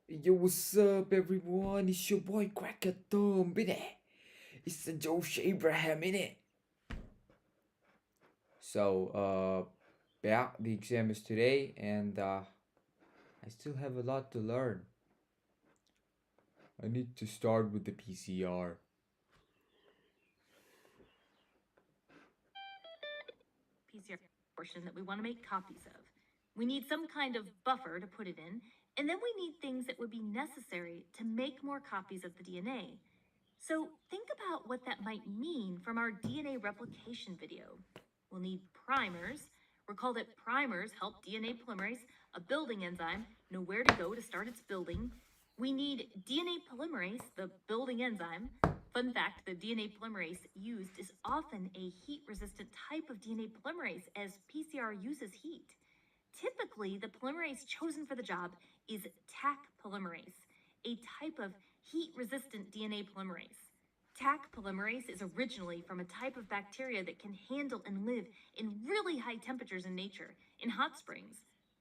Yo, what's up, everyone? It's your boy Cracker Thumb, innit? It's the Josh Abraham, innit? So, yeah, the exam is today, and I still have a lot to learn. I need to start with the PCR. PCR portion that we want to make copies of. We need some kind of buffer to put it in, and then we need things that would be necessary to make more copies of the DNA. So think about what that might mean from our DNA replication video. We'll need primers. Recall that primers help DNA polymerase, a building enzyme, know where to go to start its building. We need DNA polymerase, the building enzyme. Fun fact, the DNA polymerase used is often a heat-resistant type of DNA polymerase as PCR uses heat. Typically, the polymerase chosen for the job is Taq polymerase, a type of heat-resistant DNA polymerase. Taq polymerase is originally from a type of bacteria that can handle and live in really high temperatures in nature, in hot springs.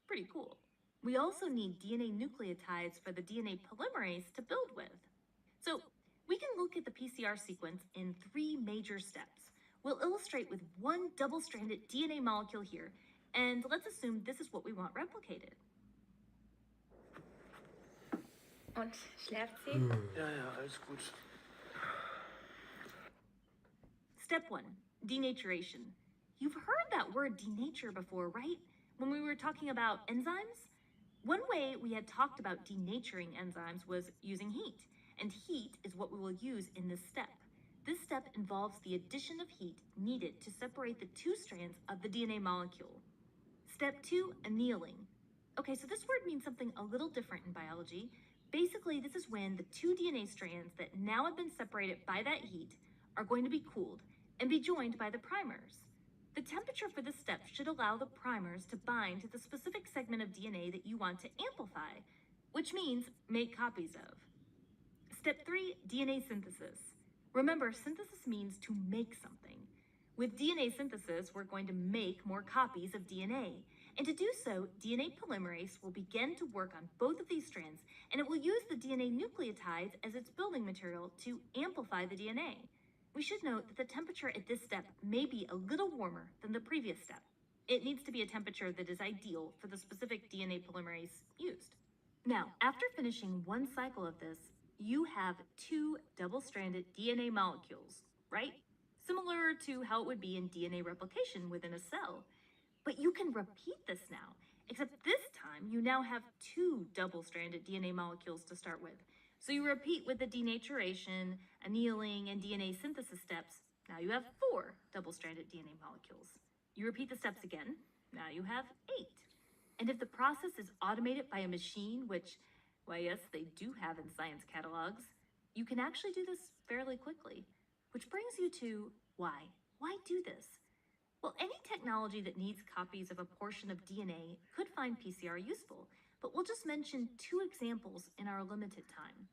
Pretty cool. We also need DNA nucleotides for the DNA polymerase to build with. So we can look at the PCR sequence in three major steps. We'll illustrate with one double-stranded DNA molecule here, and let's assume this is what we want replicated. Und schläft sie? Ja, alles gut. Step 1, denaturation. You've heard that word denature before, right? When we were talking about enzymes? One way we had talked about denaturing enzymes was using heat, and heat is what we will use in this step. This step involves the addition of heat needed to separate the two strands of the DNA molecule. Step 2, annealing. Okay, so this word means something a little different in biology. Basically, this is when the two DNA strands that now have been separated by that heat are going to be cooled and be joined by the primers. The temperature for this step should allow the primers to bind to the specific segment of DNA that you want to amplify, which means make copies of. Step 3, DNA synthesis. Remember, synthesis means to make something. With DNA synthesis, we're going to make more copies of DNA. And to do so, DNA polymerase will begin to work on both of these strands, and it will use the DNA nucleotides as its building material to amplify the DNA. We should note that the temperature at this step may be a little warmer than the previous step. It needs to be a temperature that is ideal for the specific DNA polymerase used. Now, after finishing one cycle of this, you have two double-stranded DNA molecules, right? Similar to how it would be in DNA replication within a cell. But you can repeat this now, except this time you now have two double-stranded DNA molecules to start with. So you repeat with the denaturation, annealing, and DNA synthesis steps. Now you have four double-stranded DNA molecules. You repeat the steps again. Now you have 8. And if the process is automated by a machine, which, well, yes, they do have in science catalogs, you can actually do this fairly quickly. Which brings you to why? Why do this? Well, any technology that needs copies of a portion of DNA could find PCR useful, but we'll just mention 2 examples in our limited time.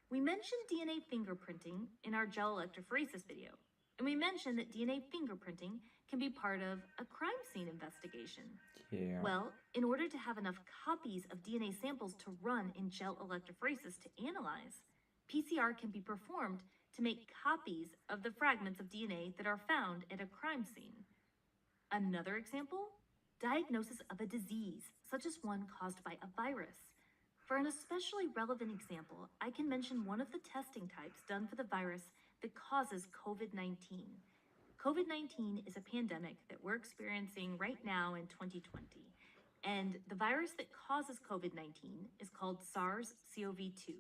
We mentioned DNA fingerprinting in our gel electrophoresis video, and we mentioned that DNA fingerprinting can be part of a crime scene investigation. Yeah. Well, in order to have enough copies of DNA samples to run in gel electrophoresis to analyze, PCR can be performed to make copies of the fragments of DNA that are found at a crime scene. Another example, diagnosis of a disease, such as one caused by a virus. For an especially relevant example, I can mention one of the testing types done for the virus that causes COVID-19. COVID-19 is a pandemic that we're experiencing right now in 2020. And the virus that causes COVID-19 is called SARS-CoV-2.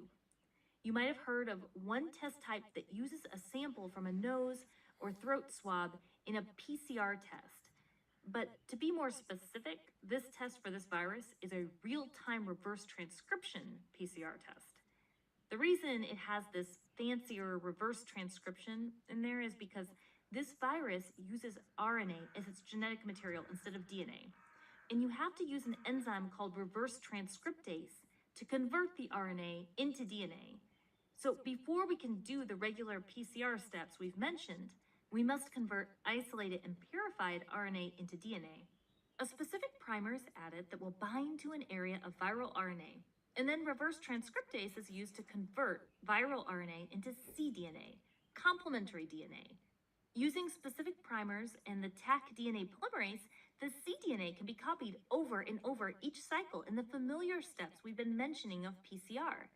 You might have heard of one test type that uses a sample from a nose or throat swab in a PCR test. But to be more specific, this test for this virus is a real-time reverse transcription PCR test. The reason it has this fancier reverse transcription in there is because this virus uses RNA as its genetic material instead of DNA. And you have to use an enzyme called reverse transcriptase to convert the RNA into DNA. So before we can do the regular PCR steps we've mentioned, we must convert isolated and purified RNA into DNA. A specific primer is added that will bind to an area of viral RNA. And then reverse transcriptase is used to convert viral RNA into cDNA, complementary DNA. Using specific primers and the Taq DNA polymerase, the cDNA can be copied over and over each cycle in the familiar steps we've been mentioning of PCR.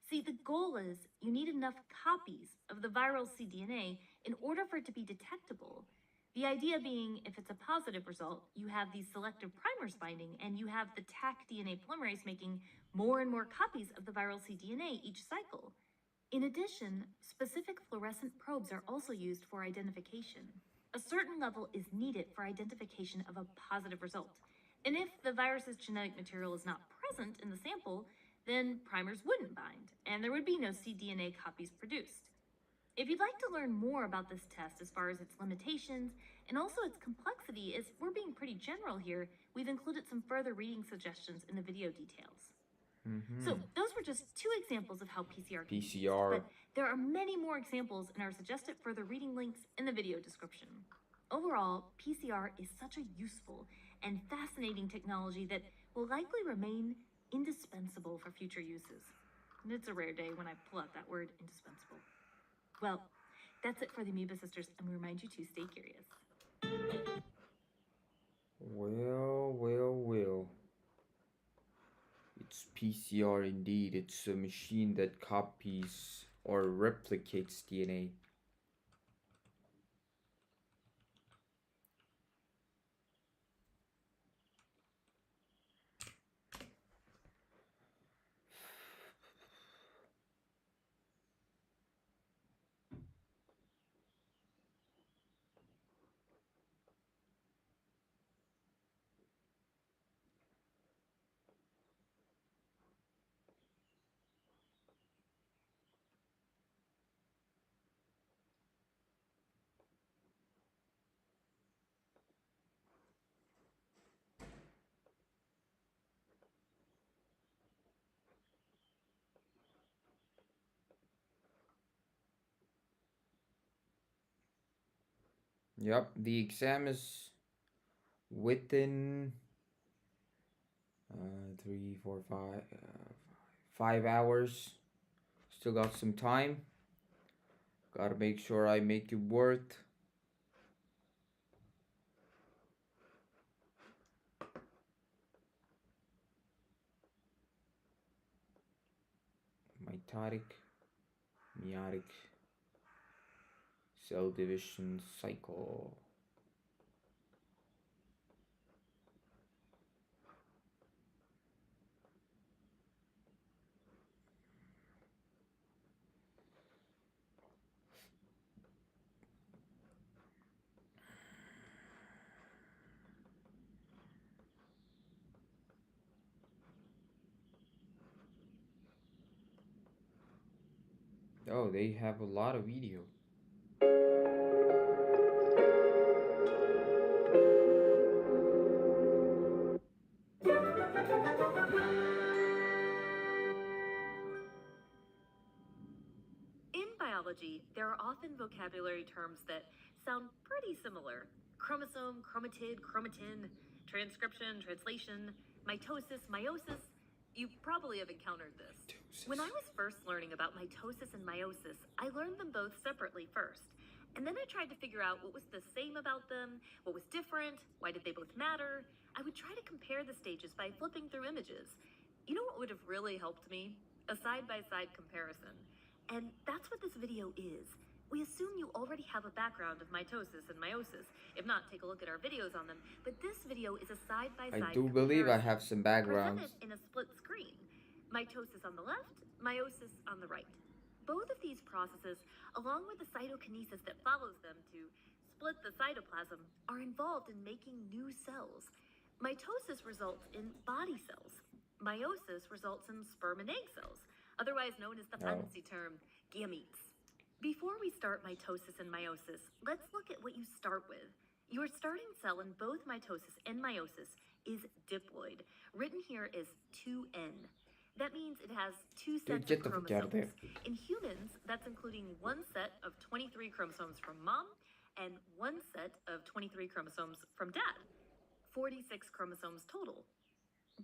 See, the goal is you need enough copies of the viral cDNA in order for it to be detectable. The idea being, if it's a positive result, you have these selective primers binding and you have the Taq DNA polymerase making more and more copies of the viral cDNA each cycle. In addition, specific fluorescent probes are also used for identification. A certain level is needed for identification of a positive result. And if the virus's genetic material is not present in the sample, then primers wouldn't bind, and there would be no cDNA copies produced. If you'd like to learn more about this test as far as its limitations and also its complexity, as we're being pretty general here, we've included some further reading suggestions in the video details. So those were just two examples of how PCR can be used, PCR. but there are many more examples in our suggested further reading links in the video description. Overall, PCR is such a useful and fascinating technology that will likely remain indispensable for future uses. And it's a rare day when I pull out that word, indispensable. Well, that's it for the Amoeba Sisters, and we remind you to stay curious. Well. It's PCR indeed. It's a machine that copies or replicates DNA. Yep, the exam is within 3, 4, 5 hours. Still got some time. Gotta make sure I make it worth. Mitotic, meiotic cell division cycle. Oh, they have a lot of video. In biology, there are often vocabulary terms that sound pretty similar. Chromosome, chromatid, chromatin, transcription, translation, mitosis, meiosis. You probably have encountered this. When I was first learning about mitosis and meiosis, I learned them both separately first. And then I tried to figure out what was the same about them, what was different, why did they both matter. I would try to compare the stages by flipping through images. You know what would have really helped me? A side-by-side comparison. And that's what this video is. We assume you already have a background of mitosis and meiosis. If not, take a look at our videos on them. But this video is a side-by-side I do believe I have some backgrounds. presented in a split screen. Mitosis on the left, meiosis on the right. Both of these processes, along with the cytokinesis that follows them to split the cytoplasm, are involved in making new cells. Mitosis results in body cells. Meiosis results in sperm and egg cells, otherwise known as the fancy term gametes. Before we start mitosis and meiosis, let's look at what you start with. Your starting cell in both mitosis and meiosis is diploid, written here as 2N. That means it has two sets of chromosomes. In humans, that's including one set of 23 chromosomes from mom and one set of 23 chromosomes from dad. 46 chromosomes total.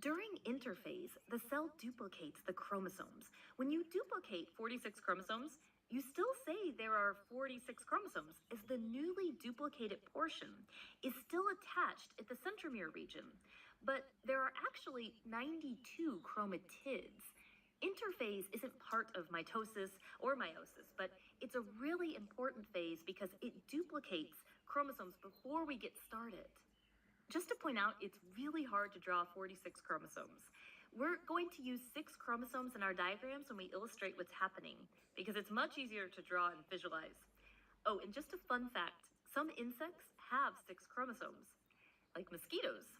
During interphase, the cell duplicates the chromosomes. When you duplicate 46 chromosomes, you still say there are 46 chromosomes, as the newly duplicated portion is still attached at the centromere region. But there are actually 92 chromatids. Interphase isn't part of mitosis or meiosis, but it's a really important phase because it duplicates chromosomes before we get started. Just to point out, it's really hard to draw 46 chromosomes. We're going to use 6 chromosomes in our diagrams when we illustrate what's happening, because it's much easier to draw and visualize. Oh, and just a fun fact, some insects have 6 chromosomes, like mosquitoes.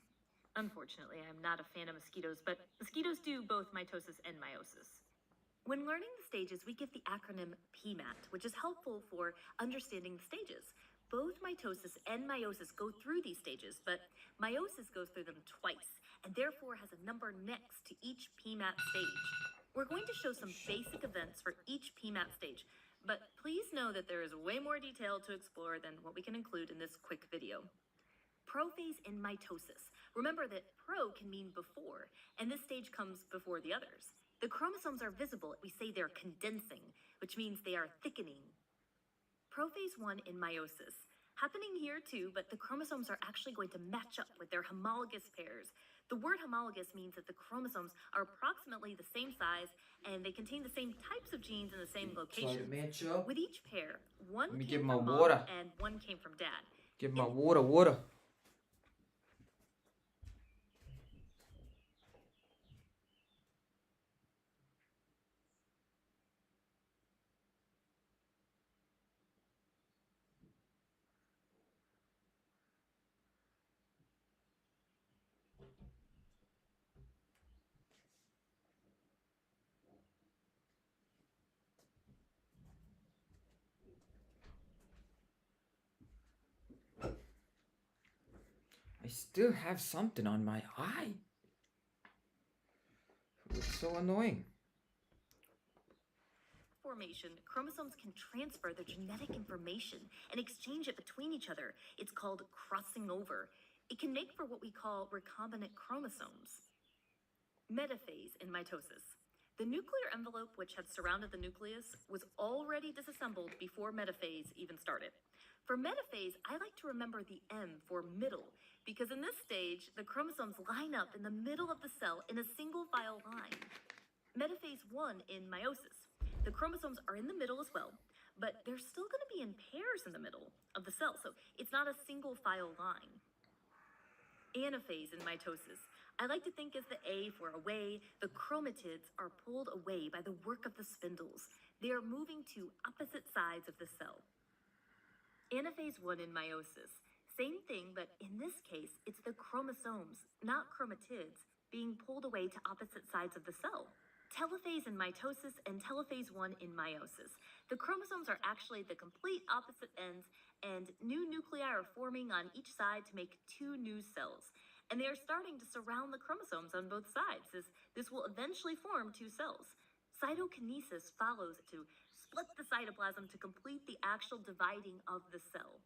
Unfortunately, I'm not a fan of mosquitoes, but mosquitoes do both mitosis and meiosis. When learning the stages, we give the acronym PMAT, which is helpful for understanding the stages. Both mitosis and meiosis go through these stages, but meiosis goes through them twice, and therefore has a number next to each PMAT stage. We're going to show some basic events for each PMAT stage, but please know that there is way more detail to explore than what we can include in this quick video. Prophase and mitosis. Remember that pro can mean before, and this stage comes before the others. The chromosomes are visible. We say they're condensing, which means they are thickening. Prophase 1 in meiosis. Happening here too, but the chromosomes are actually going to match up with their homologous pairs. The word homologous means that the chromosomes are approximately the same size and they contain the same types of genes in the same locations. Match up. With each pair, one Let me came get my from mom water. and one came from dad. Get my water. I still have something on my eye. It's so annoying. Formation, chromosomes can transfer their genetic information and exchange it between each other. It's called crossing over. It can make for what we call recombinant chromosomes. Metaphase in mitosis. The nuclear envelope which had surrounded the nucleus was already disassembled before metaphase even started. For metaphase, I like to remember the M for middle, because in this stage, the chromosomes line up in the middle of the cell in a single file line. Metaphase 1 in meiosis. The chromosomes are in the middle as well, but they're still going to be in pairs in the middle of the cell, so it's not a single file line. Anaphase in mitosis. I like to think as the A for away. The chromatids are pulled away by the work of the spindles. They are moving to opposite sides of the cell. Anaphase 1 in meiosis. Same thing, but in this case, it's the chromosomes, not chromatids, being pulled away to opposite sides of the cell. Telophase in mitosis and telophase 1 in meiosis. The chromosomes are actually the complete opposite ends, and new nuclei are forming on each side to make 2 new cells. And they are starting to surround the chromosomes on both sides, as this will eventually form 2 cells. Cytokinesis follows to split the cytoplasm to complete the actual dividing of the cell.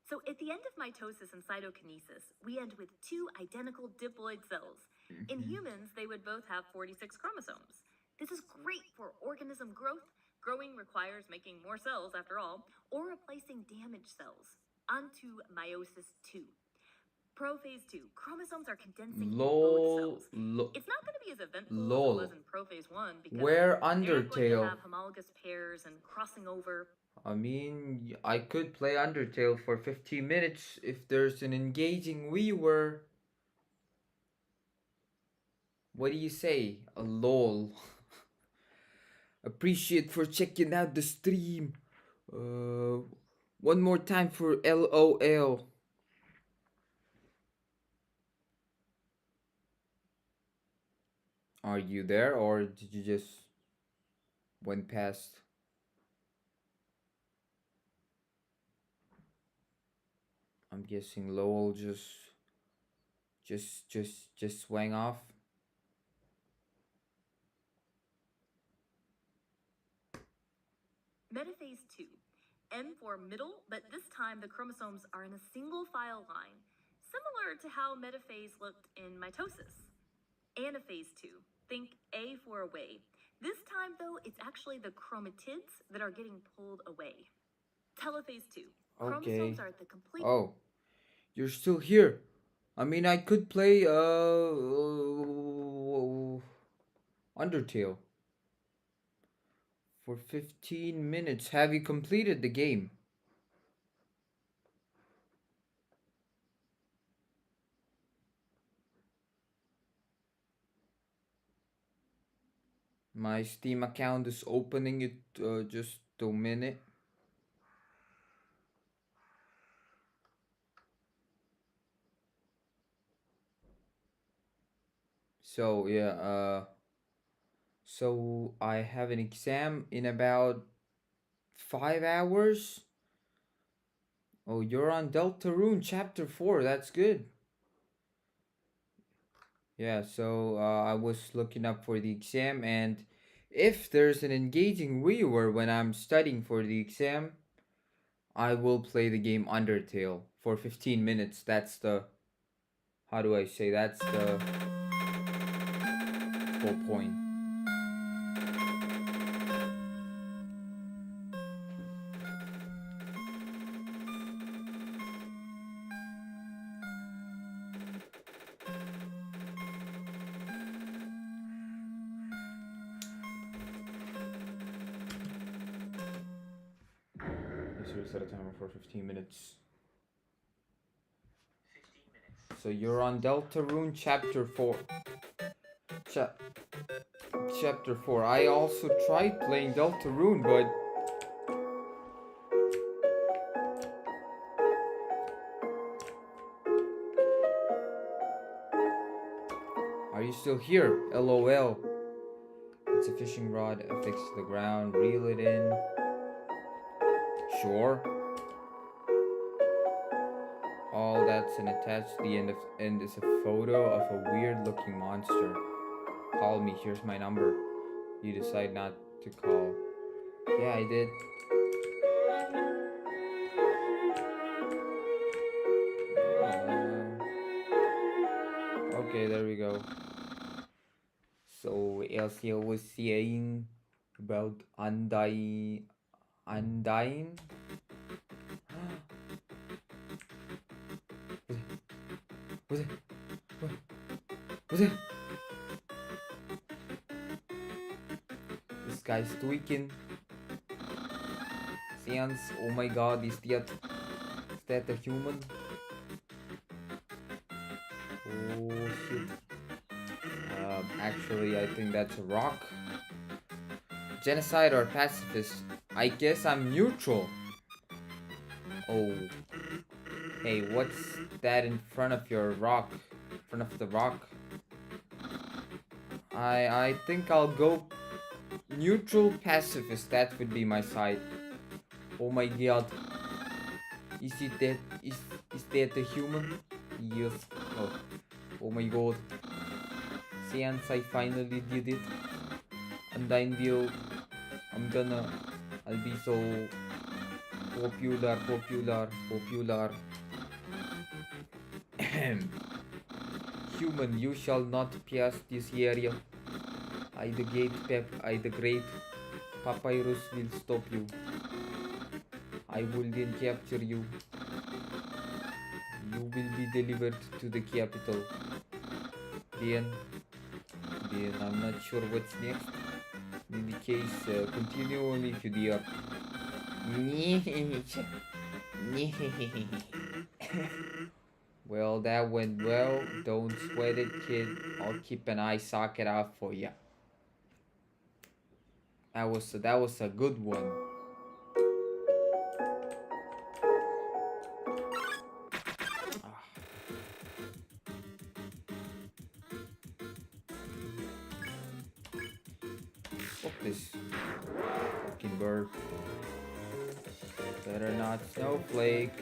So at the end of mitosis and cytokinesis, we end with 2 identical diploid cells. In humans, they would both have 46 chromosomes. This is great for organism growth. Growing requires making more cells, after all, or replacing damaged cells. On to meiosis 2. Prophase 2. Chromosomes are condensing in both cells. It's not going to be as eventful as it was in prophase 1 because Where they're not going Undertale? to have homologous pairs and crossing over. I mean, I could play Undertale for 15 minutes if there's an engaging viewer. What do you say? A lol. Appreciate for checking out the stream. One more time for LOL. Are you there or did you just went past? I'm guessing Lowell just swang off. Metaphase 2. M for middle, but this time the chromosomes are in a single file line, similar to how metaphase looked in mitosis. anaphase 2. Think A for away. This time, though, it's actually the chromatids that are getting pulled away. Telophase 2. Okay. Chromosomes are at the complete. Oh, you're still here. I mean, I could play Undertale for 15 minutes. Have you completed the game? My Steam account is opening it just a minute. So yeah, so I have an exam in about 5 hours. Oh, you're on Deltarune Chapter 4. That's good. Yeah, so I was looking up for the exam, and if there's an engaging viewer when I'm studying for the exam, I will play the game Undertale for 15 minutes. That's the, how do I say, that's the whole point. Let's reset a timer for 15 minutes. So you're on Deltarune Chapter 4. Chapter 4. I also tried playing Deltarune, but are you still here? LOL. It's a fishing rod affixed to the ground. Reel it in. Sure. All that's an attached to the end is a photo of a weird looking monster. Call me, here's my number. You decide not to call. Yeah, I did. Okay, there we go. So Elsie was saying about undying. Undying? Was it? What? Was it? This guy's tweaking. Sans, oh my god, is that a human? Oh shit. Actually, I think that's a rock. Genocide or pacifist? I guess I'm neutral. Oh. Hey, what's that in front of your rock? In front of the rock? I think I'll go neutral pacifist. That would be my side. Oh my god. Is it that is that a human? Yes. Oh my god. Since I finally did it. And I will I'll be so popular. Human, you shall not pass this area. I the great Papyrus will stop you. I will then capture you. You will be delivered to the capital. Then I'm not sure what's next. In the case, continue only if you dare. Well, that went well. Don't sweat it, kid. I'll keep an eye socket out for ya. That was a good one. Fuck this fucking bird. Better not snowflake.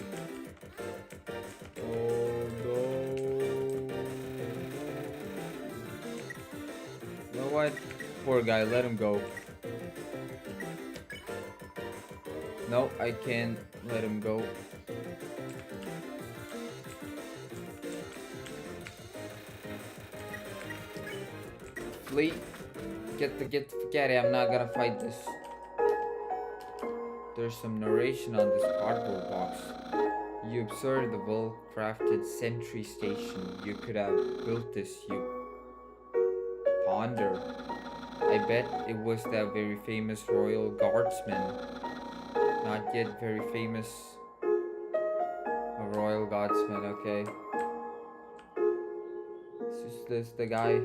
Oh no. You know what? Poor guy, let him go. No, I can't let him go. Flee. Get it. I'm not gonna fight this. There's some narration on this cardboard box. You observe the well-crafted sentry station. You could have built this, you ponder. I bet it was that very famous royal guardsman. Not yet very famous. A royal guardsman, okay. Is this the guy?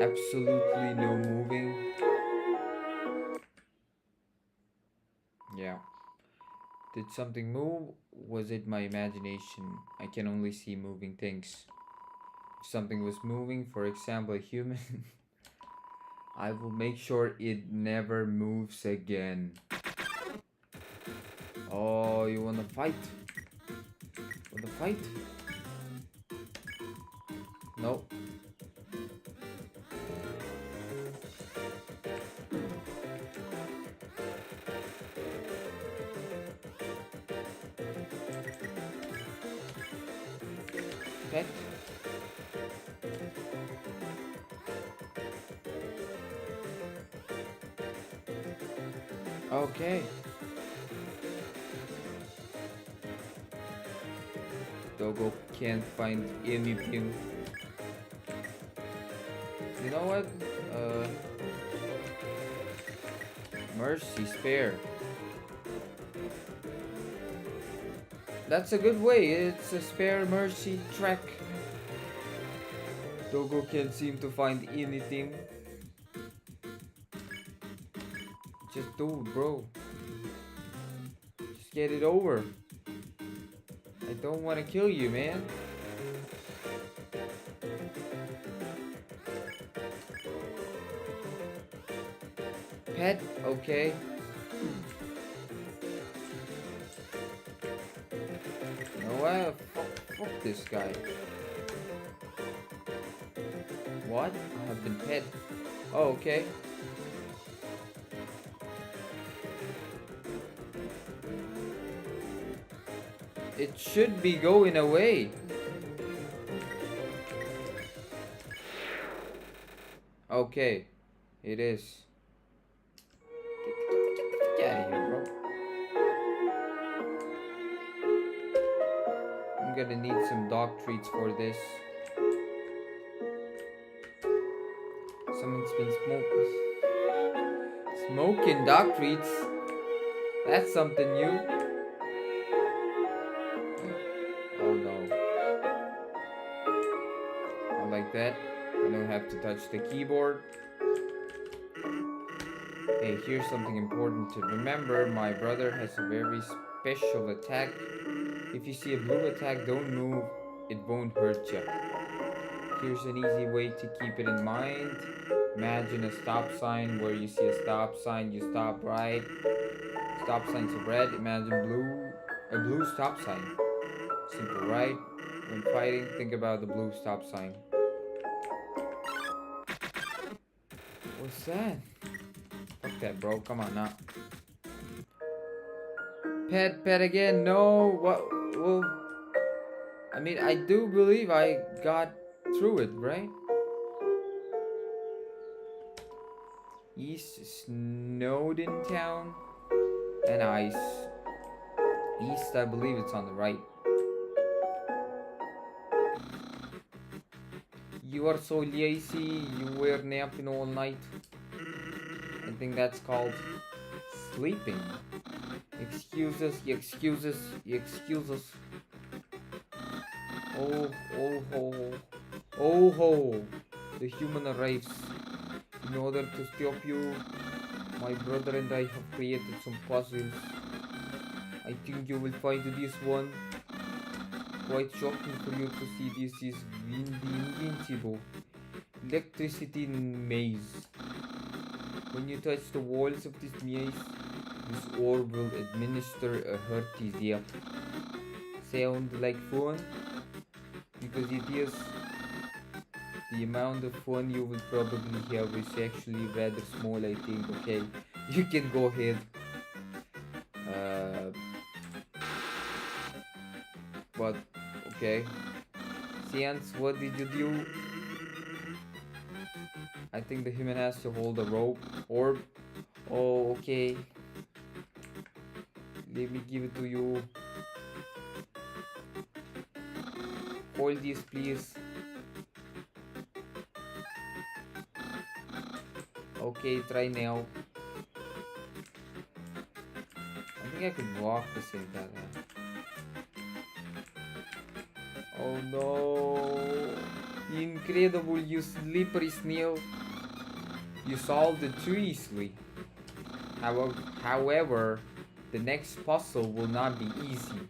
Absolutely no moving. Yeah. Did something move? Was it my imagination? I can only see moving things. If something was moving, for example, a human, I will make sure it never moves again. Oh, you wanna fight? Wanna fight? No. Pet. Okay. Dogo can't find anything. You know what? Mercy, spare. That's a good way. It's a spare mercy track. Dogo can't seem to find anything. Just do it, bro. Just get it over. I don't want to kill you, man. Pet, okay. You know what? Fuck this guy. What? I have been pet. Oh, okay. It should be going away. Okay, it is. Get out of here, bro. I'm gonna need some dog treats for this. Someone's been smoking dog treats. That's something new. Oh no. I like that. I don't have to touch the keyboard. Hey, here's something important to remember. My brother has a very special attack. If you see a blue attack, don't move. It won't hurt you. Here's an easy way to keep it in mind. Imagine a stop sign. Where you see a stop sign, you stop right. Stop sign's red. Imagine a blue stop sign. Simple, right? When fighting, think about the blue stop sign. What's that? Fuck that, bro. Come on now. Pet again. No. What? Well, I mean, I do believe I got through it, right? East Snowden Town and ice. East, I believe it's on the right. You are so lazy. You were napping all night. I think that's called sleeping. Excuses. Oh ho. The human arrives. In order to stop you, my brother and I have created some puzzles. I think you will find this one quite shocking for you to see. This is invincible. Electricity maze. When you touch the walls of this maze, this orb will administer a hearty zap. Sound like fun? Because it is. The amount of fun you will probably have is actually rather small, I think. Okay, you can go ahead. But okay. Sans, what did you do? I think the human has to hold the rope. Or... Oh, okay. Let me give it to you. Hold this, please. Okay, try now. I think I could walk the same time. Oh no! Incredible, you slippery snail. You solved it too easily. However, the next puzzle will not be easy.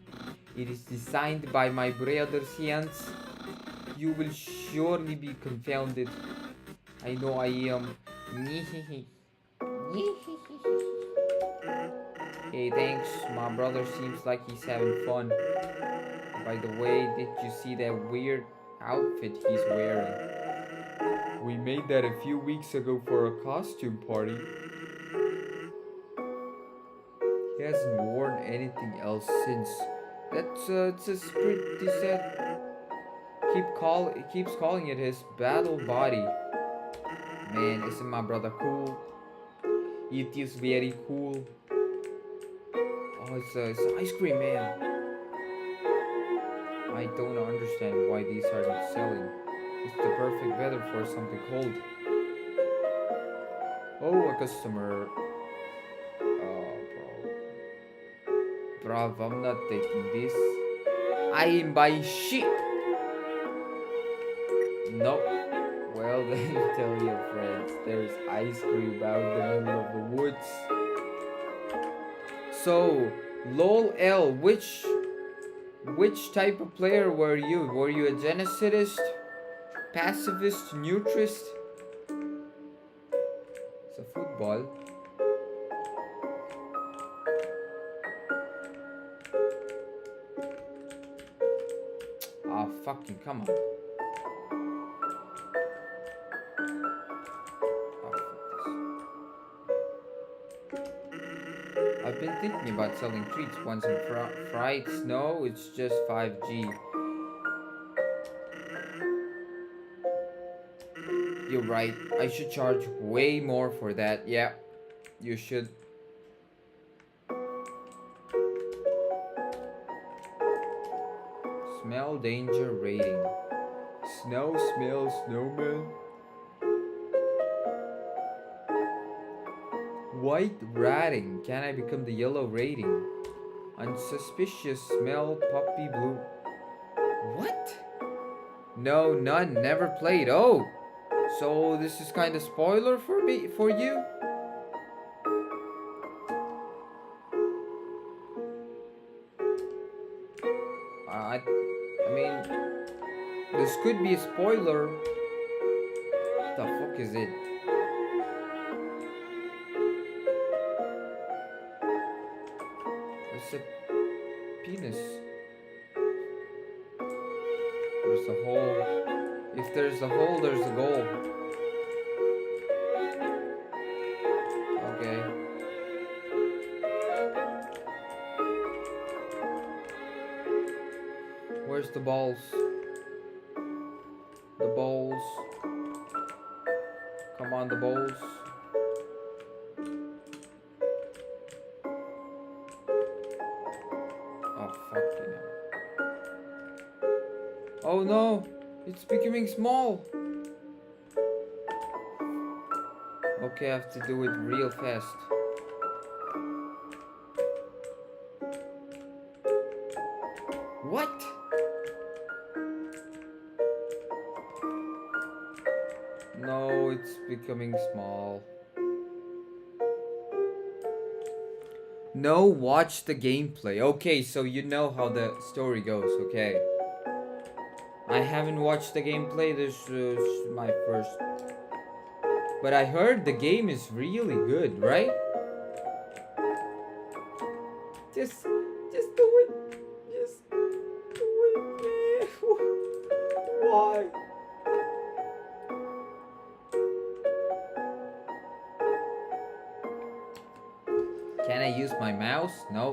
It is designed by my brother's hands. You will surely be confounded. I know I am. Hey, thanks. My brother seems like he's having fun. By the way, did you see that weird outfit he's wearing? We made that a few weeks ago for a costume party. He hasn't worn anything else since. It's a pretty sad. He keeps calling it his battle body. Man, isn't my brother cool? It is very cool. Oh, it's ice cream, man. I don't understand why these are not selling. It's the perfect weather for something cold. Oh, a customer. Oh, bro. Bruv, I'm not taking this. I am buying shit. Nope. Well then, tell your friends there's ice cream out in the middle of the woods. So, lol L, which type of player were you? Were you a geneticist, pacifist, neutrist? It's a football. Ah, fucking come on. I've been thinking about selling treats once in frights. No, it's just 5G. You're right. I should charge way more for that. Yeah, you should. Smell danger rating. Snow smells snowman. White ratting. Can I become the yellow rating? Unsuspicious smell puppy blue. What? No, none. Never played. Oh, so this is kind of spoiler for me, for you. I mean, this could be a spoiler. What the fuck is it? It's a penis. There's a hole. If there's a hole, there's a goal. Okay. Where's the balls? The balls. Come on, the balls. Oh, fucking hell. Oh no! It's becoming small! Okay, I have to do it real fast. What? No, it's becoming small. No, watch the gameplay. Okay, so you know how the story goes, okay. I haven't watched the gameplay, this is my first. But I heard the game is really good, right? Just do it. Just do it, man. Why? Can I use my mouse? No.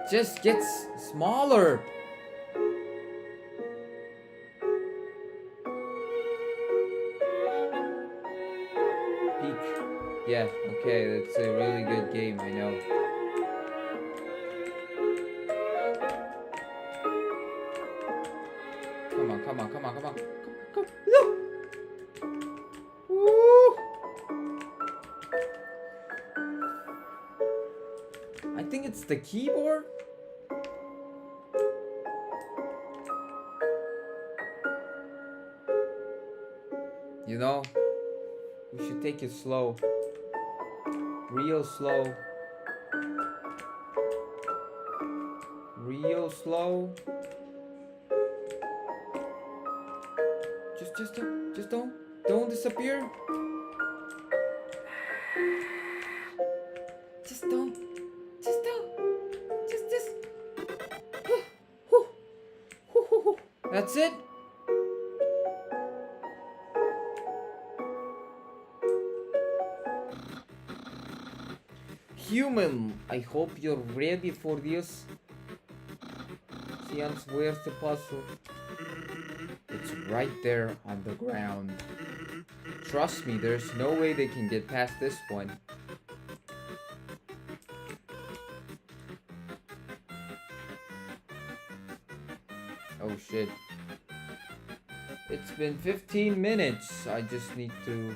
just gets smaller. Peak. Yeah, okay, that's a really good game, I know. Come on, come on, come on, come on. Come, no! Woo! I think it's the keyboard. You know, we should take it slow. Real slow. Real slow. Just don't disappear. Just don't. Just. That's it. Human, I hope you're ready for this. Seance, where's the puzzle? It's right there on the ground. Trust me, there's no way they can get past this one. Oh shit. It's been 15 minutes. I just need to...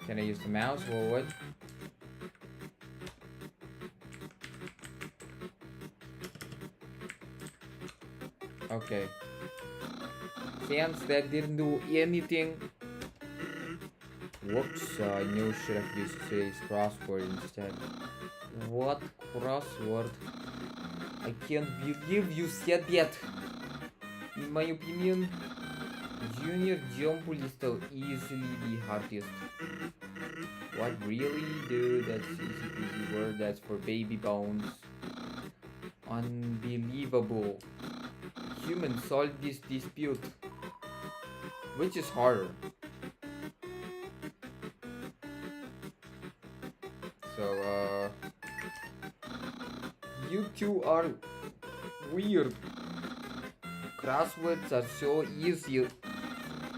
Can I use the mouse or what? Okay. Since that didn't do anything. Whoops, I knew should have used today's crossword instead. What crossword? I can't believe you said that. In my opinion, Junior Jump will still easily the hardest. What really, dude? That's easy peasy word. That's for baby bones. Unbelievable. Humans solve this dispute. Which is harder? So, you two are weird. Crosswords are so easy.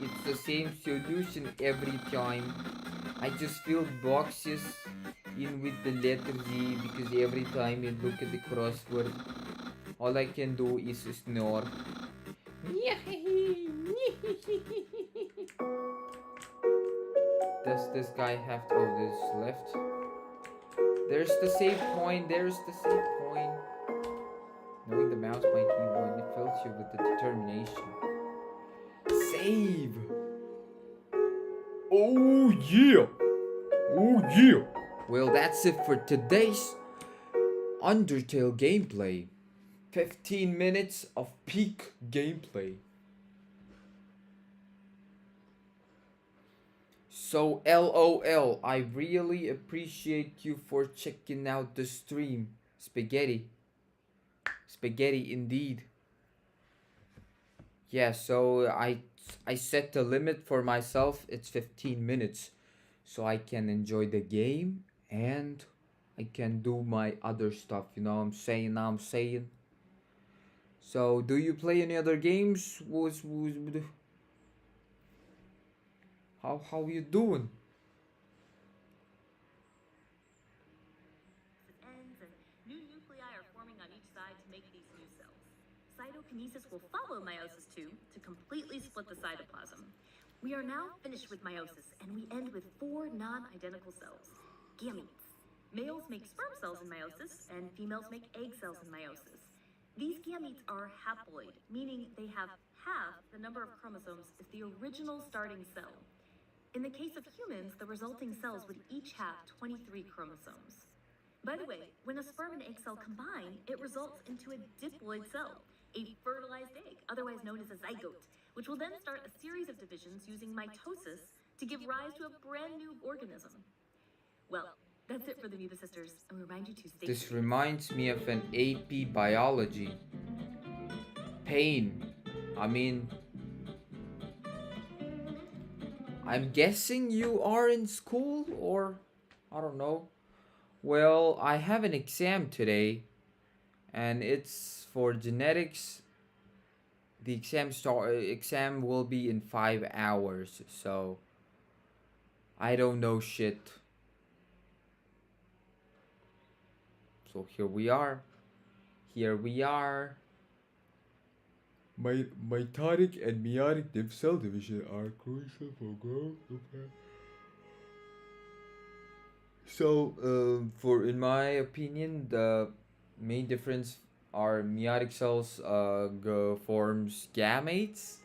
It's the same solution every time. I just fill boxes in with the letter Z because every time you look at the crossword, all I can do is snore. Does this guy have to... Oh, this left. There's the save point. There's the save point. Knowing the mouse might be one, it fills you with the determination. Save! Oh yeah! Oh yeah! Well, that's it for today's Undertale gameplay. 15 minutes of peak gameplay. So LOL, I really appreciate you for checking out the stream. Spaghetti. Spaghetti indeed. Yeah, so I set the limit for myself. It's 15 minutes. So I can enjoy the game and I can do my other stuff, you know what I'm saying? So, do you play any other games? How you doing? Ends and new nuclei are forming on each side to make these new cells. Cytokinesis will follow meiosis II to completely split the cytoplasm. We are now finished with meiosis, and we end with 4 non-identical cells, gametes. Males make sperm cells in meiosis, and females make egg cells in meiosis. These gametes are haploid, meaning they have half the number of chromosomes as the original starting cell. In the case of humans, the resulting cells would each have 23 chromosomes. By the way, when a sperm and egg cell combine, it results into a diploid cell, a fertilized egg, otherwise known as a zygote, which will then start a series of divisions using mitosis to give rise to a brand new organism. Well, that's it for the Amoeba Sisters, and we remind you to stay This safe. reminds me of an AP biology. Pain. I mean, I'm guessing you are in school, or I don't know. Well, I have an exam today, and it's for genetics. The exam will be in 5 hours, so I don't know shit. So here we are. Here we are. Mitotic and meiotic cell division are crucial for growth. Okay. So, for in my opinion, the main difference are meiotic cells forms gametes.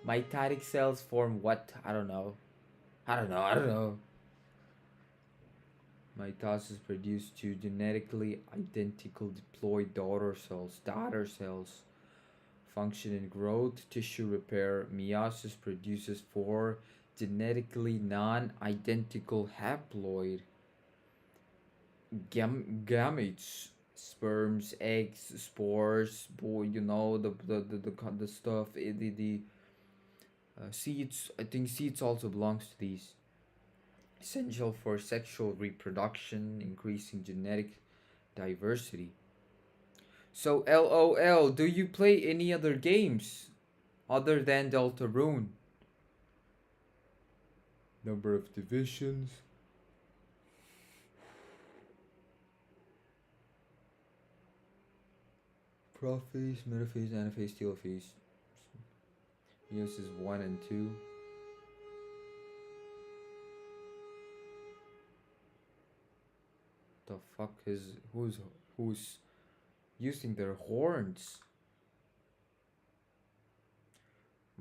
Mitotic cells form what? I don't know. I don't know. Mitosis produces two genetically identical diploid daughter cells function in growth, tissue repair. Meiosis produces four genetically non-identical haploid gametes, sperms, eggs, spores, boy, you know the stuff, the seeds. I think seeds also belongs to these. Essential for sexual reproduction, increasing genetic diversity. So, LOL, do you play any other games other than Deltarune? Number of divisions. Prophase, metaphase, anaphase, telophase. Meiosis 1 and 2. The fuck is who's using their horns?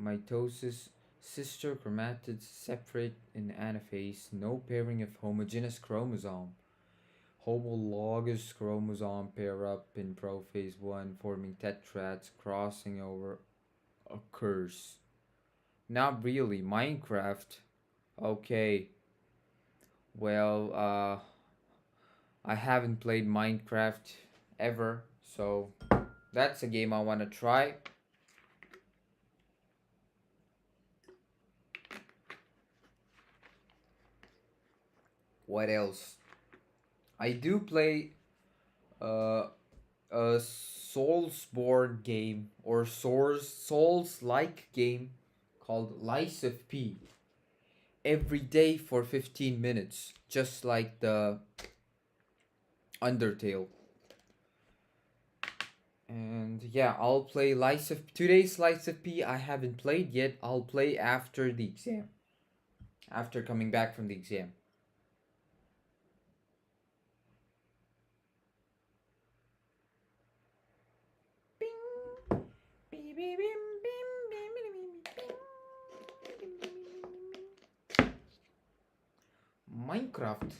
Mitosis, sister chromatids separate in anaphase, no pairing of homogeneous chromosome. Homologous chromosome pair up in prophase 1, forming tetrads. Crossing over occurs. Not really. Minecraft. Okay. Well, I haven't played Minecraft ever, so that's a game I want to try. What else? I do play uh, a Soulsborne game or Souls-like game called Lies of P every day for 15 minutes, just like the Undertale. And yeah, I'll play Lies of today's Lies of P. I haven't played yet. I'll play after the exam. After coming back from the exam. Minecraft.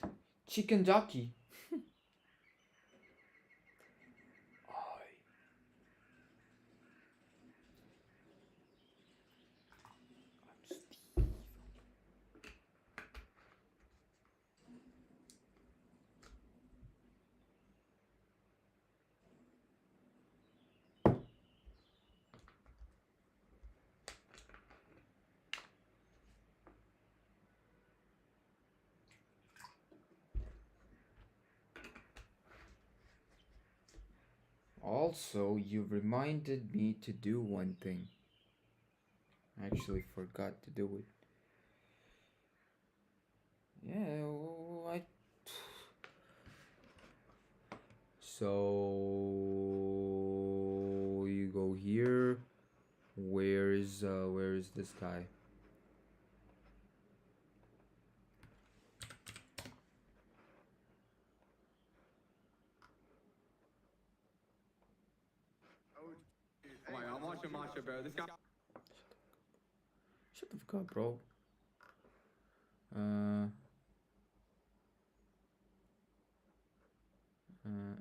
Chicken jockey. Also, you reminded me to do one thing. I actually forgot to do it. Yeah, I. So you go here. Where is this guy? Oh my god, I'm watching Masha, bro. This guy. Shut the fuck up, bro. Uh. Uh.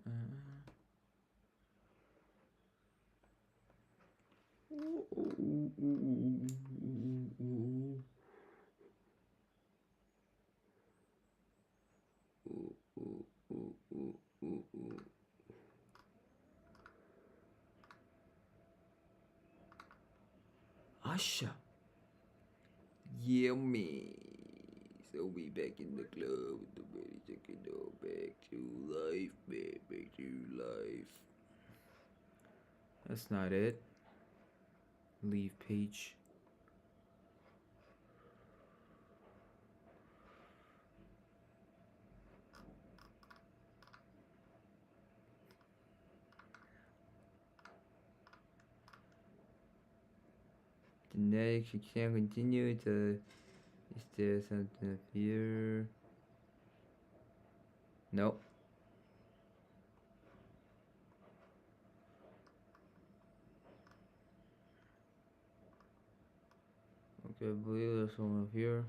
Asha. Yummy. They'll be back in the club. Nobody taking no back to life, man. Back to life. That's not it. Leave page. The next you can't continue to. Is there something up here? Nope. Okay, I believe there's someone up here.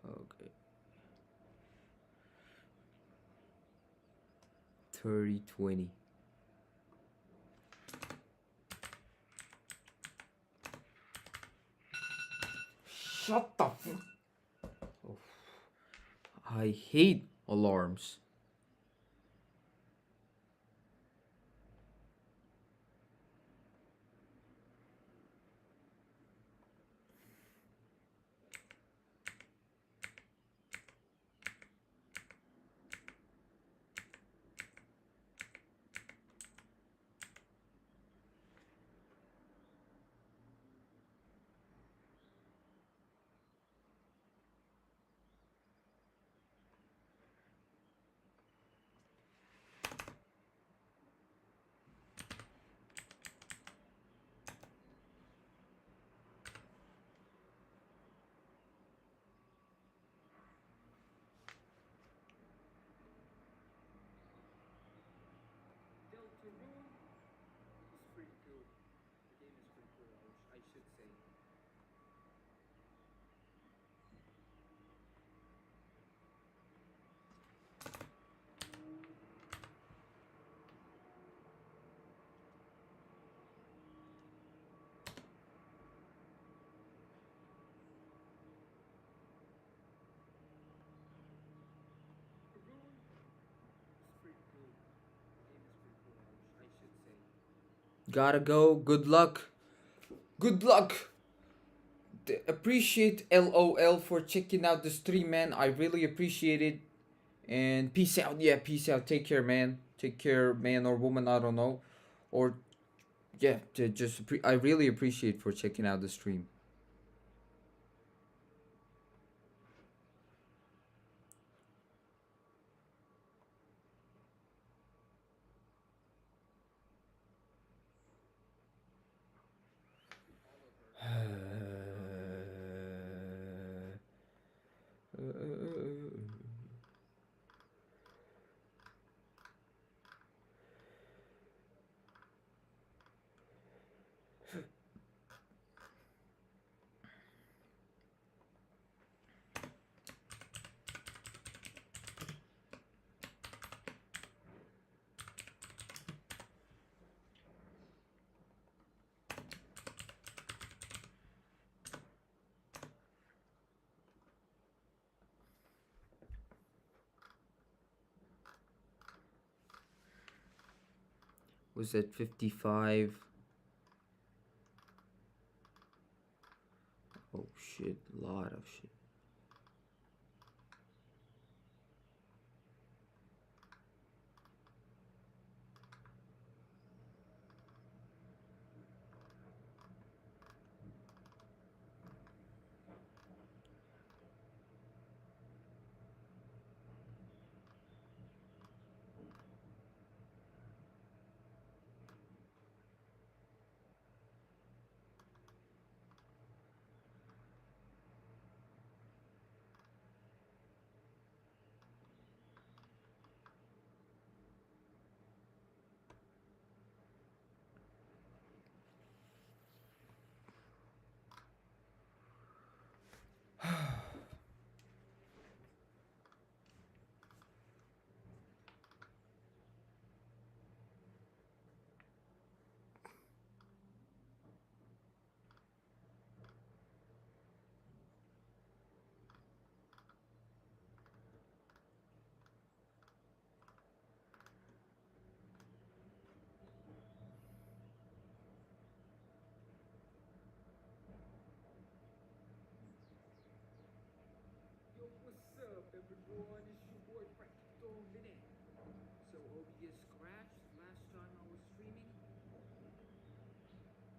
Okay. 30-20. Shut the fuck. Oh. I hate alarms. Delta Rune is pretty cool. The game is pretty cool, I should say. Rune is pretty cool. The game is pretty cool, I should say. Gotta go. Good luck. Good luck. Appreciate LOL for checking out the stream, man. I really appreciate it. And peace out. Yeah, peace out. Take care, man. Take care, man or woman. I don't know. Or yeah, I really appreciate for checking out the stream. Was that 55? Oh shit, a lot of shit. everyone, it's your boy Practical Minute. So OBS crashed last time I was streaming.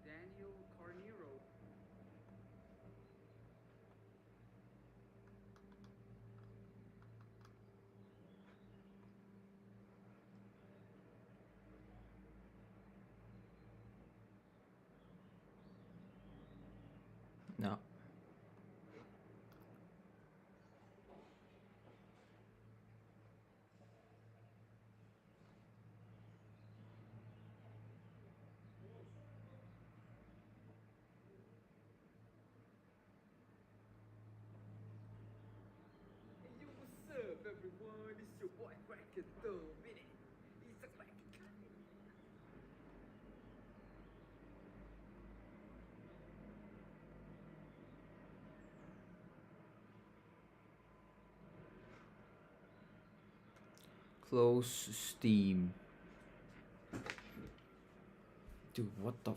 Daniel Carnero. No. Hey yo, what's up everyone? It's your boy Practical Minute. It's a practical. Close Steam. Dude, what the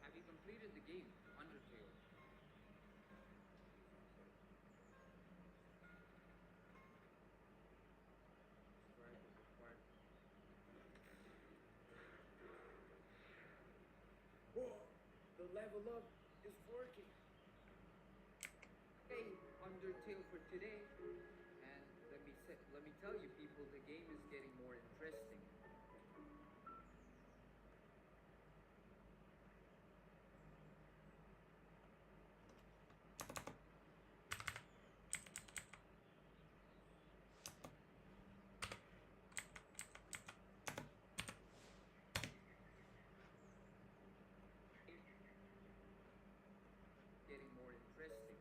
Have you completed the game, Undertale? Subscribe is required. Whoa! The level up is working. Hey, Undertale for today. And let me tell you people, the game is getting more interesting. Getting more interesting.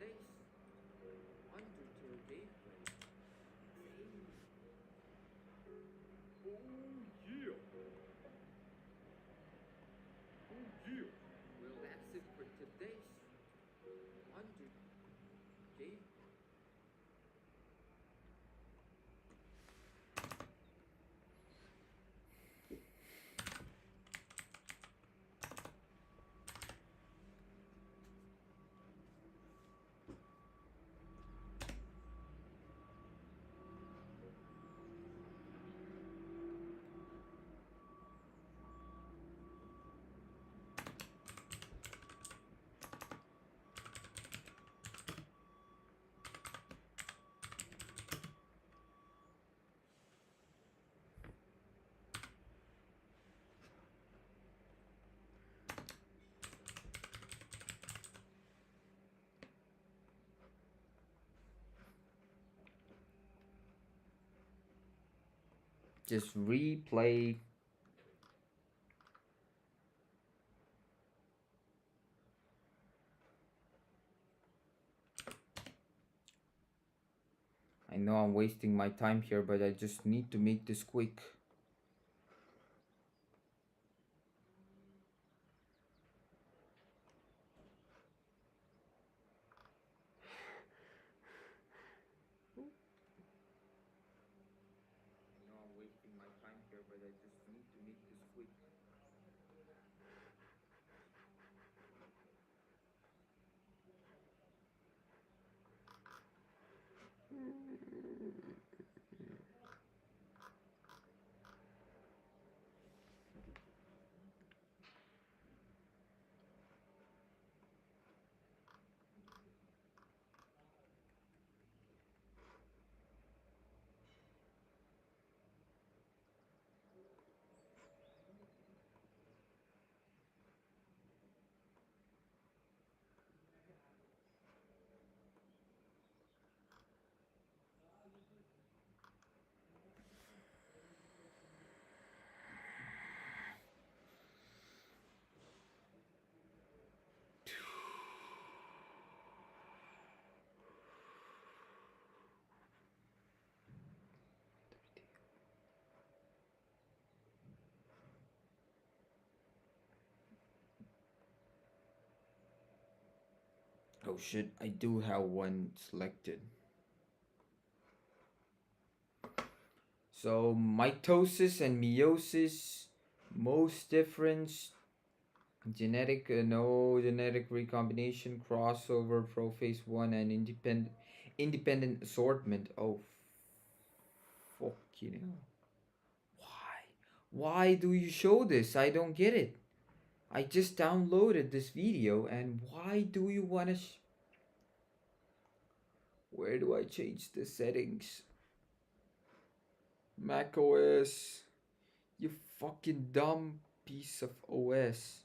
Today's Undertale gameplay. Oh yeah! Oh yeah! Well, that's it for today's Under game. Just replay. I know I'm wasting my time here, but I just need to make this quick. I know I'm wasting my time here, but I just need to make this quick. Oh shit, I do have one selected. So mitosis and meiosis, most difference, genetic, no genetic recombination, crossover, prophase 1 and independent assortment. Oh fucking hell. Why? Why do you show this? I don't get it. I just downloaded this video and why do you wanna where do I change the settings? Mac OS. You fucking dumb piece of OS.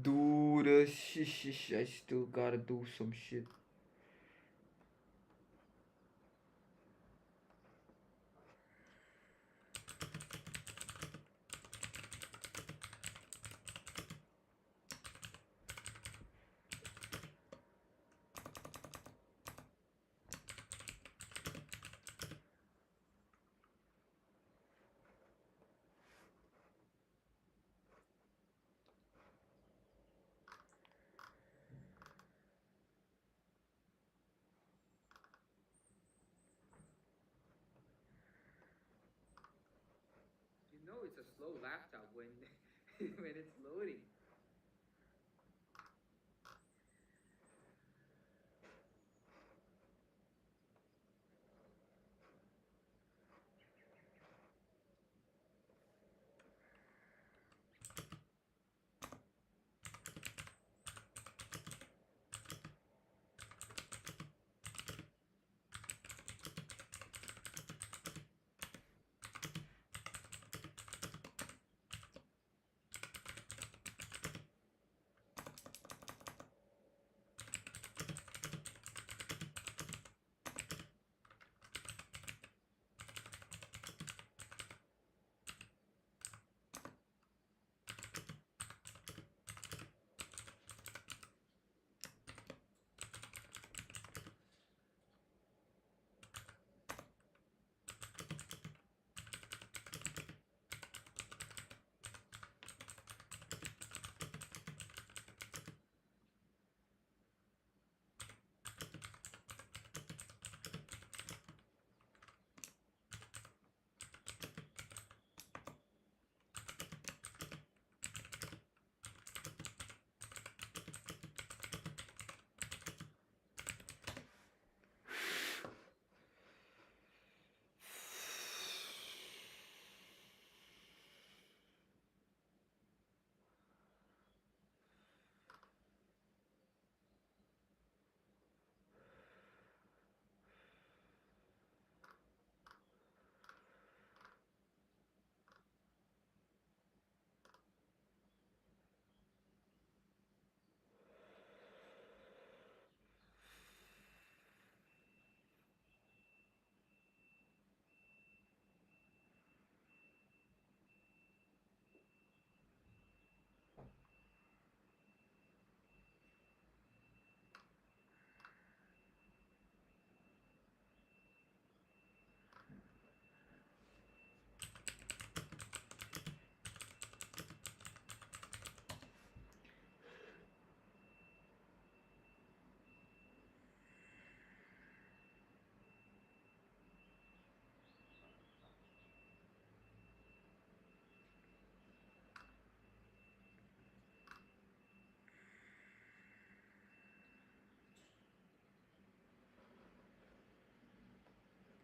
Dude, I still gotta do some shit. You know it's a slow laptop when when it's loading.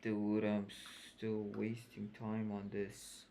Dude, I'm still wasting time on this.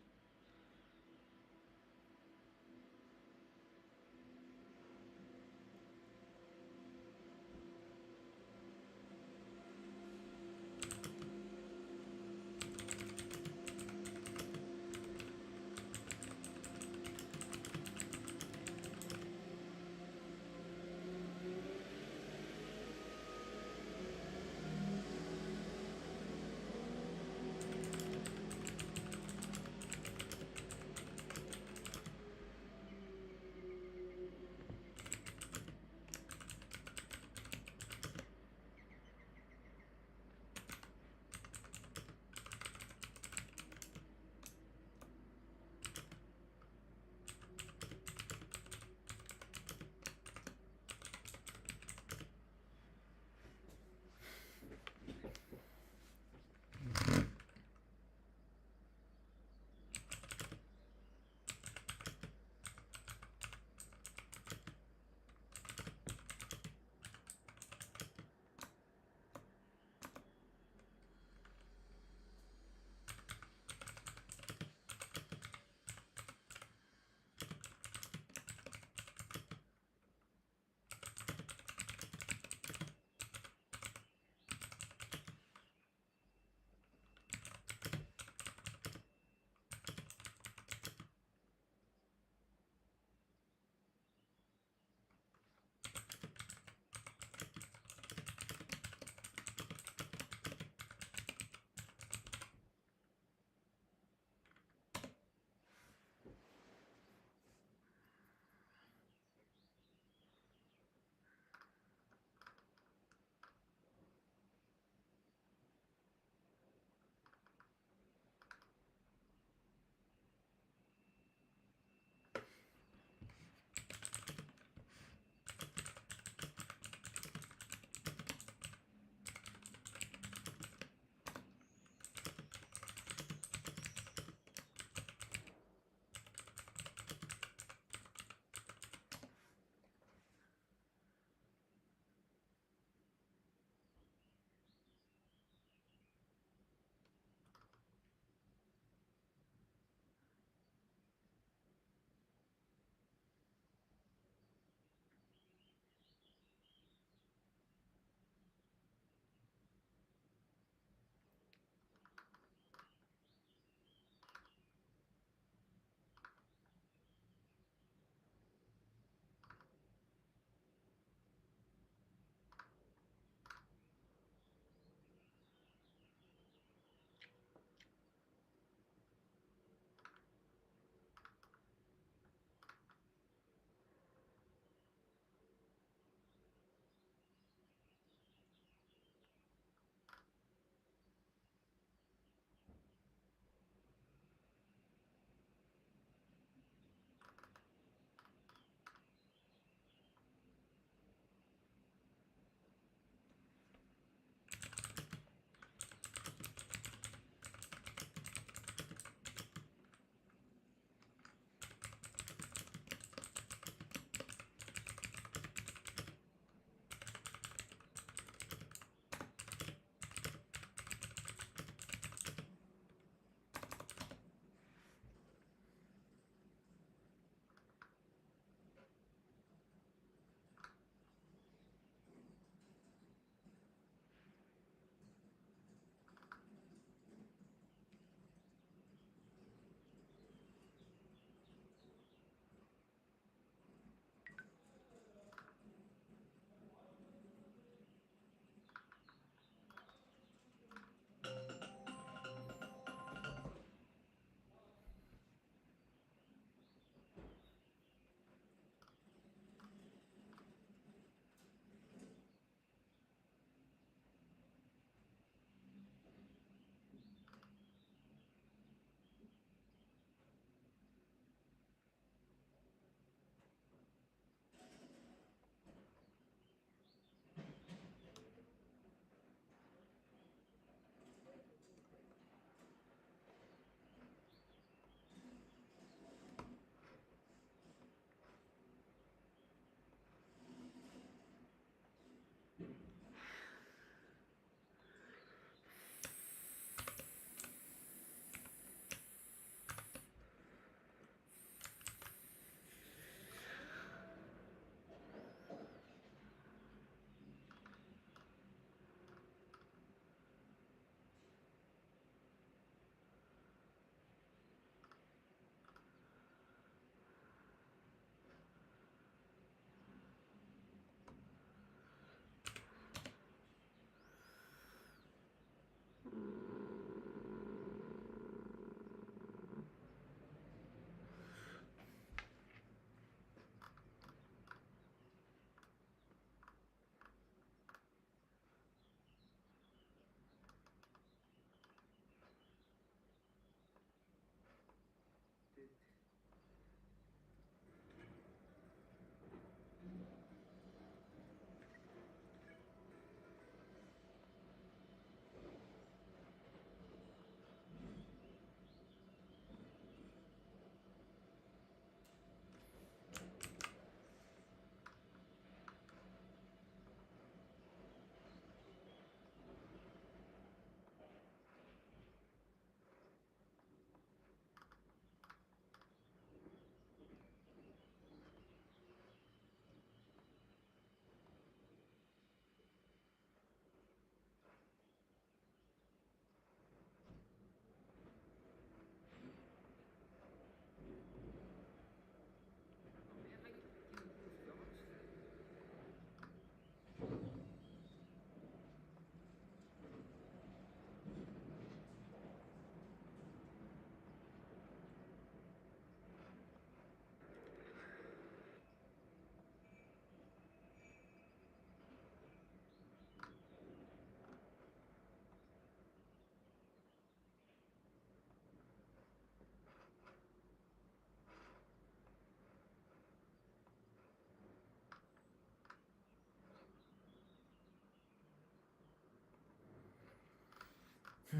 Hmm.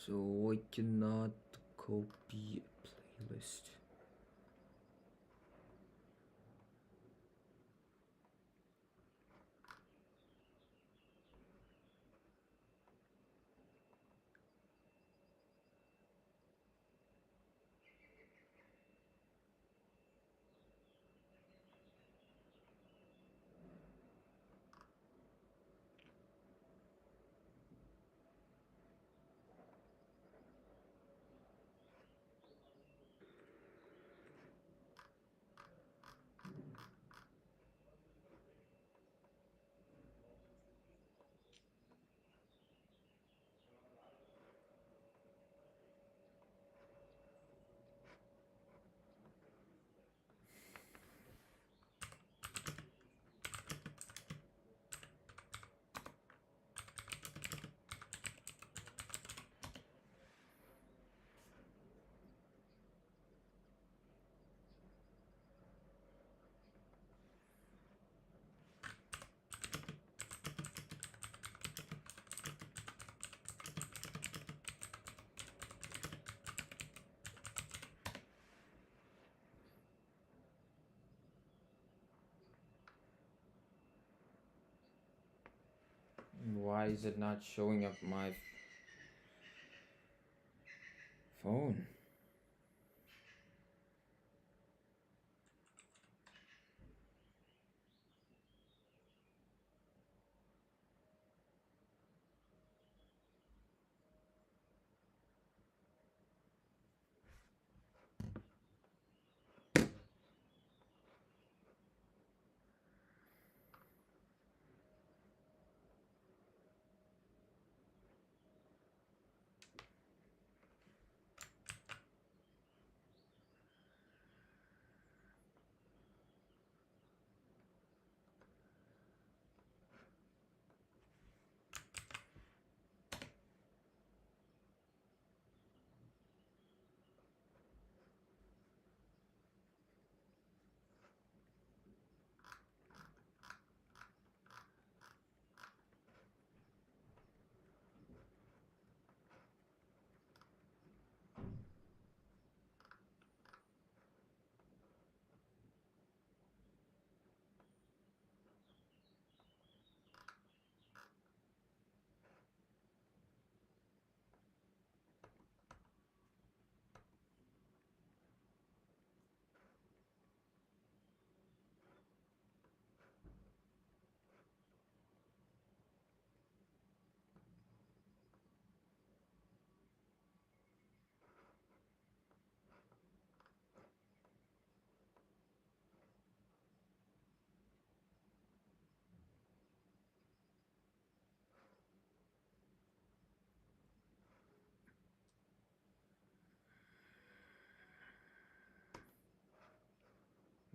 So I cannot copy a playlist. Why is it not showing up my phone?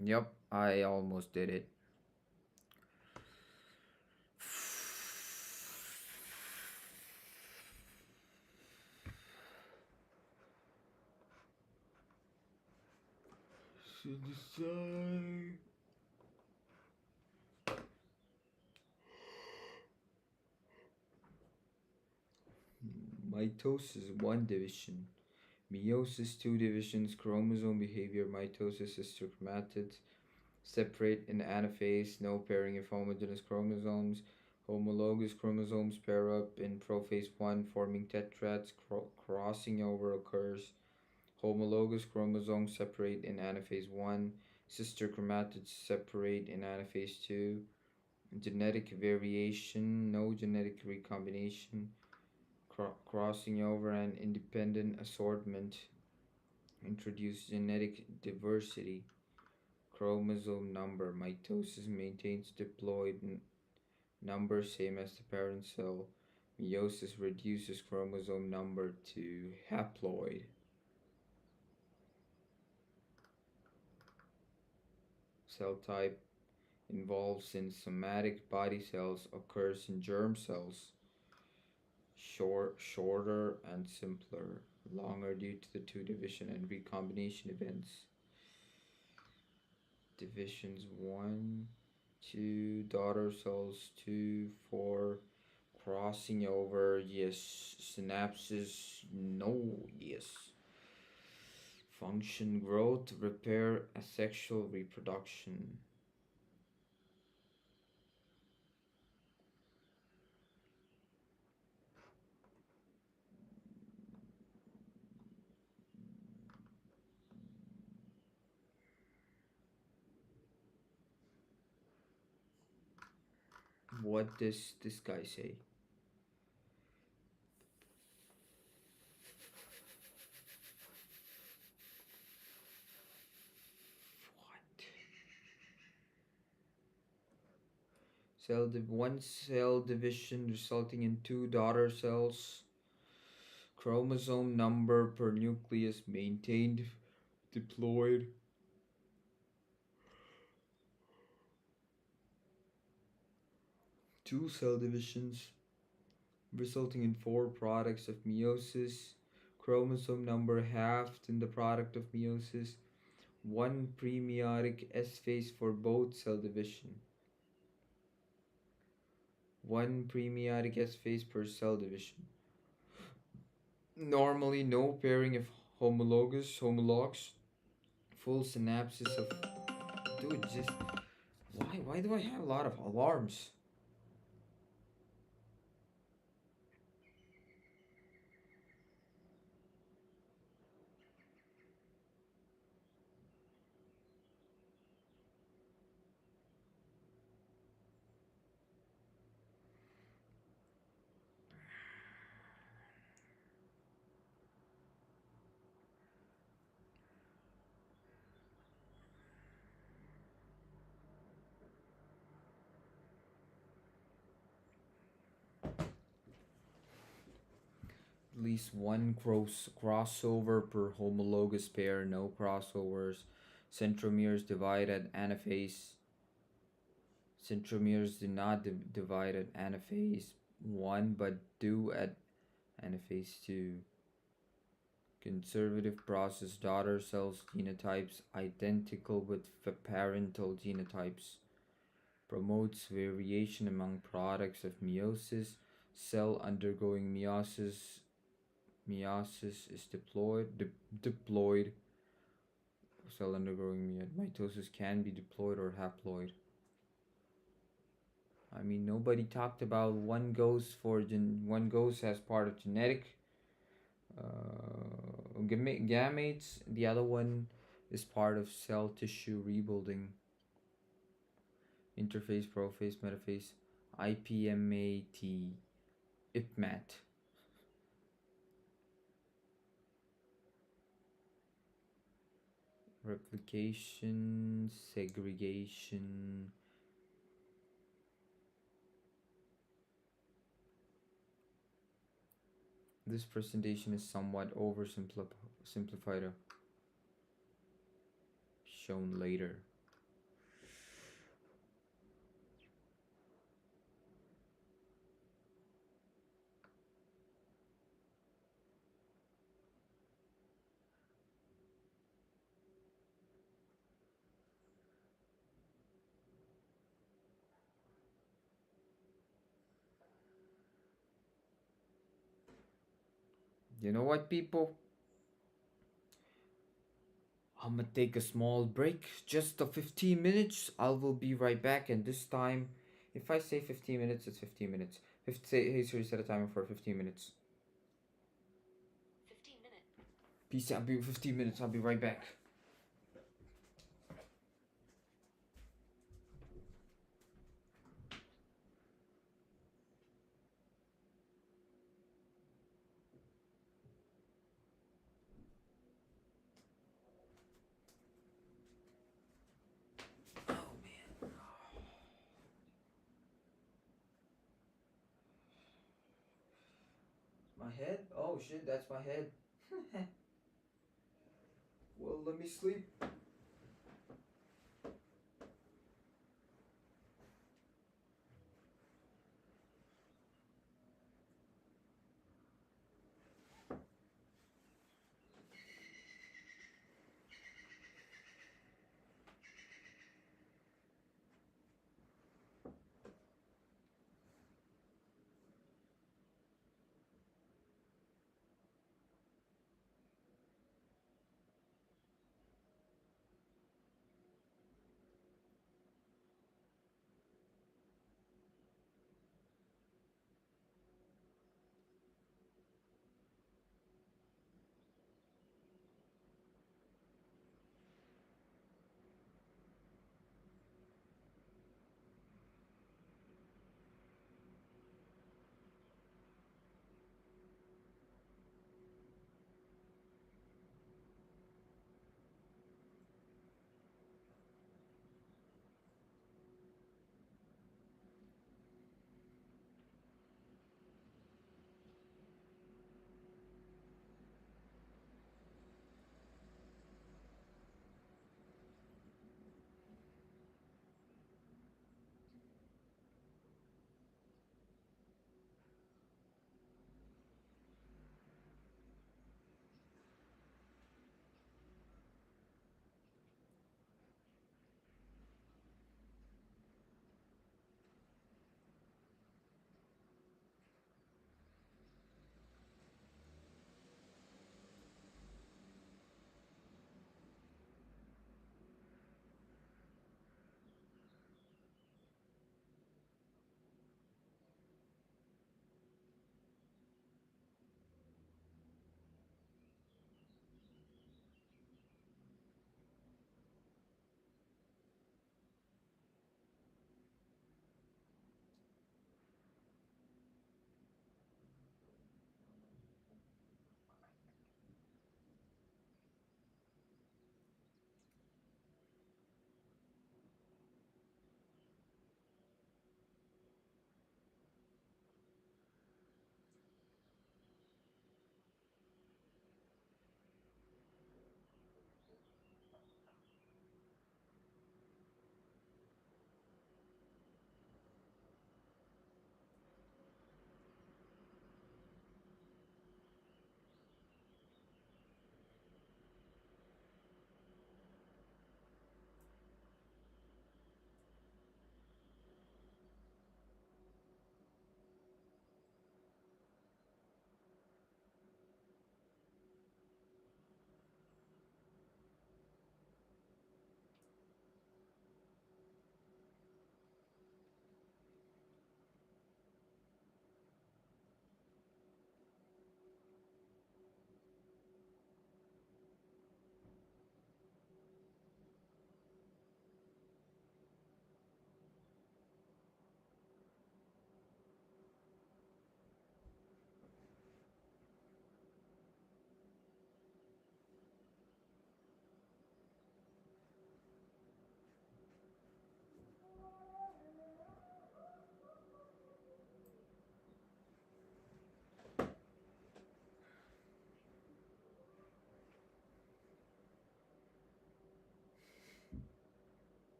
Yep, I almost did it. Should decide. Mitosis 1 division. Meiosis 2 divisions. Chromosome behavior. Mitosis sister chromatids separate in anaphase. No pairing of homogeneous chromosomes. Homologous chromosomes pair up in prophase 1, forming tetrads. Crossing over occurs. Homologous chromosomes separate in anaphase 1. Sister chromatids separate in anaphase 2. Genetic variation, no genetic recombination, crossing over and independent assortment. Introduce genetic diversity. Chromosome number. Mitosis maintains diploid number same as the parent cell. Meiosis reduces chromosome number to haploid. Cell type involves in somatic body cells, occurs in germ cells. Shorter and simpler. Longer due to the two division and recombination events. Divisions 1, 2, daughter cells 2, 4, crossing over, yes. Synapses, no, yes. Function, growth, repair, asexual reproduction. What does this guy say? What? One cell division resulting in two daughter cells. Chromosome number per nucleus maintained, diploid. Two cell divisions resulting in four products of meiosis. Chromosome number halved in the product of meiosis. One premeiotic S phase for both cell division. One premeiotic S phase per cell division. Normally, no pairing of homologs. Full synapses of. Dude, just. Why do I have a lot of alarms? At least one crossover per homologous pair, no crossovers. Centromeres divide at anaphase. Centromeres do not divide at anaphase 1 but do at anaphase 2. Conservative process, daughter cells genotypes identical with parental genotypes. Promotes variation among products of meiosis. Cell undergoing meiosis is diploid. Cell undergoing mitosis can be diploid or haploid. I mean, nobody talked about one goes as part of genetic gametes. The other one is part of cell tissue rebuilding. Interphase, prophase, metaphase, IPMAT. Replication, segregation. This presentation is somewhat oversimplified. Shown later. You know what, people? I'm gonna take a small break, just a 15 minutes. I will be right back, and this time, if I say 15 minutes, it's 15 minutes. Hey Siri, set a timer for 15 minutes. 15 minutes. Peace out, 15 minutes. I'll be right back. My head? Oh shit, that's my head. Well, let me sleep.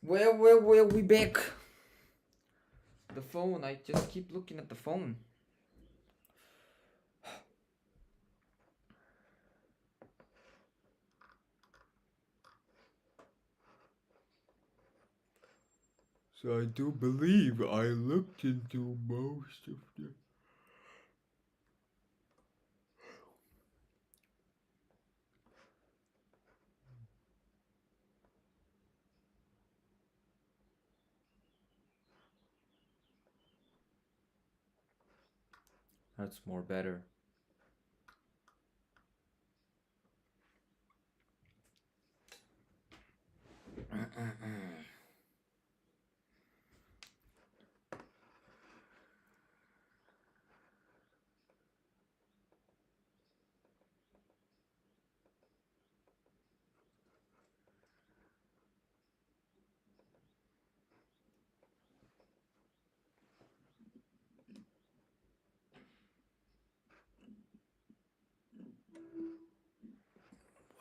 Where we back? The phone. I just keep looking at the phone. So I do believe I looked into most of the. That's more better.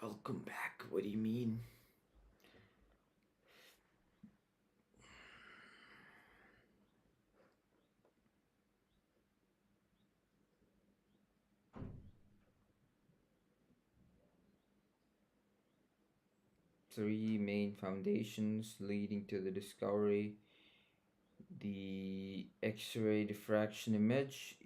Welcome back. What do you mean? Three main foundations leading to the discovery: the X-ray diffraction image,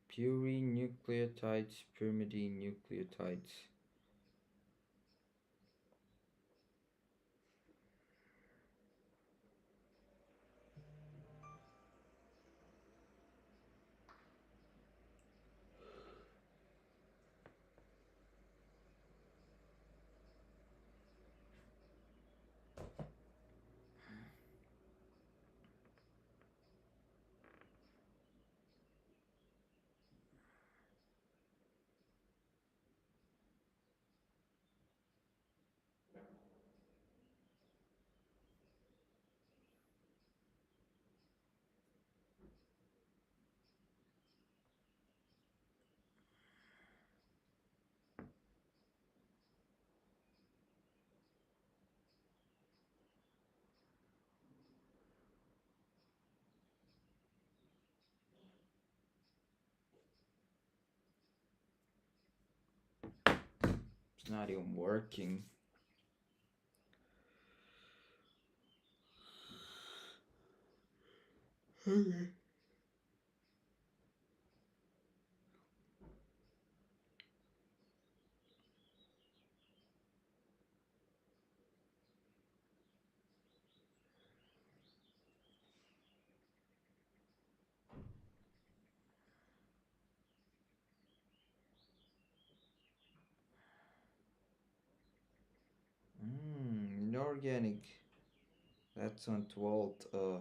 purine nucleotides, pyrimidine nucleotides. It's not even working. Okay. Inorganic. That's on 12th.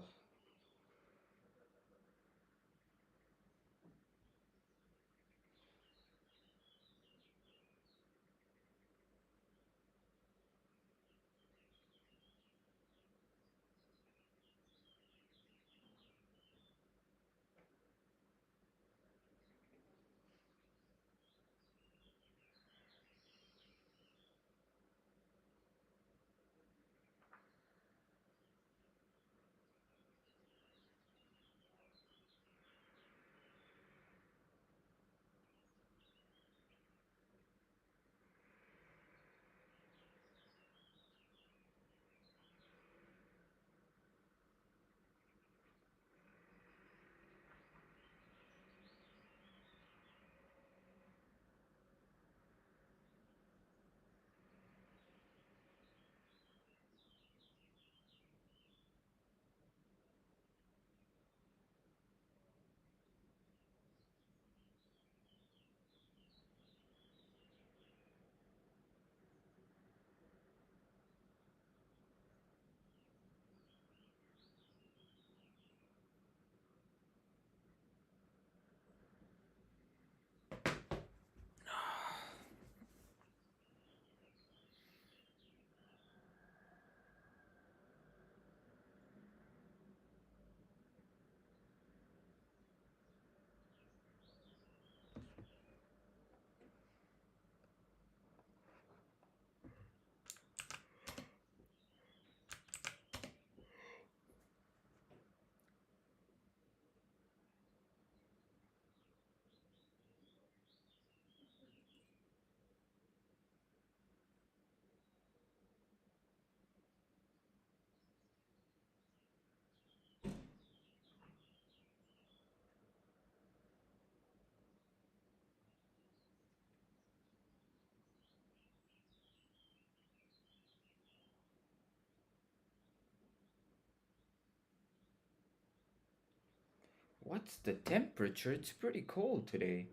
What's the temperature? It's pretty cold today.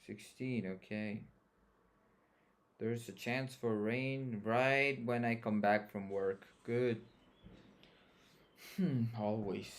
16, okay. There's a chance for rain right when I come back from work. Good. Always.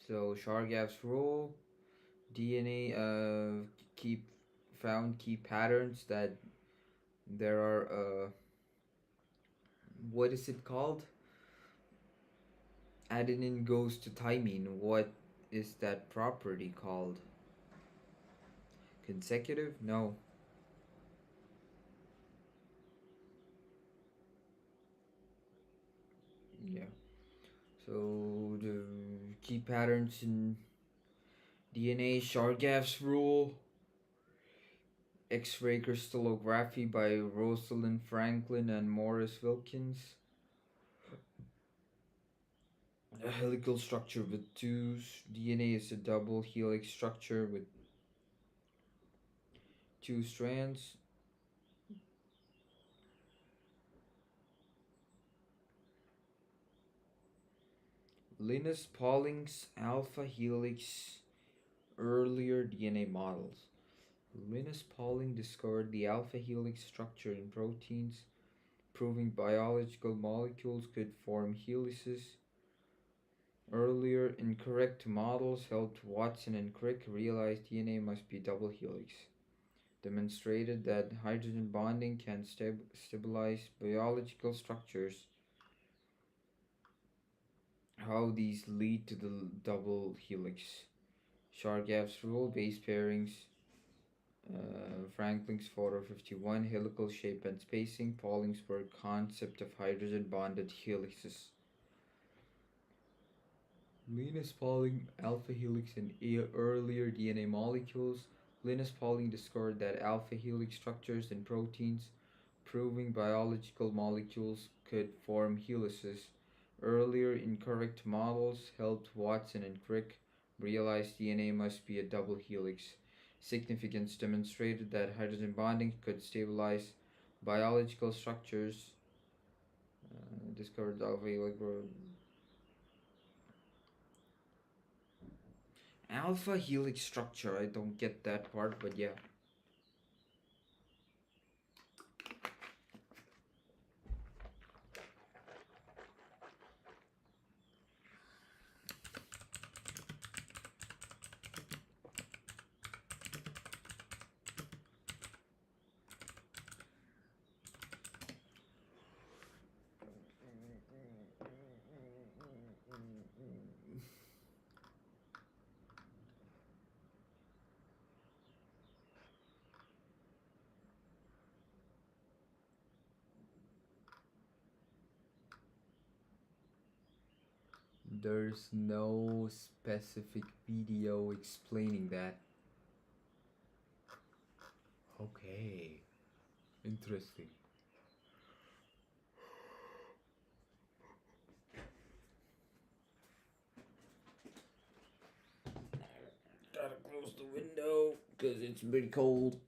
So Shargav's rule, DNA keep found key patterns that there are what is it called? Adenine goes to thymine. What is that property called? Consecutive? No. Yeah. So the key patterns in DNA, Shargav's rule, X-ray crystallography by Rosalind Franklin and Morris Wilkins, a helical structure with two. DNA is a double helix structure with two strands. Linus Pauling's alpha helix earlier DNA models. Linus Pauling discovered the alpha helix structure in proteins, proving biological molecules could form helices. Earlier, incorrect models helped Watson and Crick realize DNA must be double helix. Demonstrated that hydrogen bonding can stabilize biological structures. How these lead to the double helix. Chargaff's rule, base pairings, Franklin's photo 51, helical shape and spacing, Pauling's work, concept of hydrogen bonded helices. Linus Pauling, alpha helix in earlier DNA molecules. Linus Pauling discovered that alpha helix structures in proteins, proving biological molecules could form helices. Earlier incorrect models helped Watson and Crick realize DNA must be a double helix. Significance demonstrated that hydrogen bonding could stabilize biological structures. Discovered alpha helix. Alpha helix structure, I don't get that part, but yeah. There's no specific video explaining that. Okay. Interesting. Gotta close the window because it's pretty cold.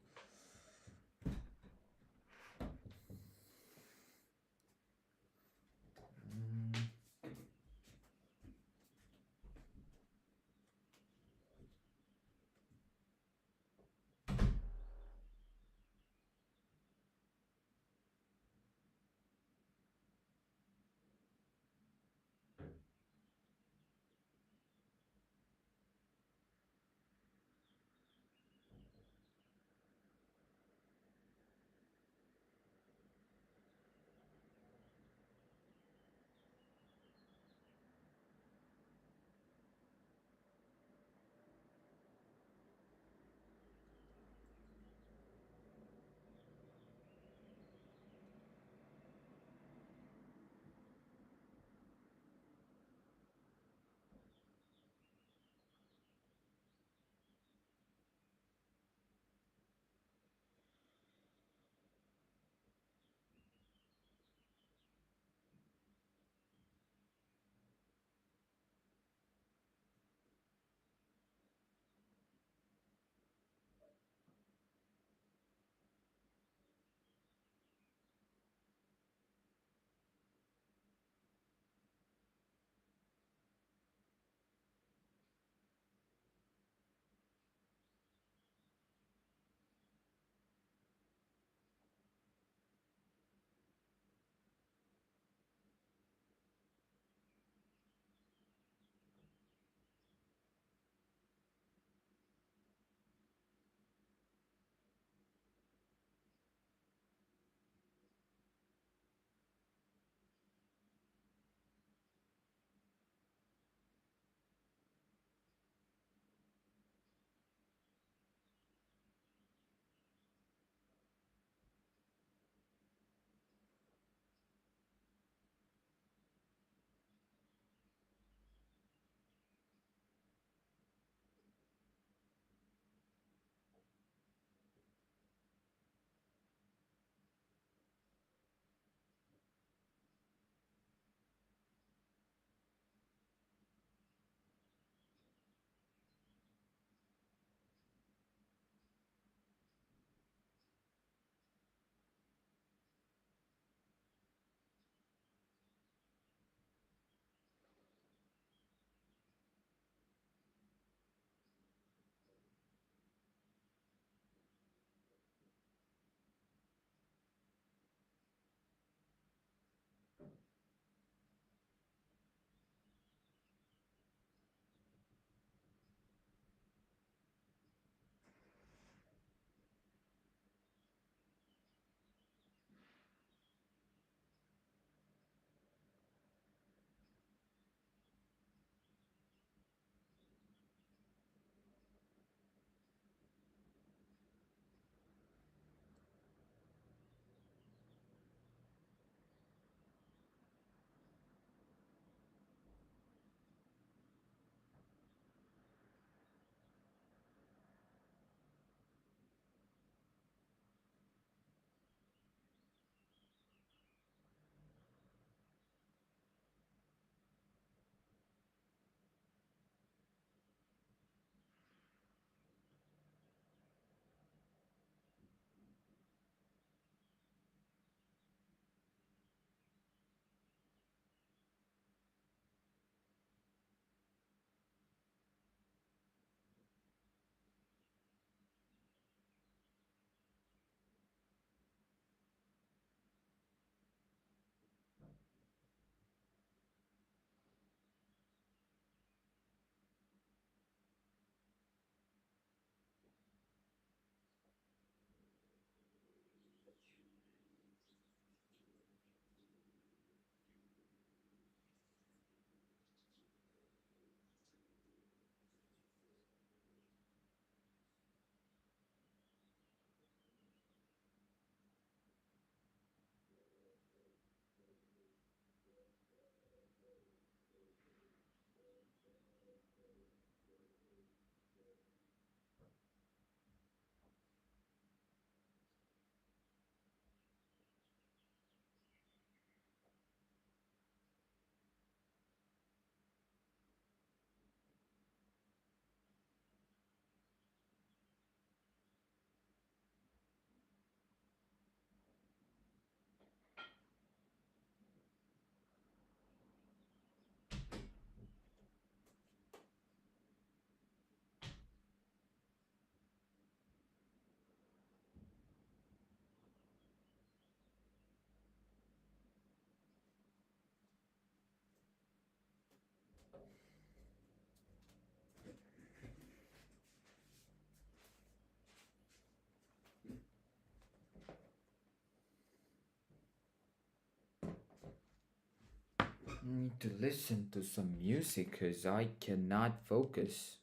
Need to listen to some music because I cannot focus.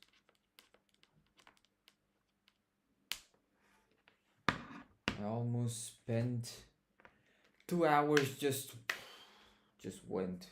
I almost spent 2 hours just went.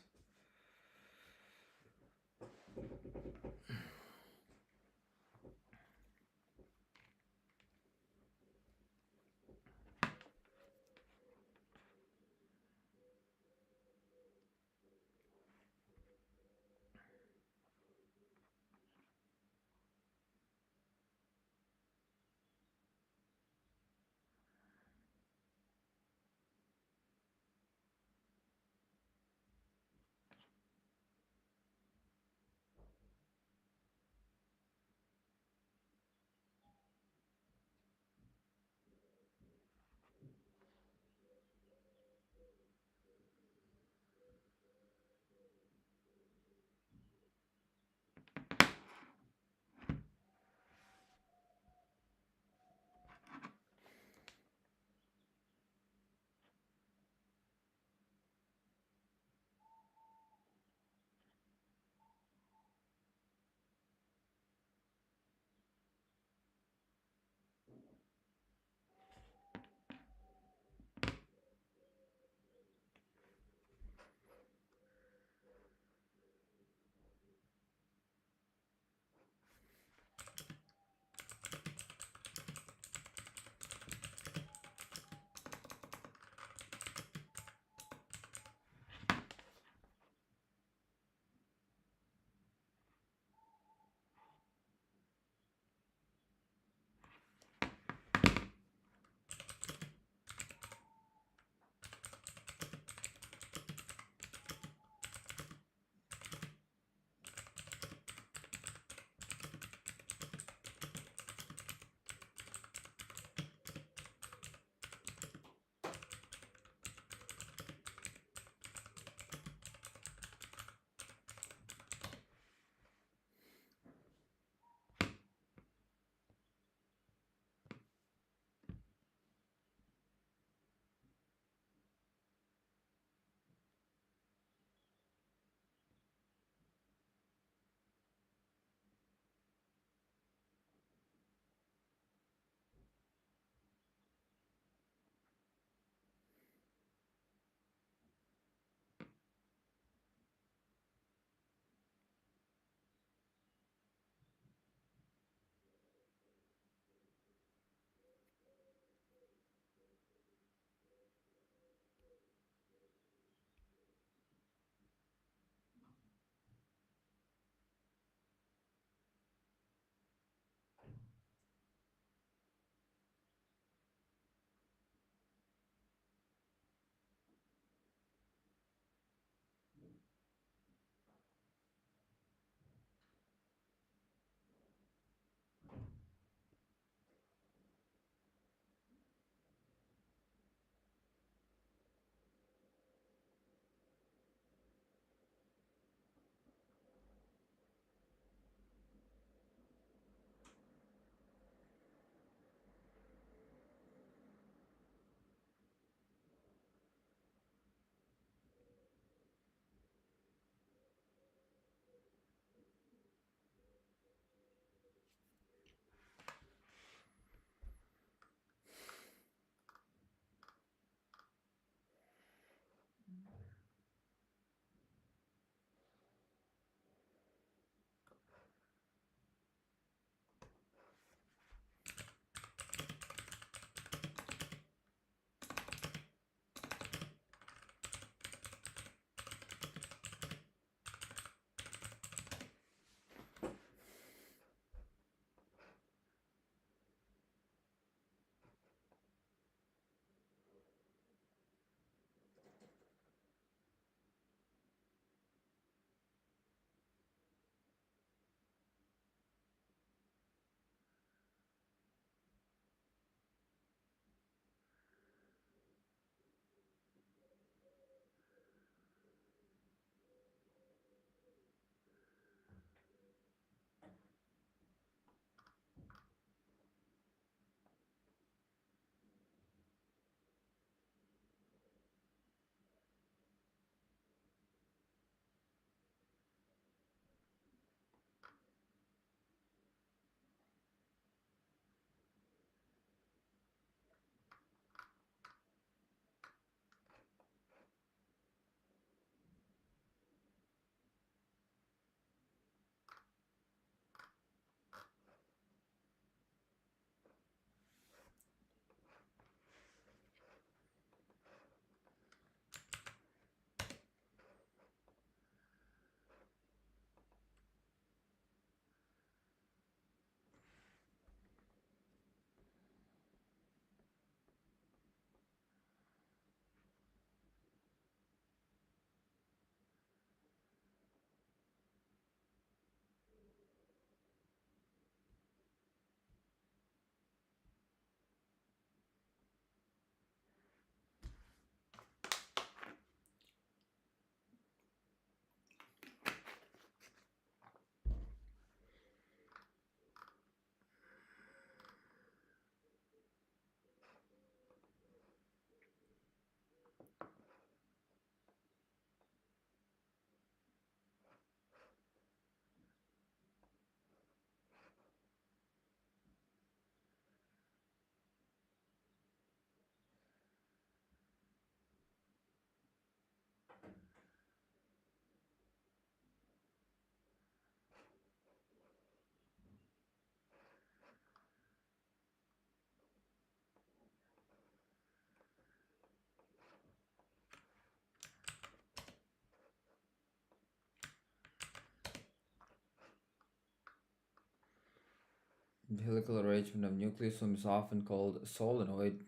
The helical arrangement of nucleosome is often called a solenoid.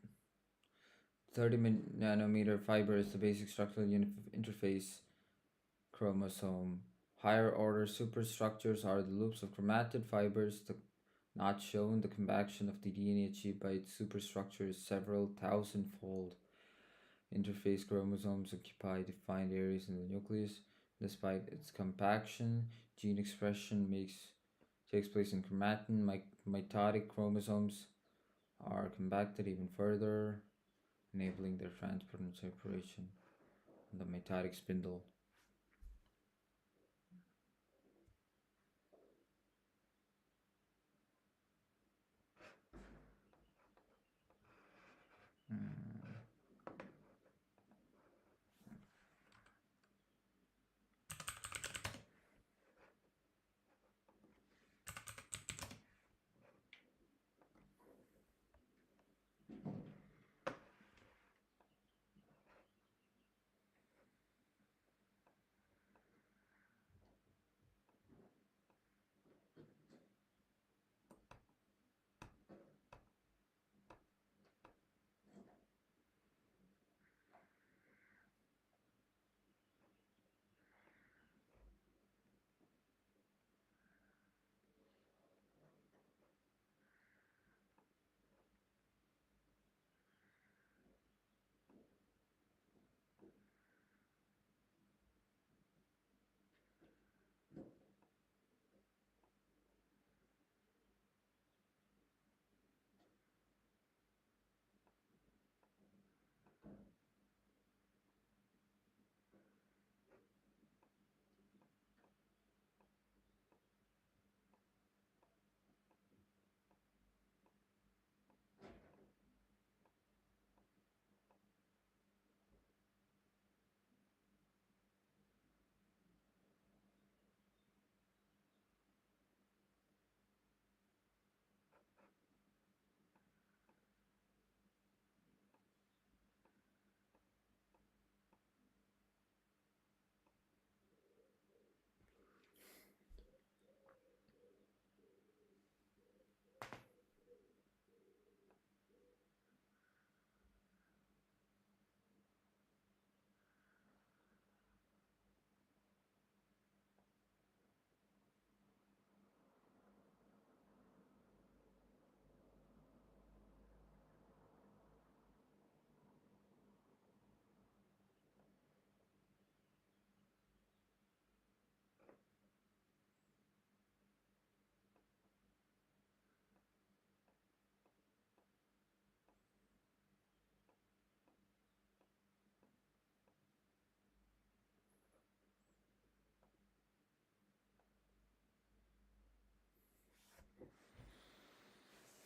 30 nanometer fiber is the basic structural unit of interface chromosome. Higher order superstructures are the loops of chromatid fibers, not shown. The compaction of the DNA achieved by its superstructure is several thousand-fold. Interface chromosomes occupy defined areas in the nucleus. Despite its compaction, gene expression takes place in chromatin. Mitotic chromosomes are compacted even further, enabling their transport and separation on the mitotic spindle.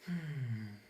Hmm.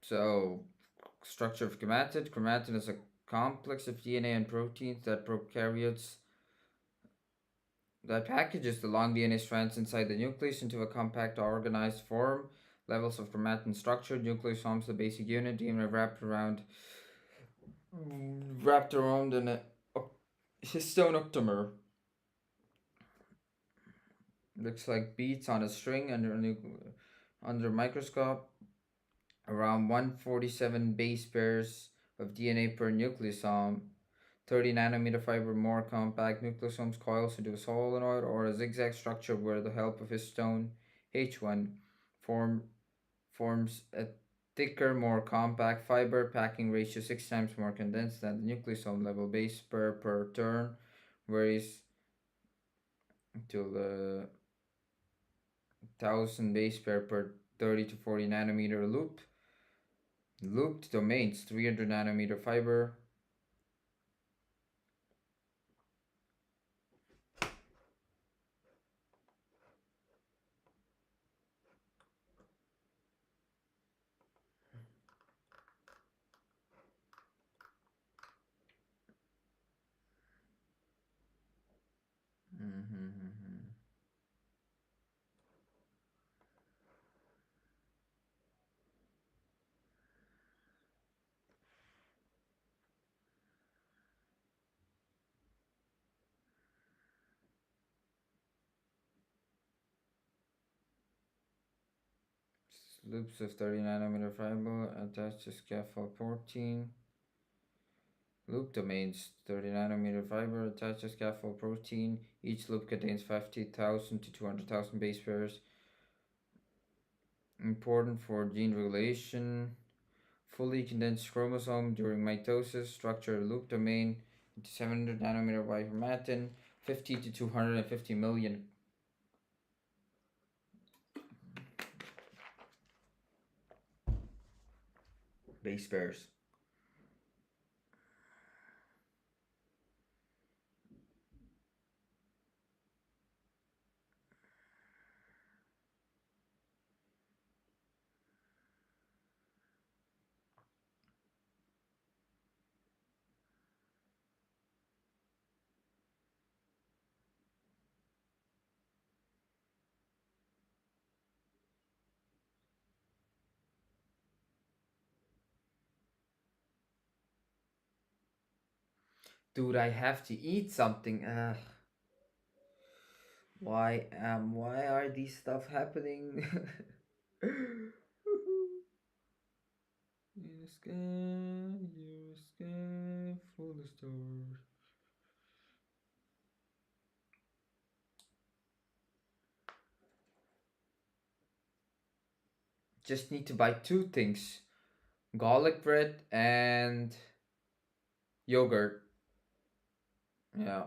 So, structure of chromatin. Chromatin is a complex of DNA and proteins that packages the long DNA strands inside the nucleus into a compact organized form. Levels of chromatin structure. Nucleus forms the basic unit, DNA wrapped around an histone octamer. Looks like beads on a string under microscope. Around 147 base pairs of DNA per nucleosome. 30 nanometer fiber, more compact nucleosomes coils into a solenoid or a zigzag structure where the help of histone H1 form, forms a thicker, more compact fiber, packing ratio 6 times more condensed than the nucleosome level. Base pair per turn varies till the 1000 base pair per 30 to 40 nanometer loop. Looped domains 300 nanometer fiber. Mm-hmm. Loops of 30 nanometer fiber attached to scaffold protein. Loop domains 30 nanometer fiber attached to scaffold protein. Each loop contains 50,000 to 200,000 base pairs. Important for gene regulation. Fully condensed chromosome during mitosis. Structure loop domain into 700 nanometer wide chromatin. 50 to 250 million base pairs. Dude, I have to eat something. Why are these stuff happening? In the sky, you're a sky full of stars. Just need to buy two things: garlic bread and yogurt. Yeah.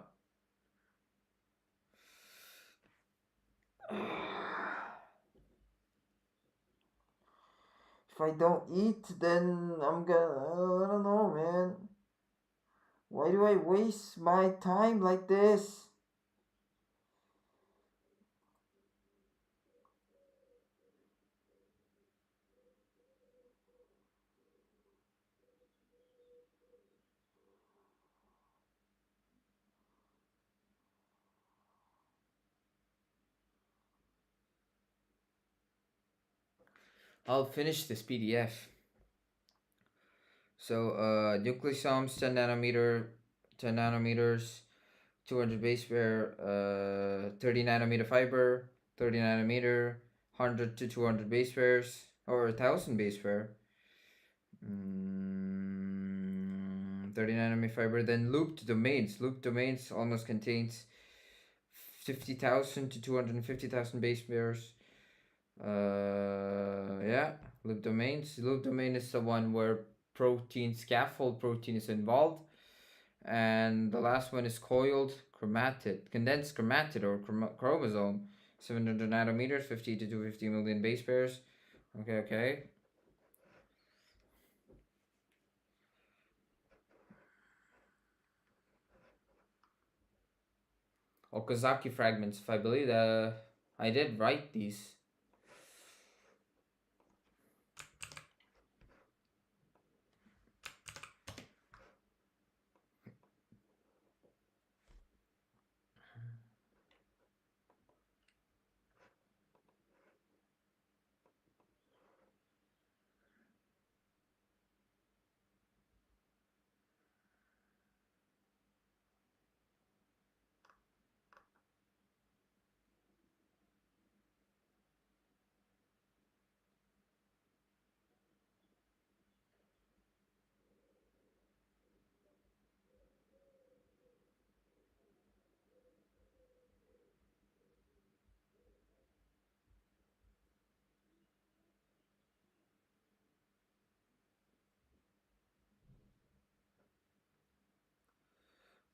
If I don't eat, then I'm gonna. I don't know, man. Why do I waste my time like this? I'll finish this PDF. So, nucleosomes 10 nanometers, 200 base pair, 30 nanometer fiber, 30 nanometer, 100 to 200 base pairs, or 1000 base pair. 30 nanometer fiber, then looped domains. Looped domains almost contains 50,000 to 250,000 base pairs. Yeah, loop domains. Loop domain is the one where scaffold protein is involved. And the last one is coiled chromatid, condensed chromatid or chromosome. 700 nanometers, 50 to 250 million base pairs. Okay. Okazaki fragments, if I believe I did write these.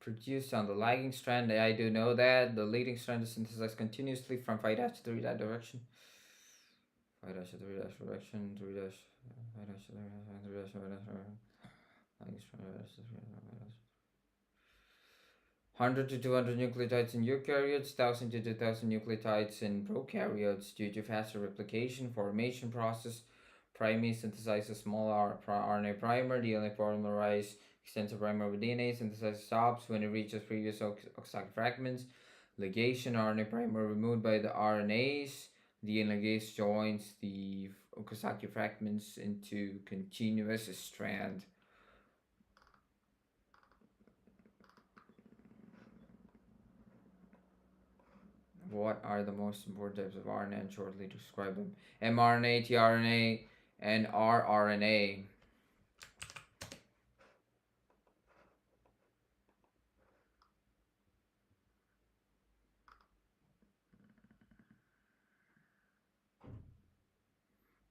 produced on the lagging strand. I do know that. The leading strand is synthesized continuously from 5 dash to 3 dash direction. 5 dash to 3 dash direction, 3 dash, 5 dash to 3 dash, 3 dash, 5 dash, lagging strand, 5 dash to 3 dash. 100 to 200 nucleotides in eukaryotes, 1000 to 2000 nucleotides in prokaryotes due to faster replication formation process. Primase synthesizes small RNA primer, DNA polymerized extensive primer with DNA synthesizes stops when it reaches previous oxide fragments. Ligation RNA primer removed by the RNase. DNA ligase joins the Okazaki fragments into continuous strand. What are the most important types of RNA and shortly describe them? mRNA, tRNA, and rRNA.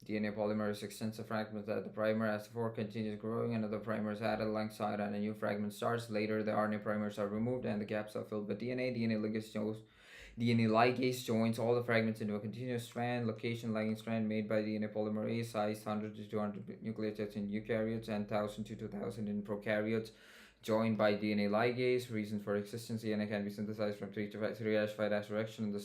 DNA polymer is extensive fragments at the primer. As the fork continues growing, another primer is added alongside and a new fragment starts. Later, the RNA primers are removed and the gaps are filled with DNA. DNA ligase joins all the fragments into a continuous strand. Location lagging strand made by DNA polymerase. Size 100 to 200 nucleotides in eukaryotes and 1000 to 2000 in prokaryotes. Joined by DNA ligase. Reason for existence: DNA can be synthesized from 3 to 5 direction.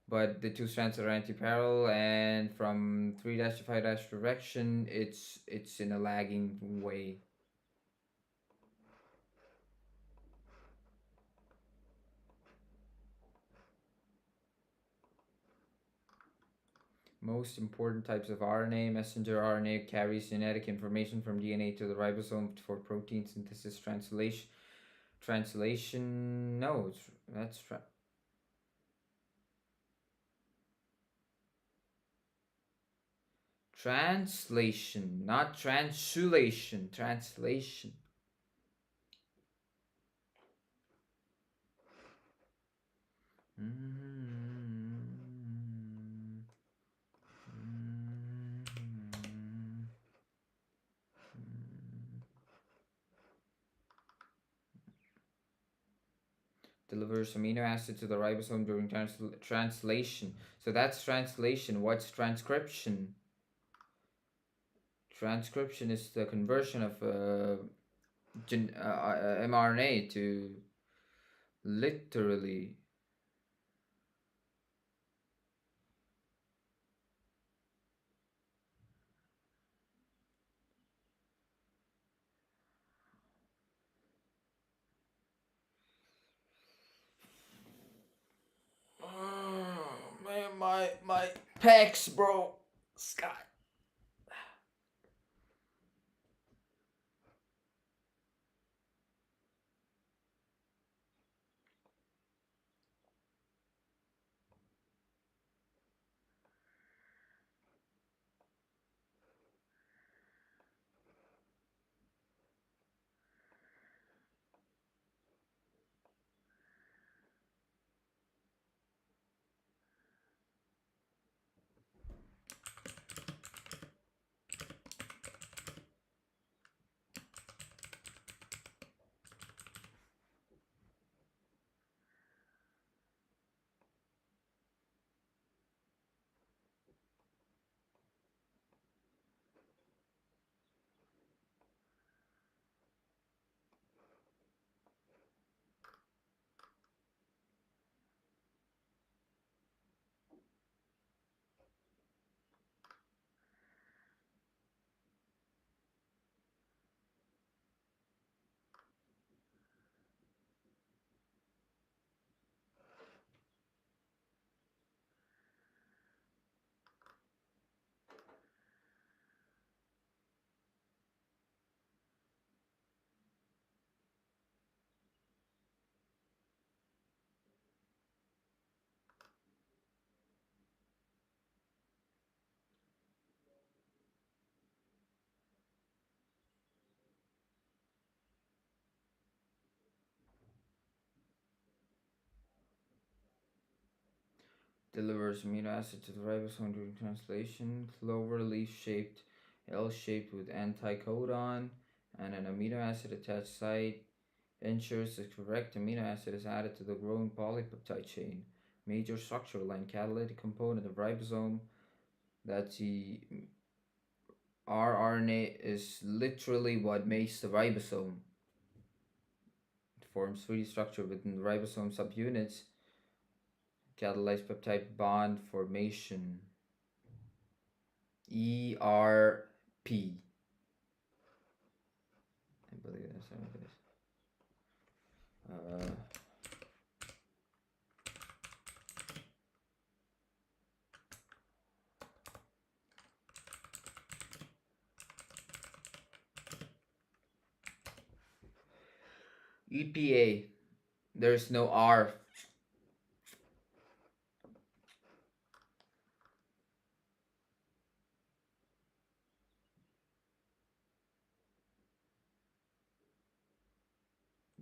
But the two strands are anti-parallel, and from 3 to 5 direction, it's in a lagging way. Most important types of RNA: messenger RNA carries genetic information from DNA to the ribosome for protein synthesis. Translation. No, that's translation, not translation. Translation. Delivers amino acid to the ribosome during translation. So that's translation. What's transcription? Transcription is the conversion of mRNA to literally. Man, my pecs, bro. Scott. Delivers amino acid to the ribosome during translation. Clover leaf shaped, L shaped with anticodon and an amino acid attached site. ensures the correct amino acid is added to the growing polypeptide chain, major structural and catalytic component of ribosome. That's the rRNA is literally what makes the ribosome. It forms 3D structure within the ribosome subunits, catalyzed peptide bond formation. ERP. I believe that's how it is. EPA. There's no R.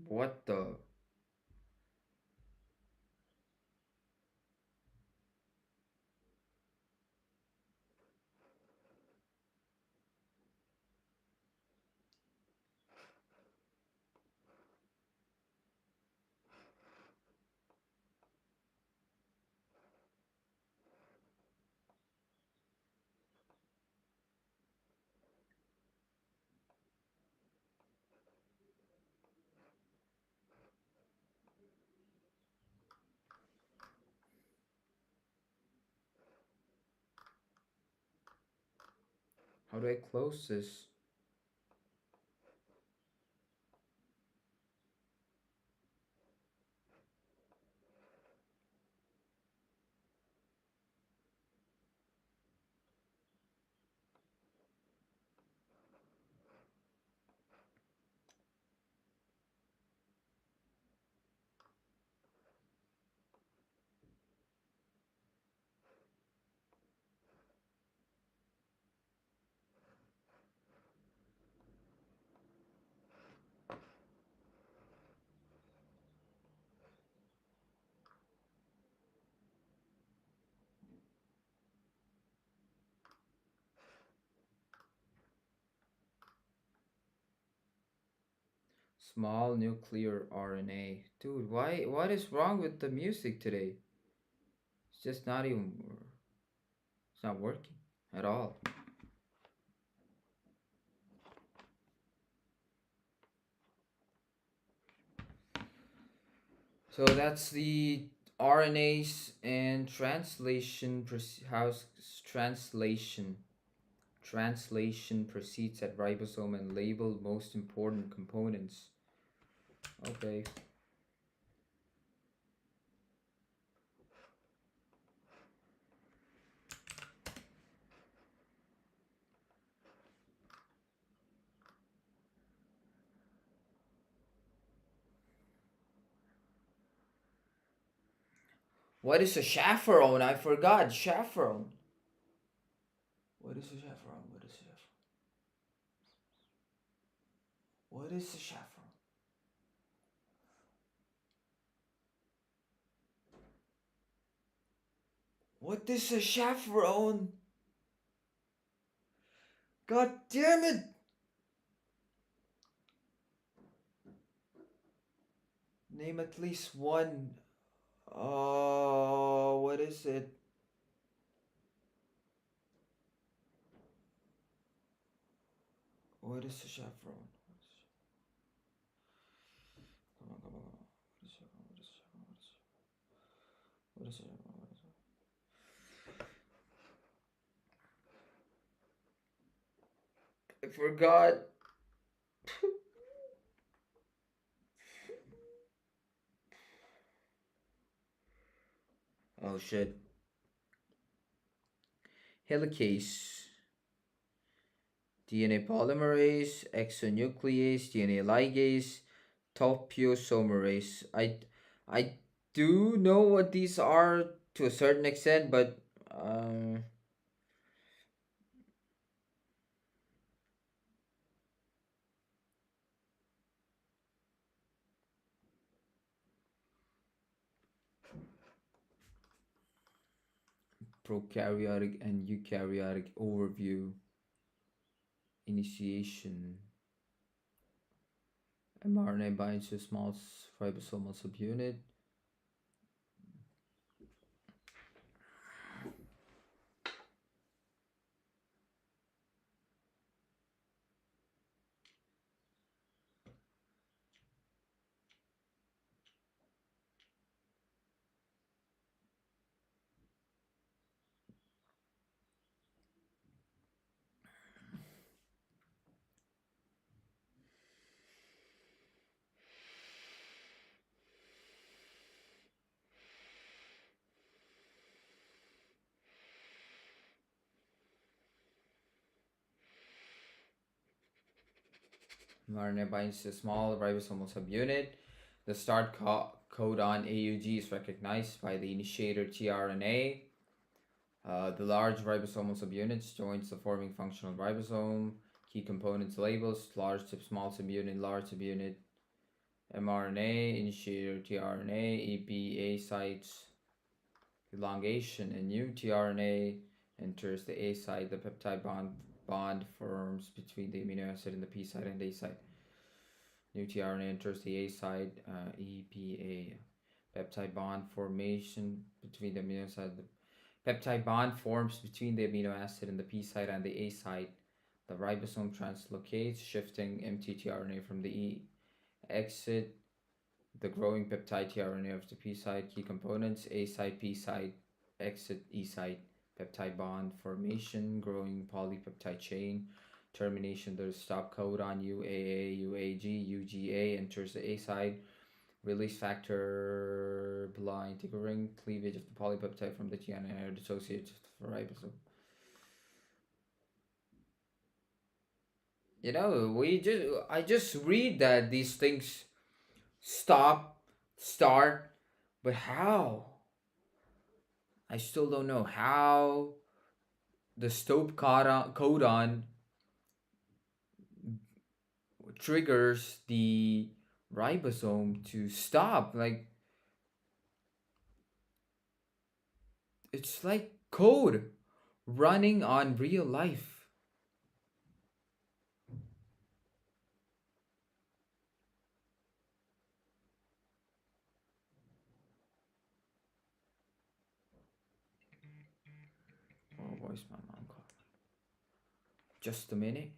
What the? How do I close this? Small nuclear RNA. Dude, why? What is wrong with the music today? It's just not even. It's not working at all. So that's the RNAs and translation. How's translation? Translation proceeds at ribosome and label most important components. Okay. What is a chaperone? I forgot. Chaperone. What is a chaperone? What is a chaperone? What is a chaperone? What is a chaperone? God damn it! Name at least one. Oh, what is it? What is a chaperone? Come on, come on, come on. What is a chaperone? What is a chaperone? What is a chaperone? What is a chaperone? I forgot. Oh shit. Helicase. DNA polymerase, exonuclease, DNA ligase, topoisomerase. I do know what these are to a certain extent, but um, prokaryotic and eukaryotic overview, initiation, mRNA binds to a small ribosomal subunit. mRNA binds to a small ribosomal subunit. The start codon AUG is recognized by the initiator tRNA. The large ribosomal subunits joins the forming functional ribosome. Key components labels: large small subunit, large subunit, mRNA, initiator tRNA, EPA sites, elongation, and new tRNA enters the A site. The peptide bond forms between the amino acid and the P site and A site. New tRNA enters the A site, EPA. Peptide bond formation between the amino acid. The peptide bond forms between the amino acid and the P site and the A site. The ribosome translocates, shifting empty tRNA from the E exit. The growing peptide tRNA of the P site. Key components: A site, P site, exit, E site. Peptide bond formation, growing polypeptide chain. Termination: the stop codon UAA, UAG, UGA enters the A site. Release factor blind tickling, cleavage of the polypeptide from the tRNA dissociates the ribosome. I just read that these things stop, start, but how? I still don't know how the stop codon triggers the ribosome to stop. Like, it's like code running on real life. Oh, where's my mom calling? Just a minute.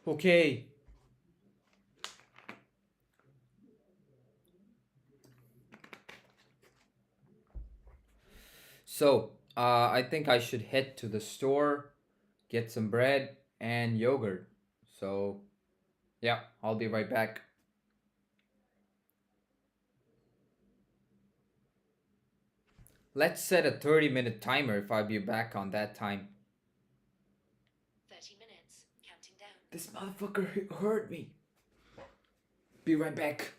Okay. So, I think I should head to the store, get some bread and yogurt. So, yeah, I'll be right back. Let's set a 30-minute timer if I'll be back on that time. 30 minutes, counting down. This motherfucker hurt me. Be right back.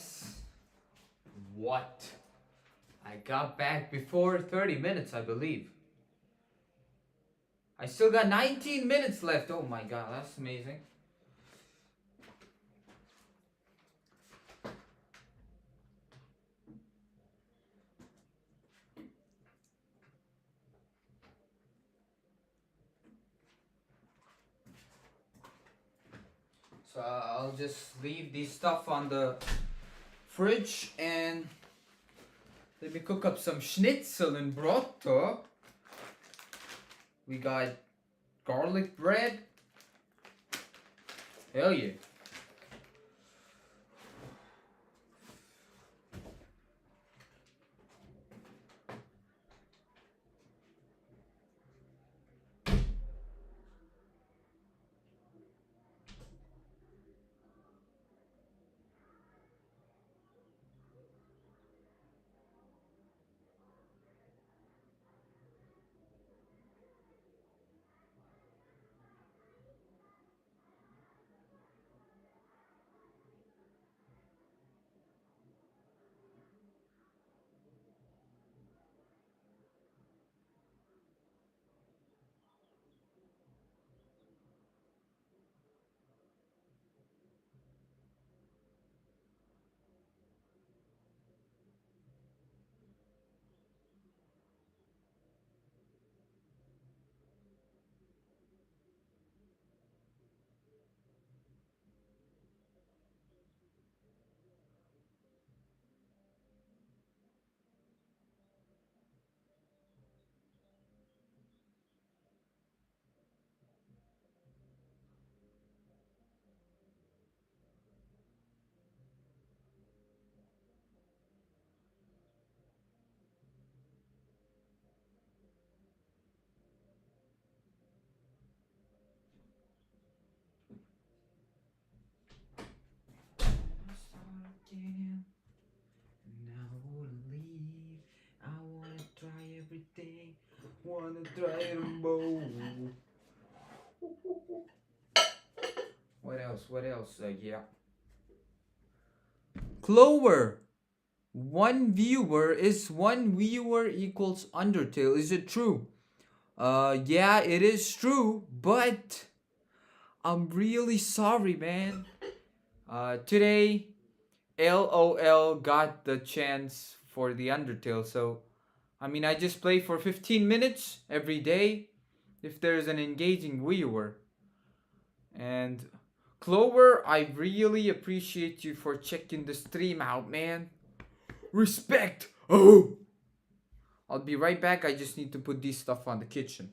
guess what? I got back before 30 minutes, I believe. I still got 19 minutes left. Oh my god, that's amazing. So I'll just leave this stuff on the fridge and let me cook up some schnitzel and brotto. We got garlic bread. Hell yeah. I wanna try everything. Wanna try them both. What else? What else? Yeah. Clover. One viewer is one viewer equals Undertale. Is it true? Yeah, it is true, but I'm really sorry, man. Today, LOL got the chance for the Undertale, so I mean, I just play for 15 minutes every day if there's an engaging viewer. And Clover, I really appreciate you for checking the stream out, man. Respect! Oh! I'll be right back. I just need to put this stuff on the kitchen.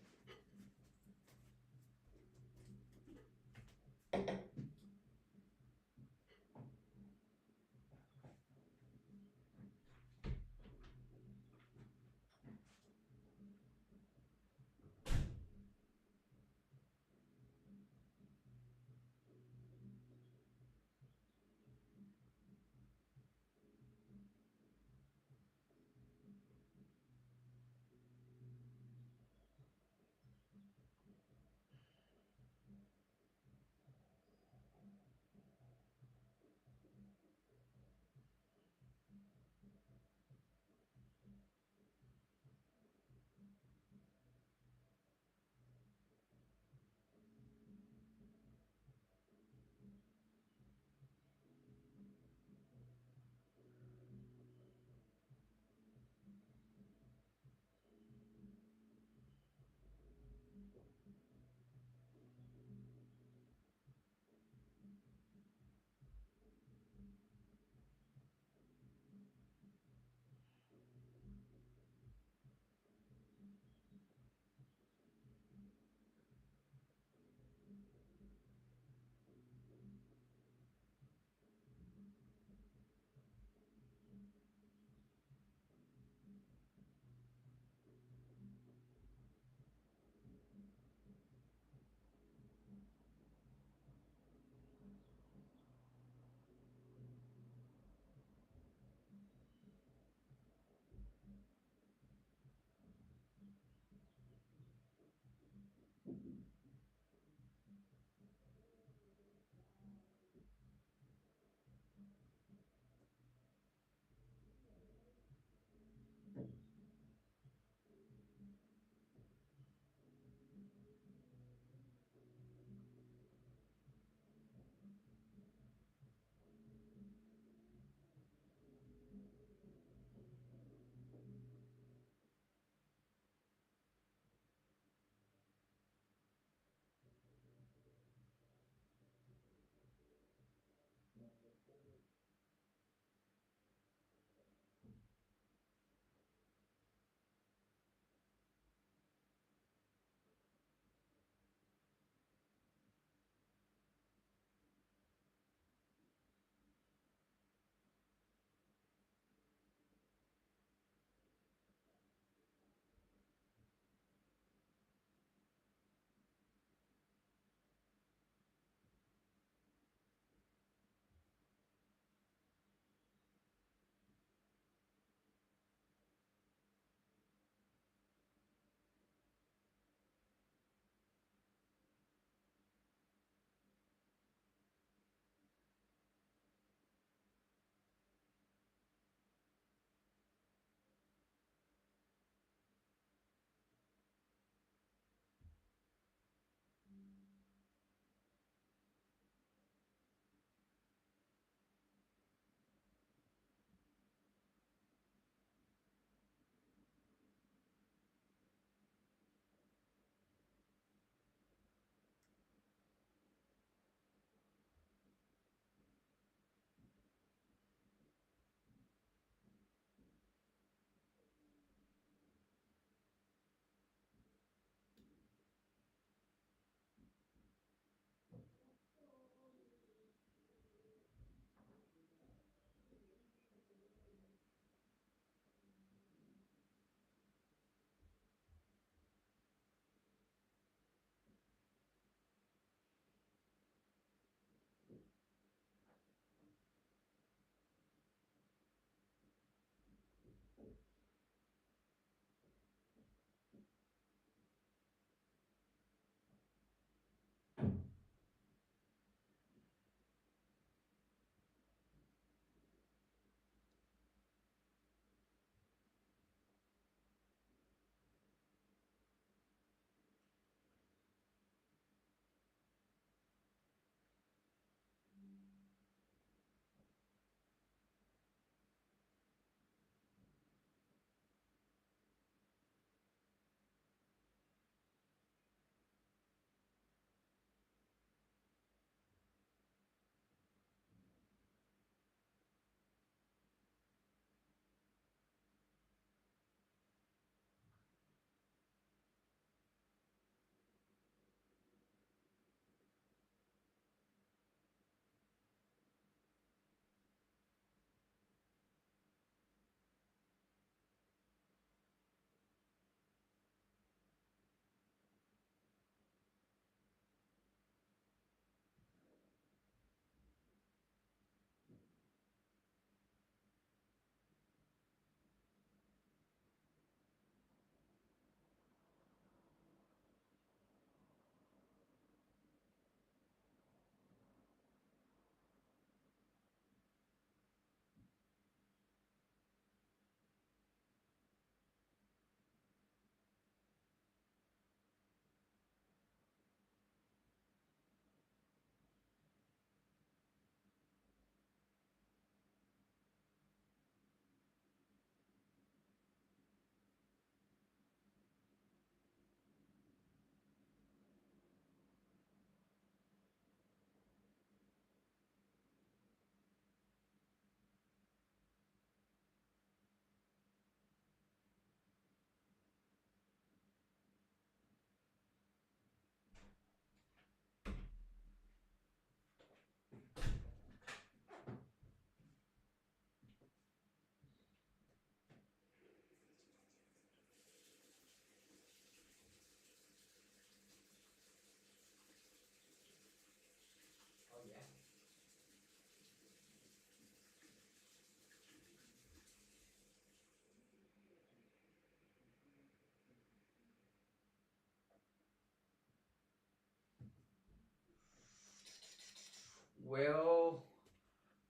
Well,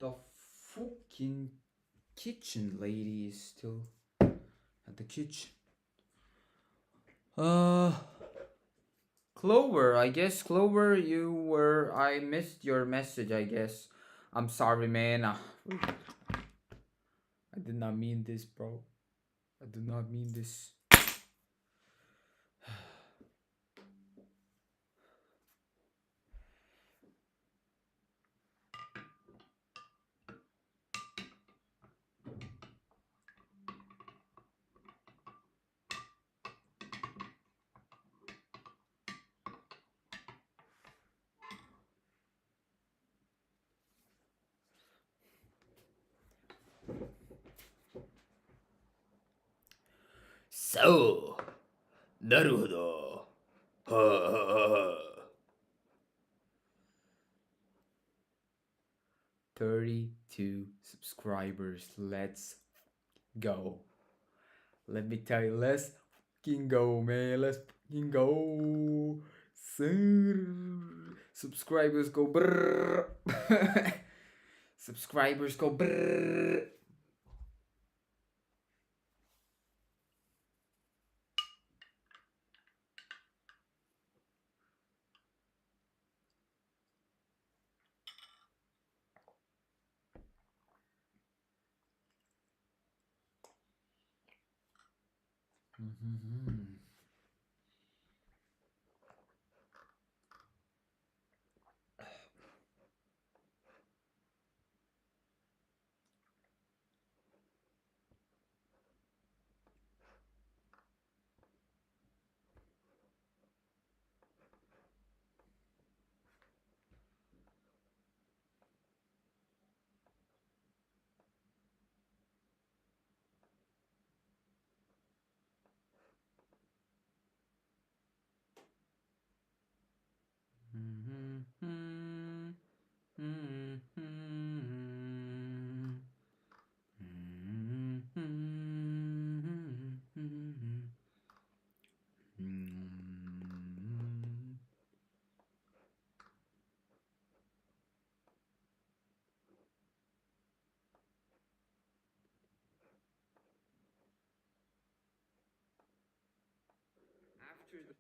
the fucking kitchen lady is still at the kitchen. Uh, Clover, I guess Clover, I missed your message, I guess. I'm sorry, man. I did not mean this, bro. I did not mean this. So, なるほど。はあはあはあ。32 subscribers. Let's go. Let me tell you, let's fucking go, man. Let's fucking go. Subscribers go brrr. Subscribers go brrr. After the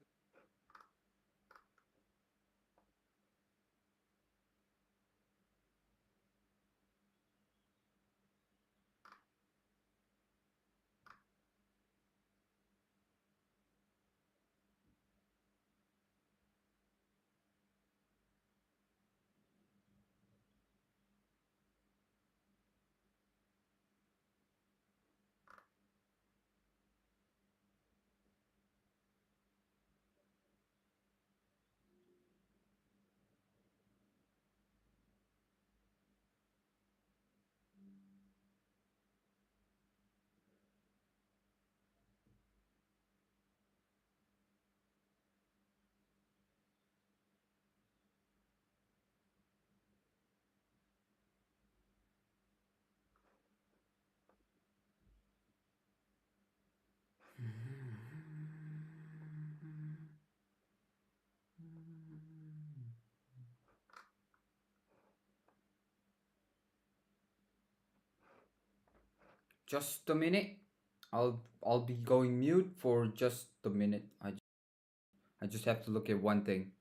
just a minute. I'll be going mute for just a minute. I just have to look at one thing.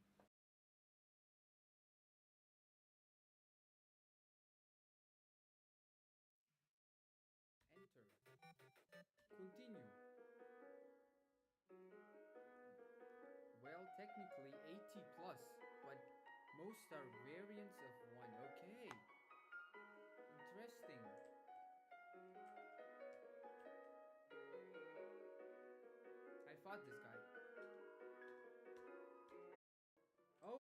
Enter. Continue. Well, technically 80 plus, but most are variants of one. Okay. Interesting. I fought this guy. Oh,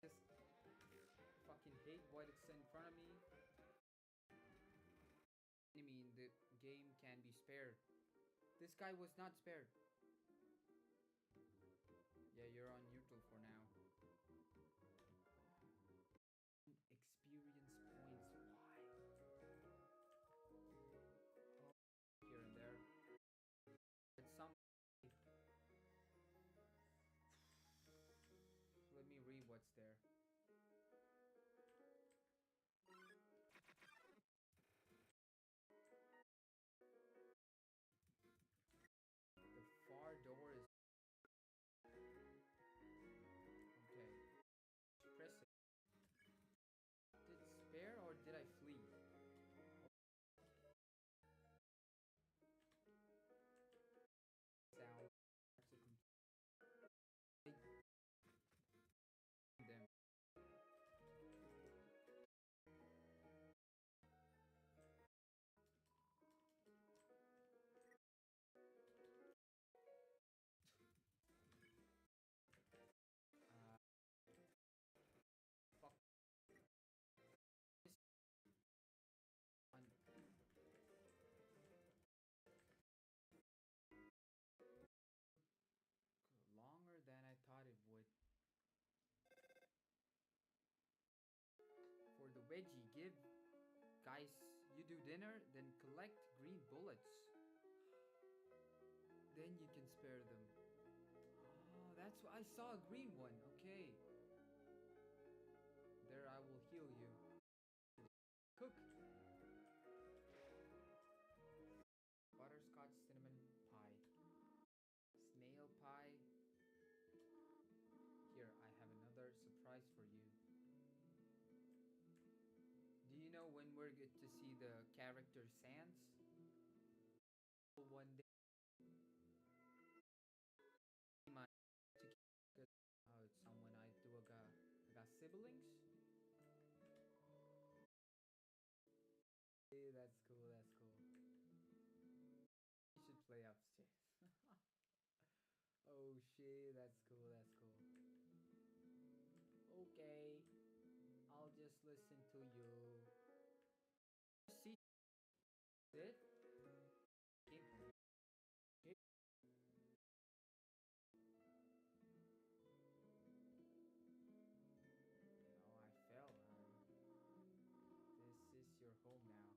this fucking hate what it's in front of me. Enemy in the game can be spared. This guy was not spared. Yeah, you're on neutral for now. Experience points. Why? Here and there. It's some. what's there. The far door is okay. Press it. Did it spare or did I flee? Sound. Them. Fuck. Longer than I thought it would. For the veggie, give guys, you do dinner, then collect green bullets. Then you can spare them. Oh, that's why I saw a green one. Okay. There, I will heal you. Cook. Butterscotch cinnamon pie. Snail pie. Here, I have another surprise for you. Do you know when we're going to see the character Sans? One day, my oh, it's someone I do. I got siblings. Hey, that's cool. That's cool. You should play upstairs. Oh shit, that's cool. That's cool. Okay, I'll just listen to you. See it? Okay. Oh, I fell. This is your home now.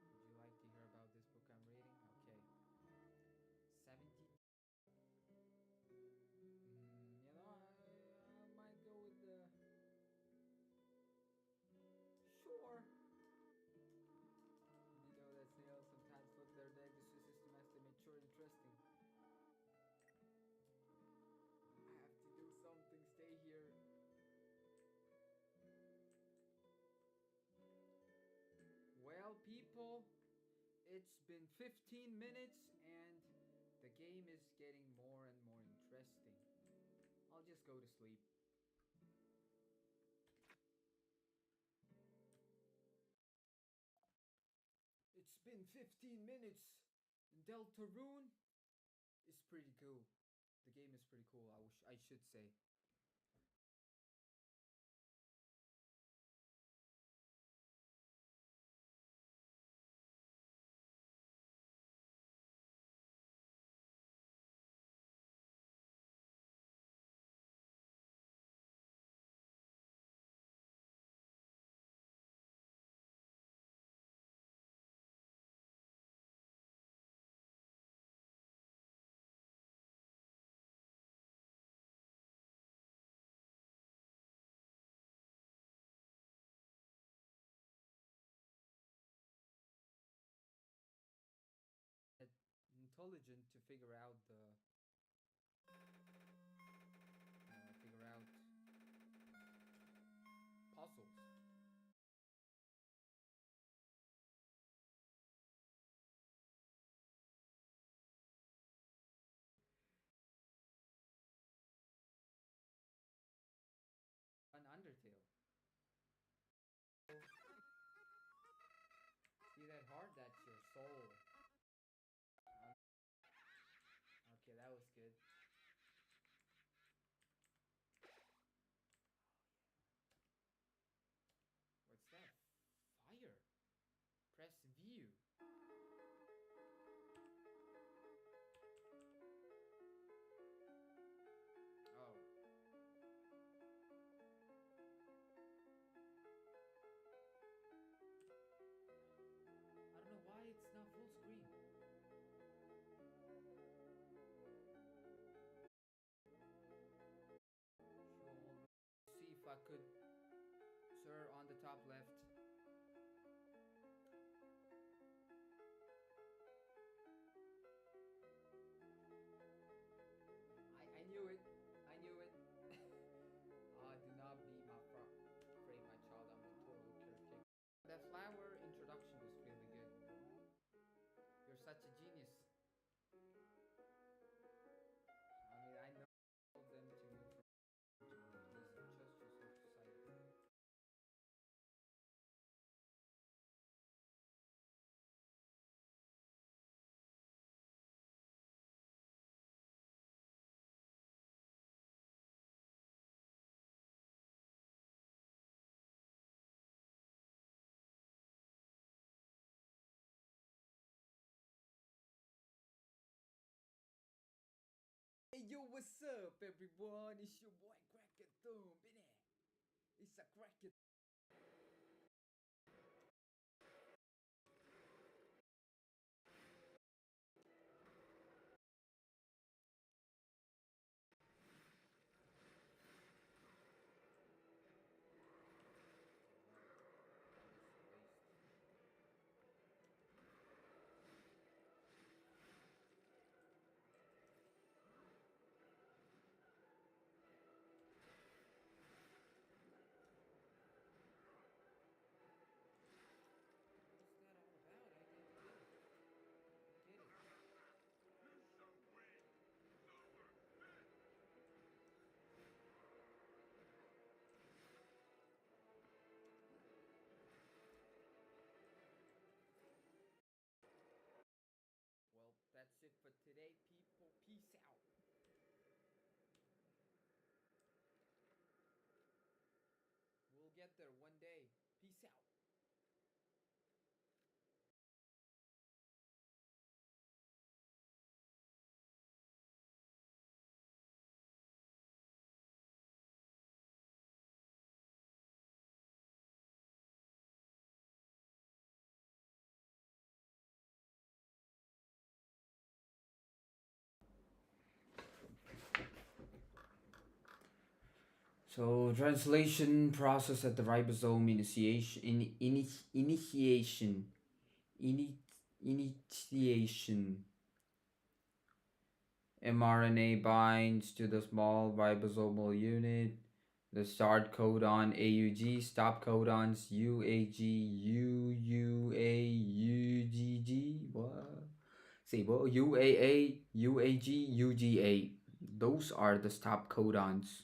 Would you like to hear about this book I'm reading? Okay. 70. I might go with the. Sure. You know that snails sometimes flip their legs. The system has to make sure interesting. I have to do something. Stay here. Well, people, it's been 15 minutes and the game is getting more and more interesting. I'll just go to sleep. It's been 15 minutes and Deltarune is pretty cool. The game is pretty cool, I should say. Intelligent to figure out puzzles. An Undertale. See that heart? That's your soul. Okay, that top left. I knew it. I knew it. Do not be my afraid, my child. I'm the total caretaker. That flower introduction was really good. You're such a genius. I mean, I know them to move from to please adjust yourself to sight. Hey yo, what's up, everyone? It's your boy Cracker Thumb, innit? It's a Cracker. What's that all about? I didn't get it. Well, that's it for today, people. Peace out. We'll get there one day. Peace out. So, translation process at the ribosome initiation. mRNA binds to the small ribosomal unit. The start codon AUG, stop codons UAG, UUA, what? Say what? UAA, UAG, UGA. Those are the stop codons.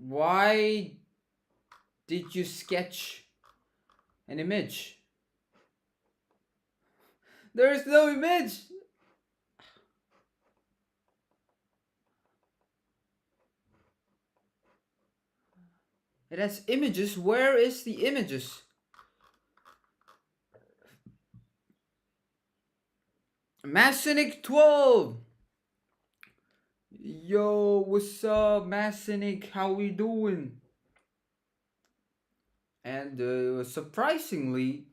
Why did you sketch an image? There is no image. It has images. Where is the images? Masonic 12. Yo, what's up, Masonic? How we doing? And surprisingly,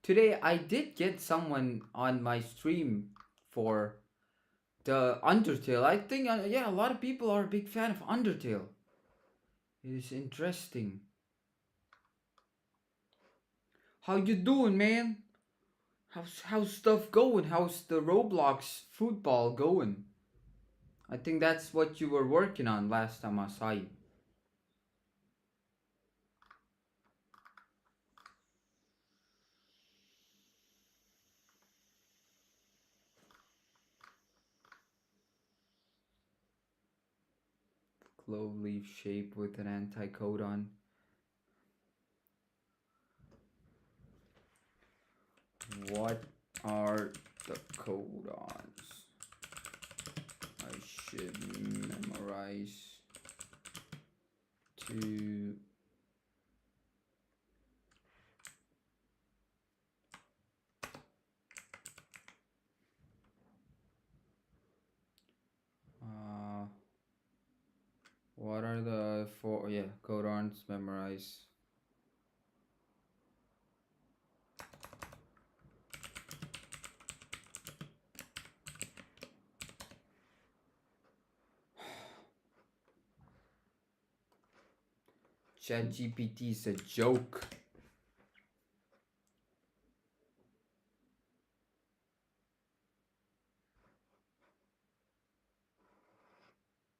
today I did get someone on my stream for the Undertale. I think, yeah, a lot of people are a big fan of Undertale. It is interesting. How you doing, man? How's stuff going? How's the Roblox football going? I think that's what you were working on last time I saw you. Clove leaf shape with an anti-codon. What are the codons I should memorize to what are the four, yeah, codons memorize? ChatGPT is a joke.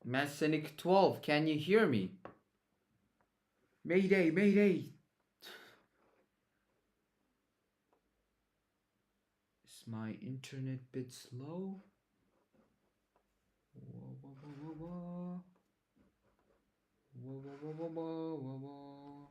Masonic 12, can you hear me? Mayday, mayday. Is my internet bit slow? Whoa, whoa, whoa, whoa, whoa. Whoa, whoa, whoa, whoa, whoa, whoa, whoa.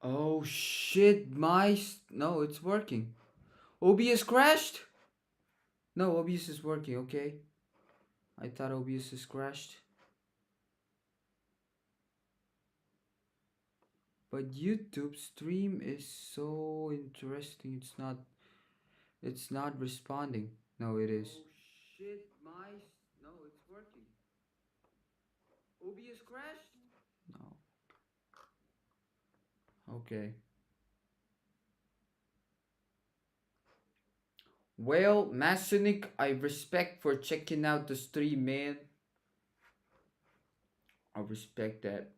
Oh shit, no, it's working. OBS crashed? No, OBS is working, okay. I thought OBS is crashed. But YouTube stream is so interesting. It's not responding. No, it is. Oh shit, no, it's working. OBS crashed? No. Okay. Well, Masonic, I respect for checking out the stream, man. I respect that.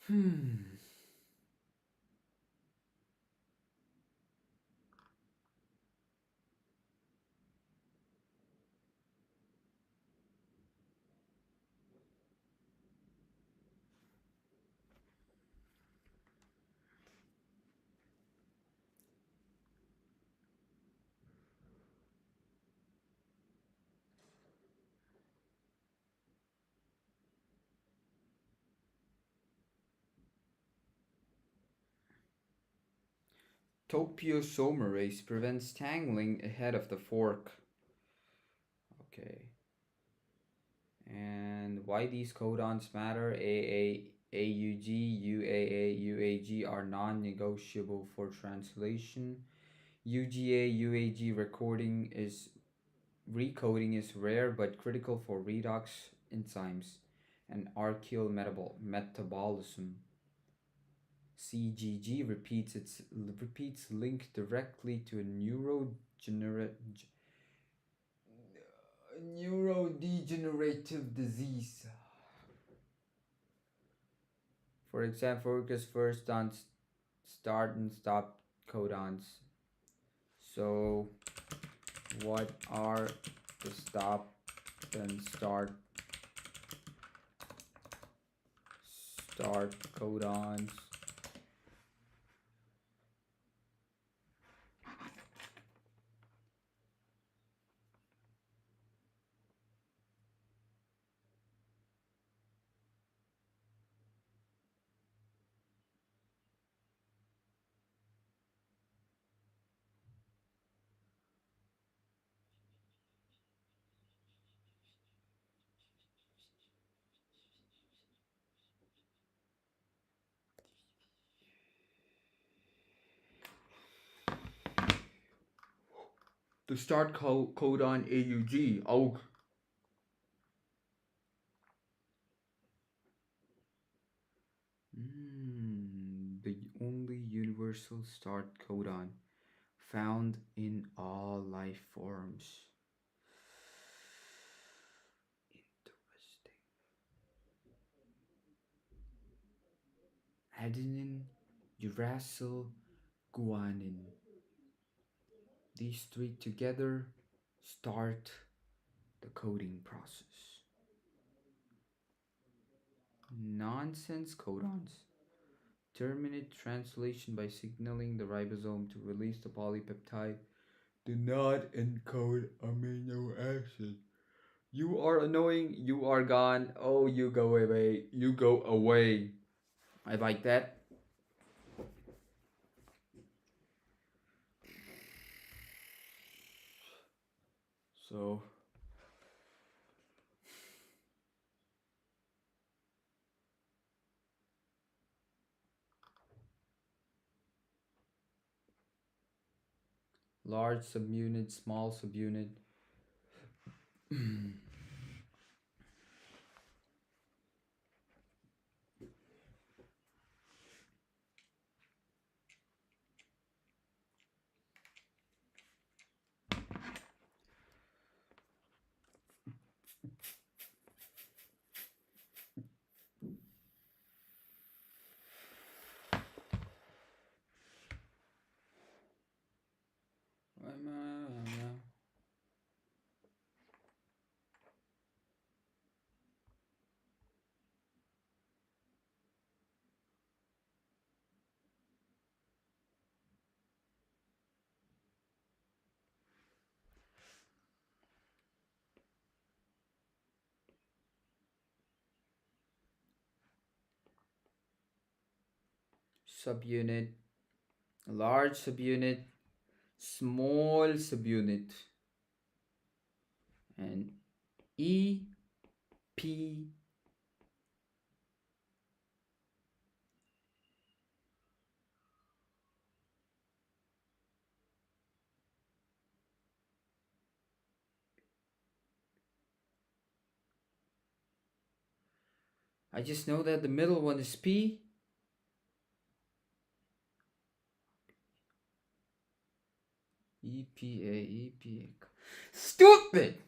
Hmm. Topiosomerase prevents tangling ahead of the fork. Okay. And why these codons matter? AUG, UAA, UAG are non-negotiable for translation. UGA, UAG recoding is rare but critical for redox enzymes and archaeal metabolism. CGG repeats link directly to a neurodegenerative disease. For example, focus first on start and stop codons. So, what are the stop and start codons? The start codon AUG. Oh, the only universal start codon found in all life forms. Interesting. Adenine, uracil, guanine. These three together start the coding process. Nonsense codons terminate translation by signaling the ribosome to release the polypeptide. Do not encode amino acid. You are annoying. You are gone. Oh, you go away. You go away. I like that. So, large subunit, small subunit. Subunit, large subunit, small subunit, and E P. I just know that the middle one is P. EPA. Stupid!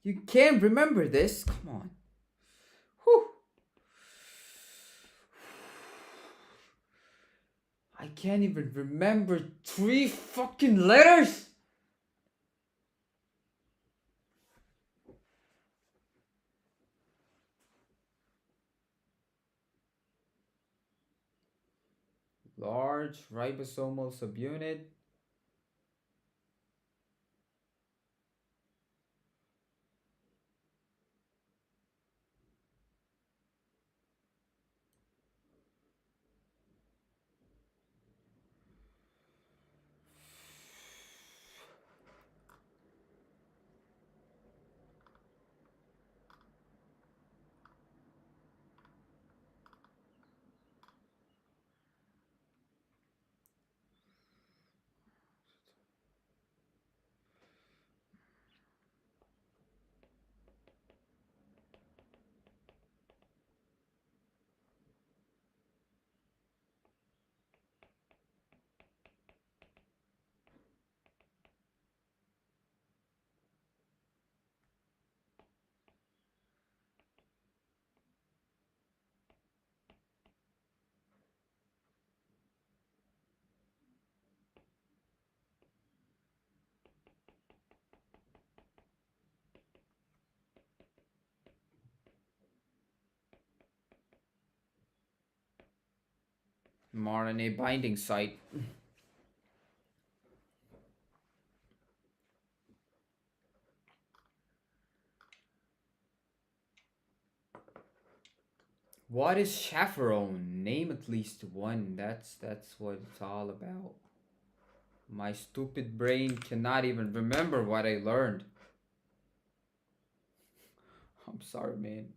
You can't remember this? Come on. Whew. I can't even remember 3 fucking letters! Large ribosomal subunit. mRNA binding site. What is chaperone? Name at least one. That's what it's all about. My stupid brain cannot even remember what I learned. I'm sorry, man.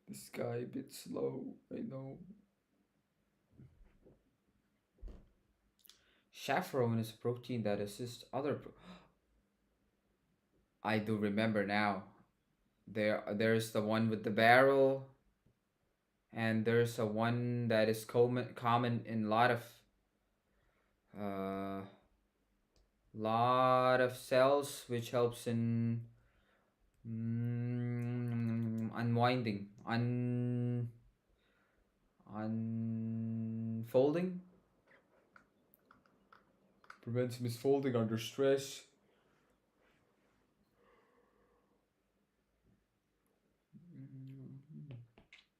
This guy a bit slow, I know. Chaperone is a protein that assists other. I do remember now. There's the one with the barrel, and there's a one that is common in a uh lot of cells, which helps in unwinding, unfolding, prevents misfolding under stress.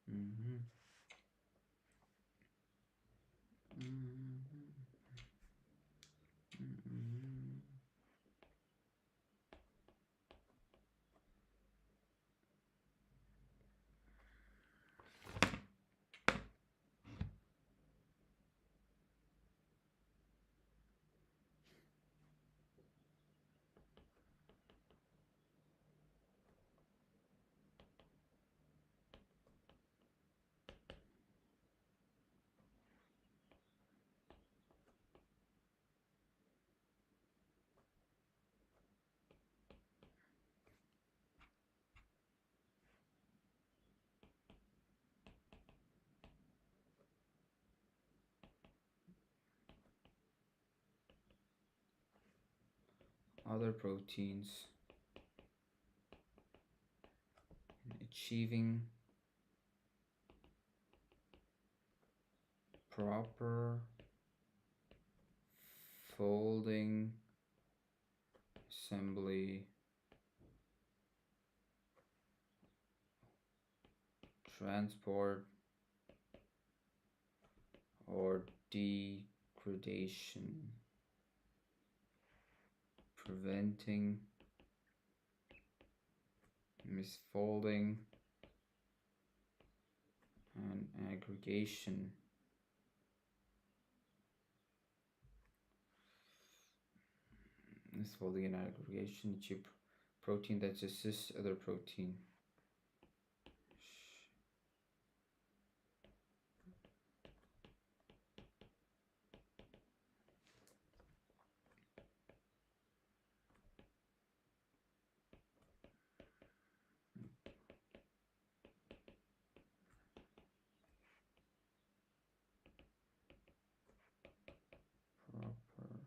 Mhm. Other proteins achieving proper folding, assembly, transport, or degradation, preventing misfolding and aggregation. Misfolding and aggregation, chip protein that assists other protein. Proper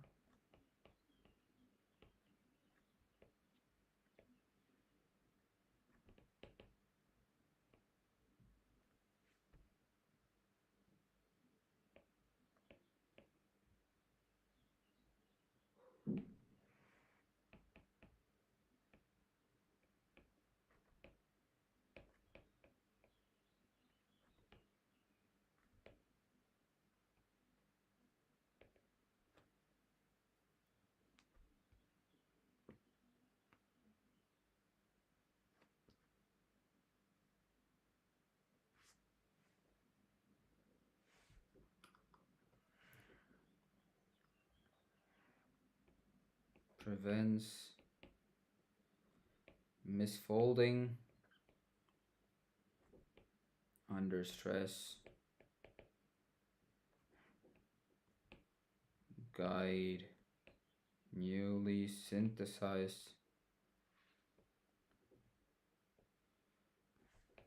prevents misfolding under stress, guide newly synthesized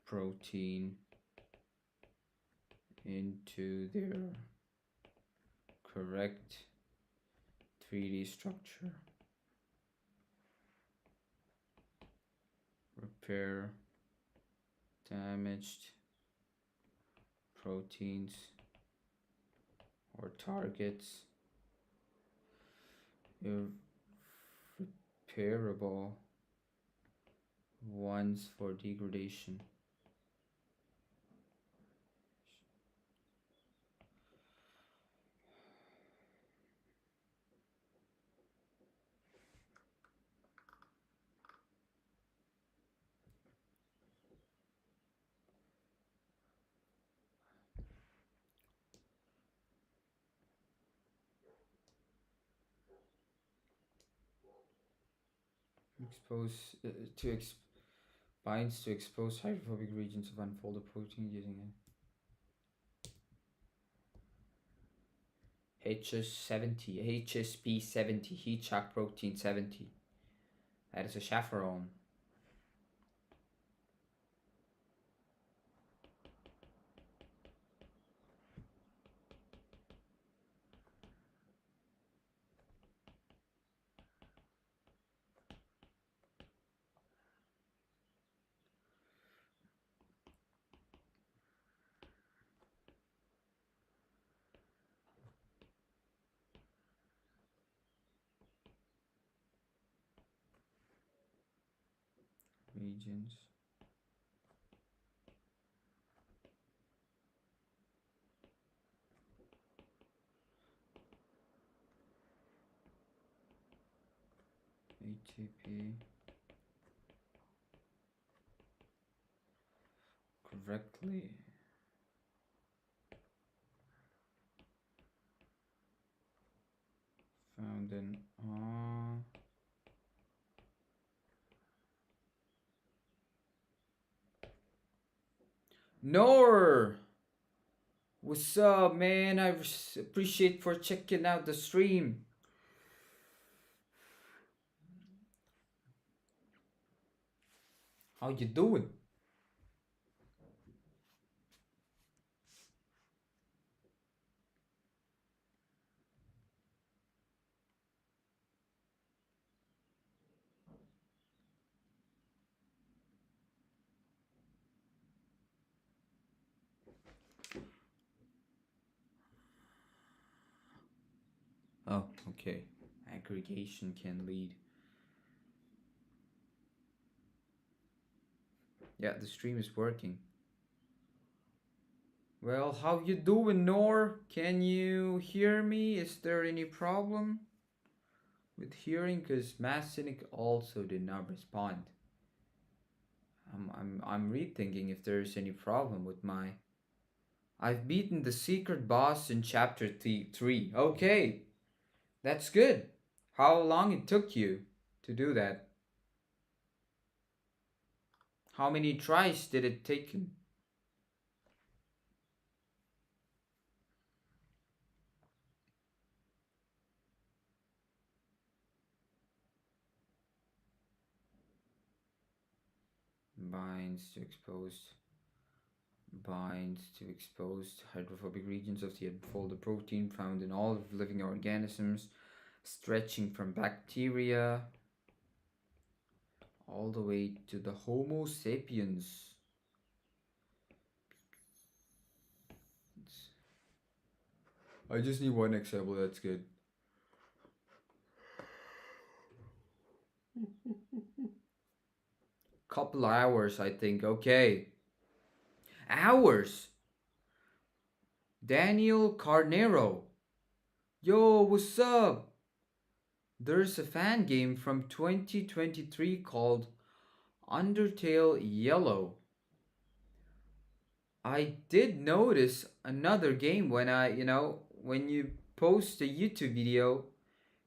protein into their correct 3D structure, repair damaged proteins or targets, irreparable ones for degradation. Expose to binds to expose hydrophobic regions of unfolded protein using a HSP 70, heat shock protein 70. That is a chaperone. Regions. ATP correctly found in Nor. What's up, man? I appreciate for checking out the stream. How you doing? Oh, okay. Aggregation can lead. Yeah, the stream is working. Well, how you doing, Nor? Can you hear me? Is there any problem with hearing? Cause Massinik also did not respond. I'm rethinking if there's any problem with my. I've beaten the secret boss in chapter 3. Okay, that's good. How long it took you to do that? How many tries did it take? Binds to exposed hydrophobic regions of the unfolded protein found in all living organisms, stretching from bacteria all the way to the Homo sapiens. I just need one example, that's good. Couple hours, I think. Okay. Hours. Daniel Carnero. Yo, what's up? There's a fan game from 2023 called Undertale Yellow. I did notice another game when when you post a YouTube video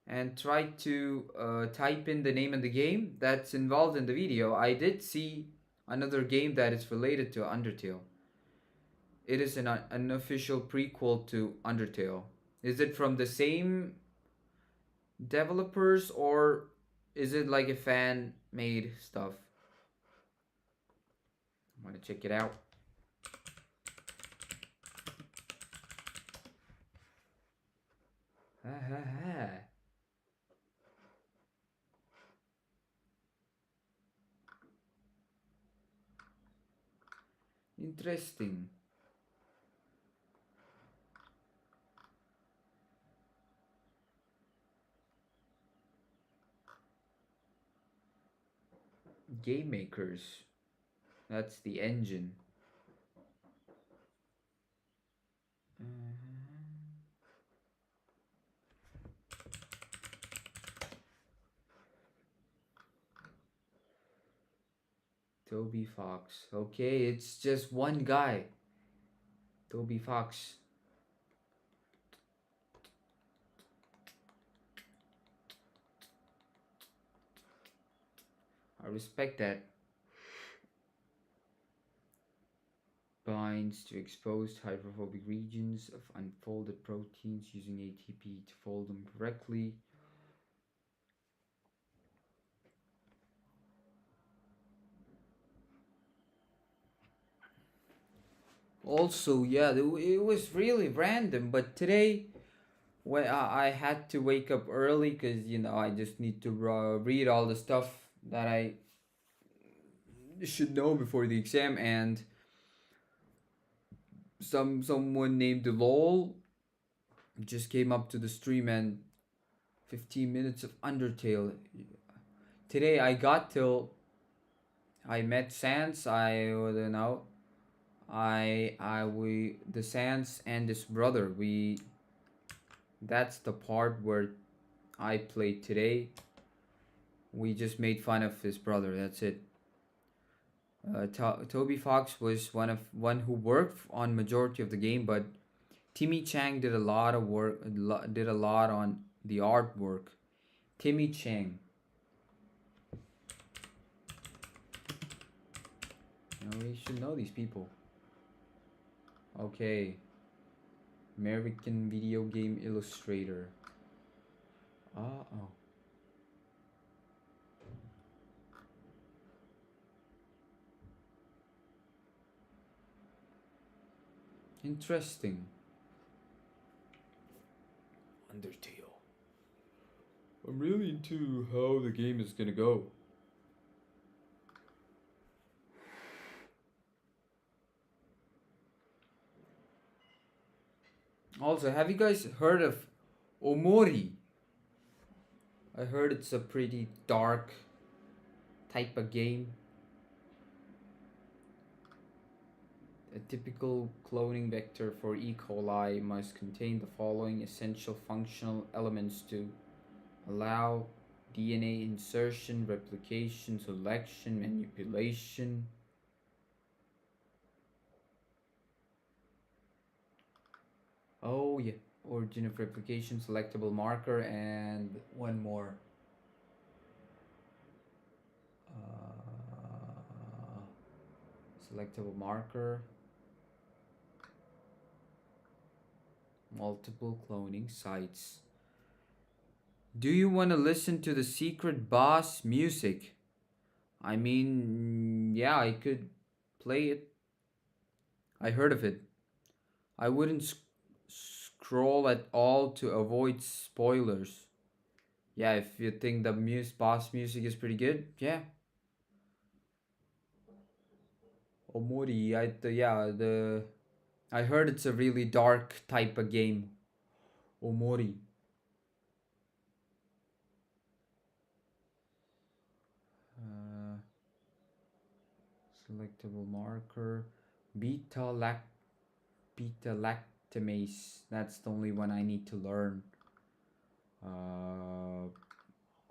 and try to type in the name of the game that's involved in the video, I did see another game that is related to Undertale. It is an unofficial prequel to Undertale. Is it from the same developers or is it like a fan made stuff? I want to check it out. Ha ha ha. Interesting. Game makers. That's the engine. Toby Fox. Okay, it's just one guy. Toby Fox. I respect that. Binds to exposed hydrophobic regions of unfolded proteins using ATP to fold them correctly. Also, yeah, it was really random, but today when I had to wake up early because I just need to read all the stuff that I should know before the exam, and someone named Lol just came up to the stream and 15 minutes of Undertale. Today I got till I met Sans. I don't know. I we the Sans and his brother. We That's the part where I played today. We just made fun of his brother. That's it. Toby Fox was one who worked on majority of the game, but Timmy Chang did a lot of work. Did a lot on the artwork. Timmy Chang. We should know these people. Okay. American video game illustrator. Oh. Interesting. Undertale. I'm really into how the game is gonna go. Also, have you guys heard of Omori? I heard it's a pretty dark type of game. A typical cloning vector for E. coli must contain the following essential functional elements to allow DNA insertion, replication, selection, manipulation. Oh yeah, origin of replication, selectable marker, and one more. Selectable marker. Multiple cloning sites. Do you want to listen to the secret boss music? I mean, yeah, I could play it. I heard of it. I wouldn't scroll at all to avoid spoilers. Yeah, if you think the boss music is pretty good, yeah. Omori, I heard it's a really dark type of game. Omori. Uh, Selectable marker. Beta lactamase. That's the only one I need to learn.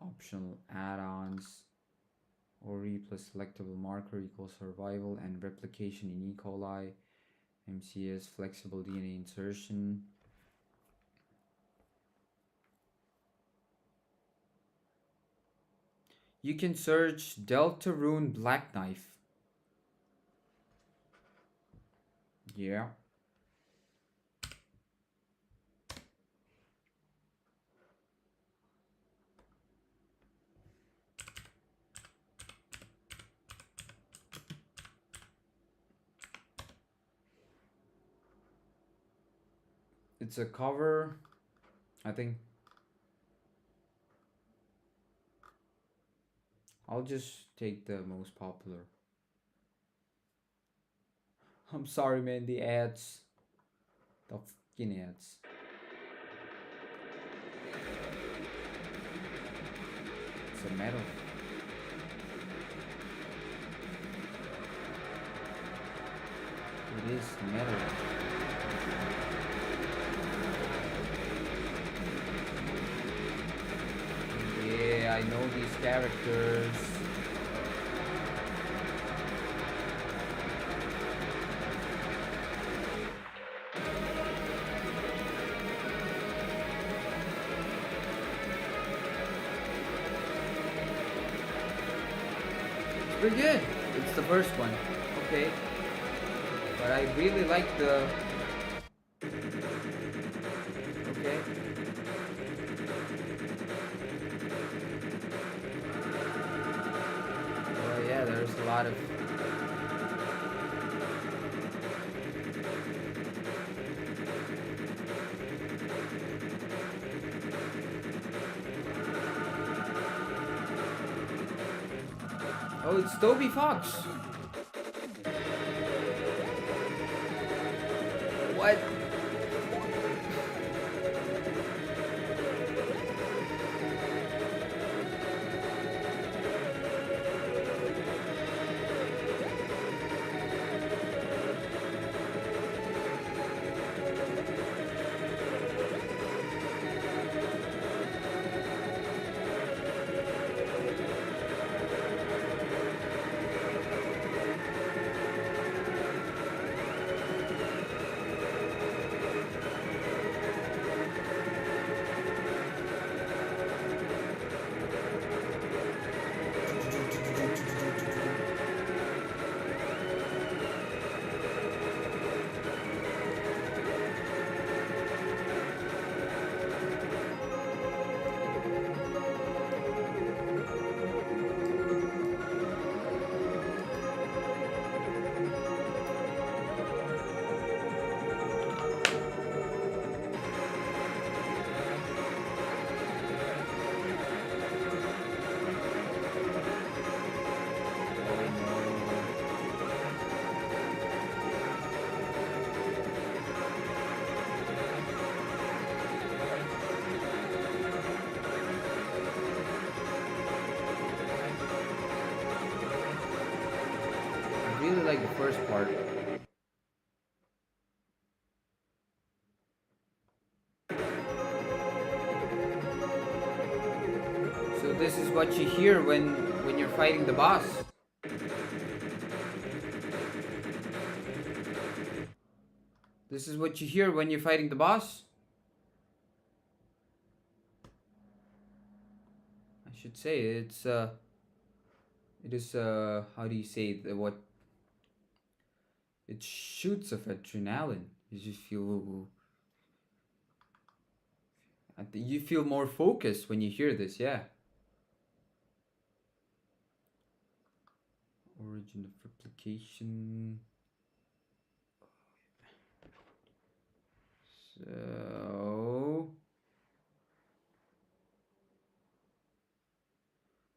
Optional add-ons. Ori plus selectable marker equals survival and replication in E. coli. MCS flexible DNA insertion. You can search Deltarune Black Knife. Yeah. It's a cover, I think. I'll just take the most popular. I'm sorry, man, the ads. The fucking ads. It's a metal. It is metal. Yeah, I know these characters. pretty good. It's the first one. Okay. But I really like the. Okay. Oh yeah, there's a lot of. Oh, it's Toby Fox. What? I really like the first part. So this is what you hear when you're fighting the boss. This is what you hear when you're fighting the boss. I should say it is how do you say the what it shoots of adrenaline. You just feel you feel more focused when you hear this, yeah. Origin of replication.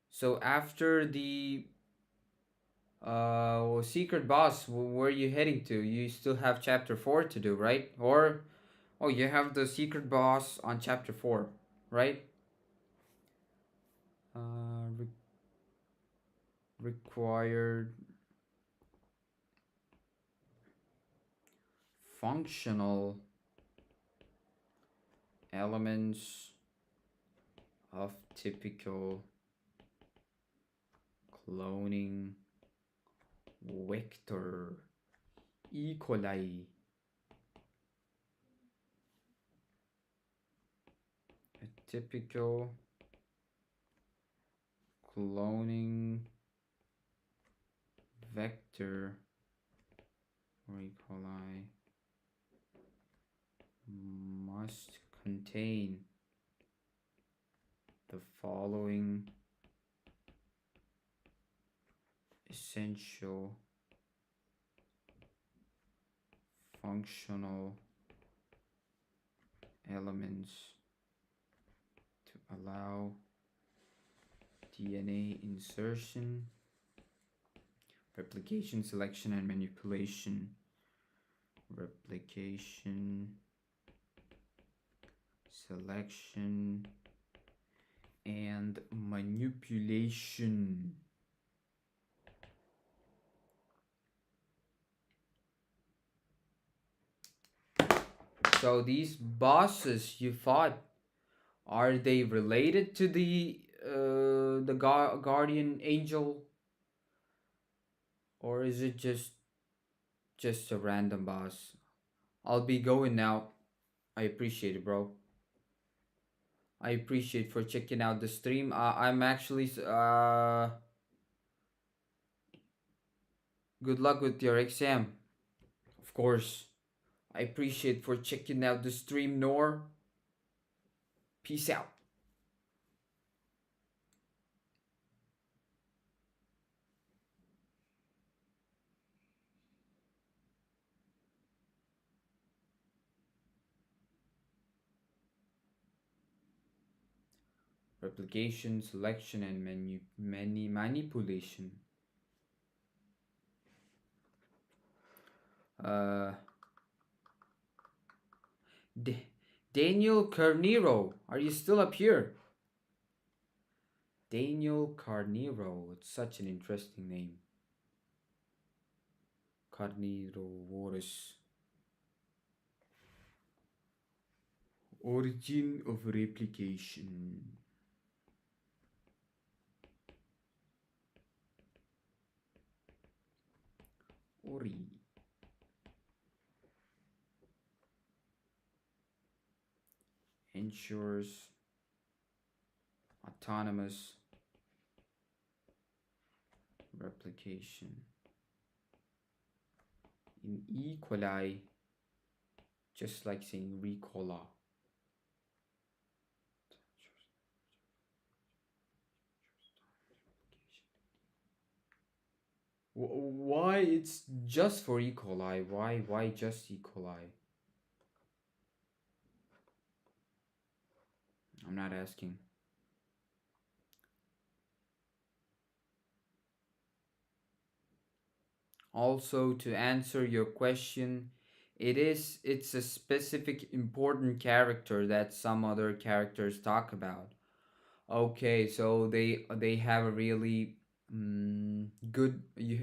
So after the secret boss, where are you heading to? You still have chapter 4 to do, right? Or oh, you have the secret boss on chapter 4, right? Re- required functional elements of typical cloning vector E. coli. A typical cloning vector or E. coli must contain the following essential functional elements to allow DNA insertion, replication, selection, and manipulation. Replication, selection, and manipulation. So these bosses you fought, are they related to the guardian angel, or is it just a random boss? I'll be going now. I appreciate it, bro. I appreciate for checking out the stream. I'm actually Good luck with your exam. Of course. I appreciate for checking out the stream, Nor. Peace out. Replication, selection, and many manipulation. Uh, D- Daniel Carnero, are you still up here? Daniel Carnero, it's such an interesting name. Carnivorous. Origin of replication. Ori. Ensures autonomous replication. In E. coli, just like saying Ricola. Why it's just for E. coli? Why just E. coli? I'm not asking. Also, to answer your question, it's a specific important character that some other characters talk about. Okay, so they have a really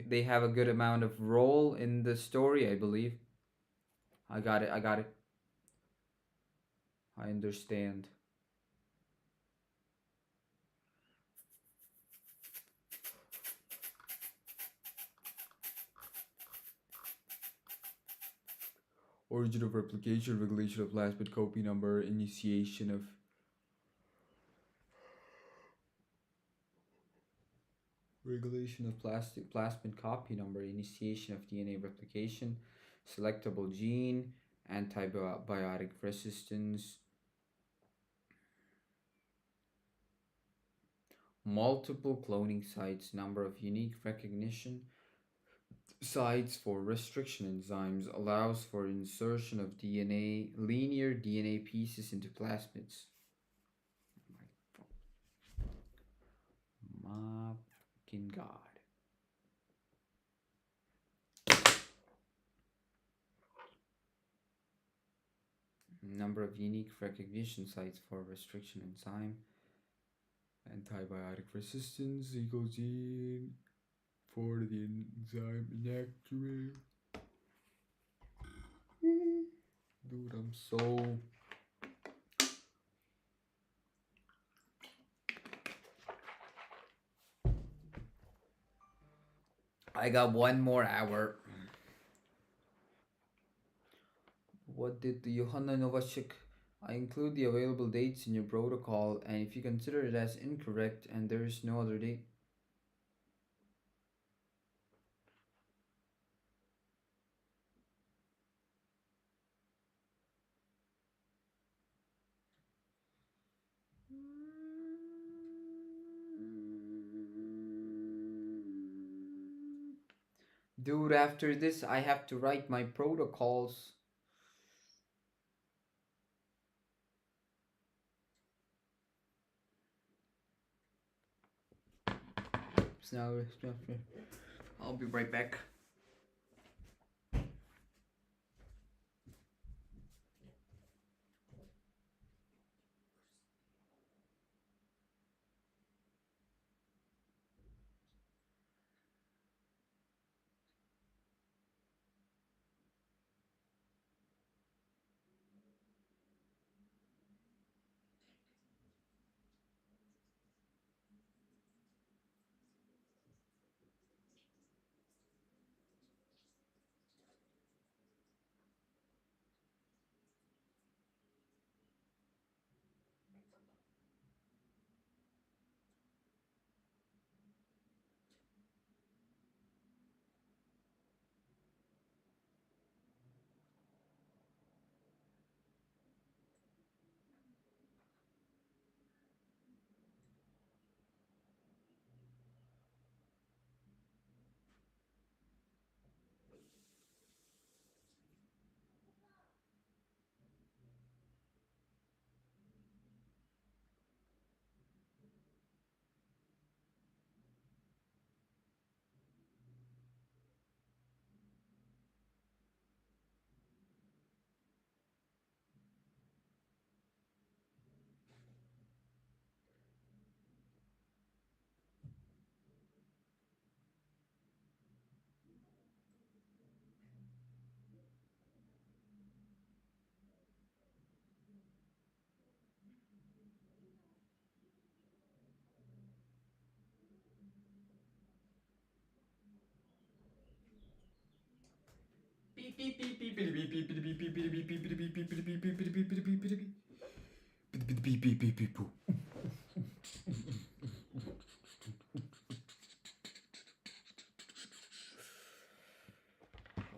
they have a good amount of role in the story, I believe. I got it. I got it. I understand. Origin of replication, regulation of last bit copy number, initiation of regulation of plasmid copy number, initiation of DNA replication, selectable gene, antibiotic resistance, multiple cloning sites, number of unique recognition sites for restriction enzymes, allows for insertion of linear DNA pieces into plasmids. My fucking god. Number of unique recognition sites for restriction enzyme, antibiotic resistance equals gene for the enzyme inactivate. Dude, I'm so. I got one more hour. What did the Johanna Novacek? I include the available dates in your protocol, and if you consider it as incorrect and there is no other date. Dude, after this, I have to write my protocols. So, I'll be right back.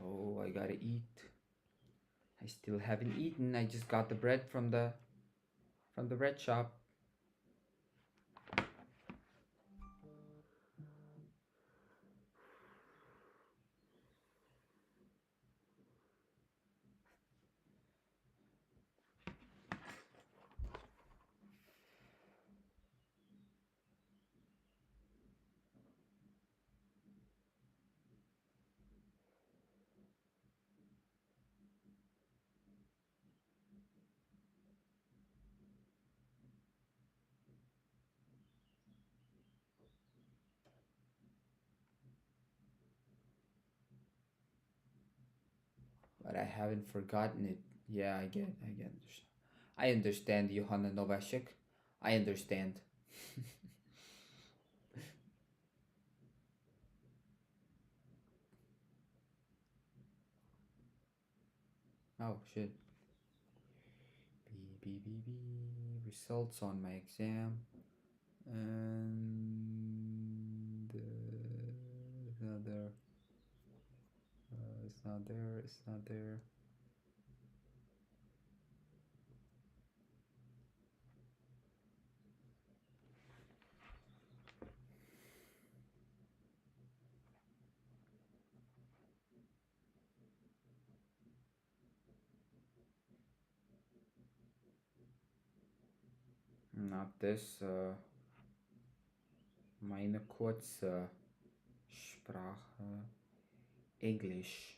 Oh, I gotta eat. I still haven't eaten. I just got the bread from the bread shop. But I haven't forgotten it. Yeah, I get. I understand, Johanna Novashek. I understand. Oh shit. B. Results on my exam. And it's not there. It's not there. It's not there. Not this. Meine kurze Sprache. English.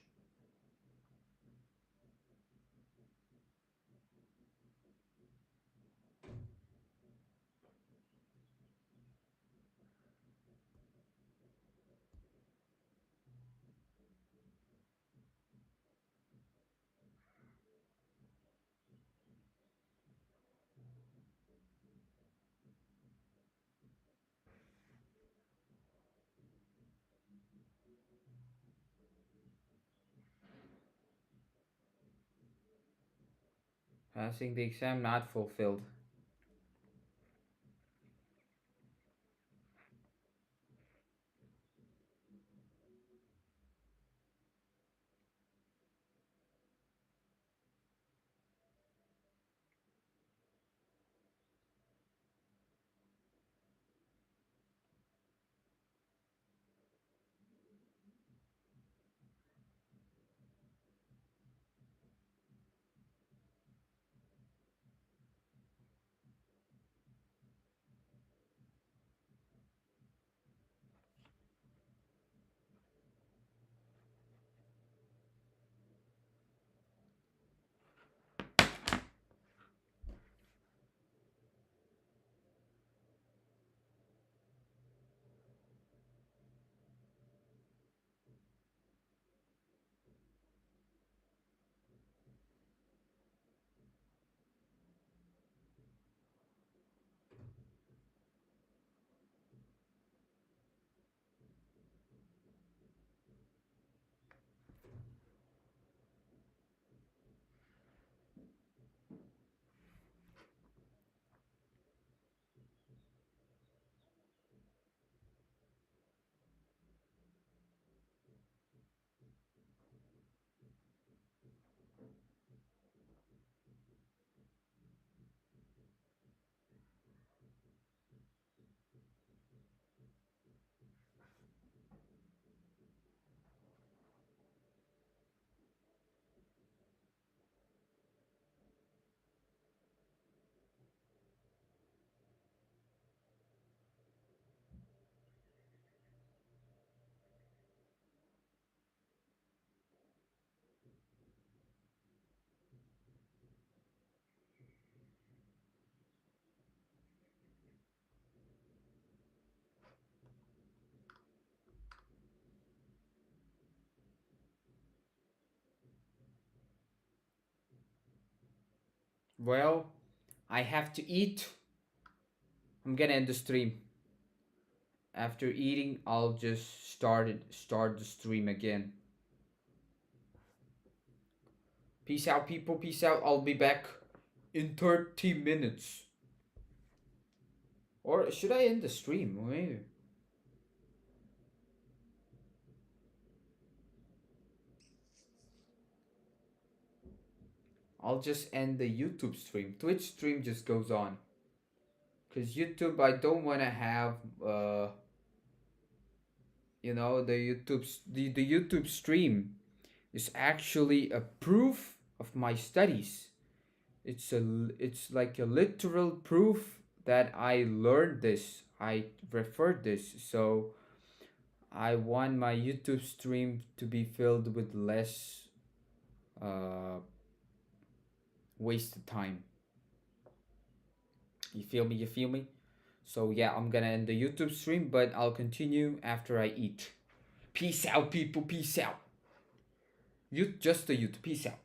Passing the exam not fulfilled. Well, I have to eat. I'm gonna end the stream. After eating, I'll just start the stream again. Peace out, people. Peace out. I'll be back in 30 minutes. Or should I end the stream? Maybe. I'll just end the YouTube stream. Twitch stream just goes on. Cause YouTube, I don't want to have, you know, the YouTube stream is actually a proof of my studies. It's like a literal proof that I learned this. I referred this. So I want my YouTube stream to be filled with less uh wasted time. You feel me? You feel me? So yeah, I'm gonna end the YouTube stream, but I'll continue after I eat. Peace out, people. Peace out. You just the YouTube. Peace out.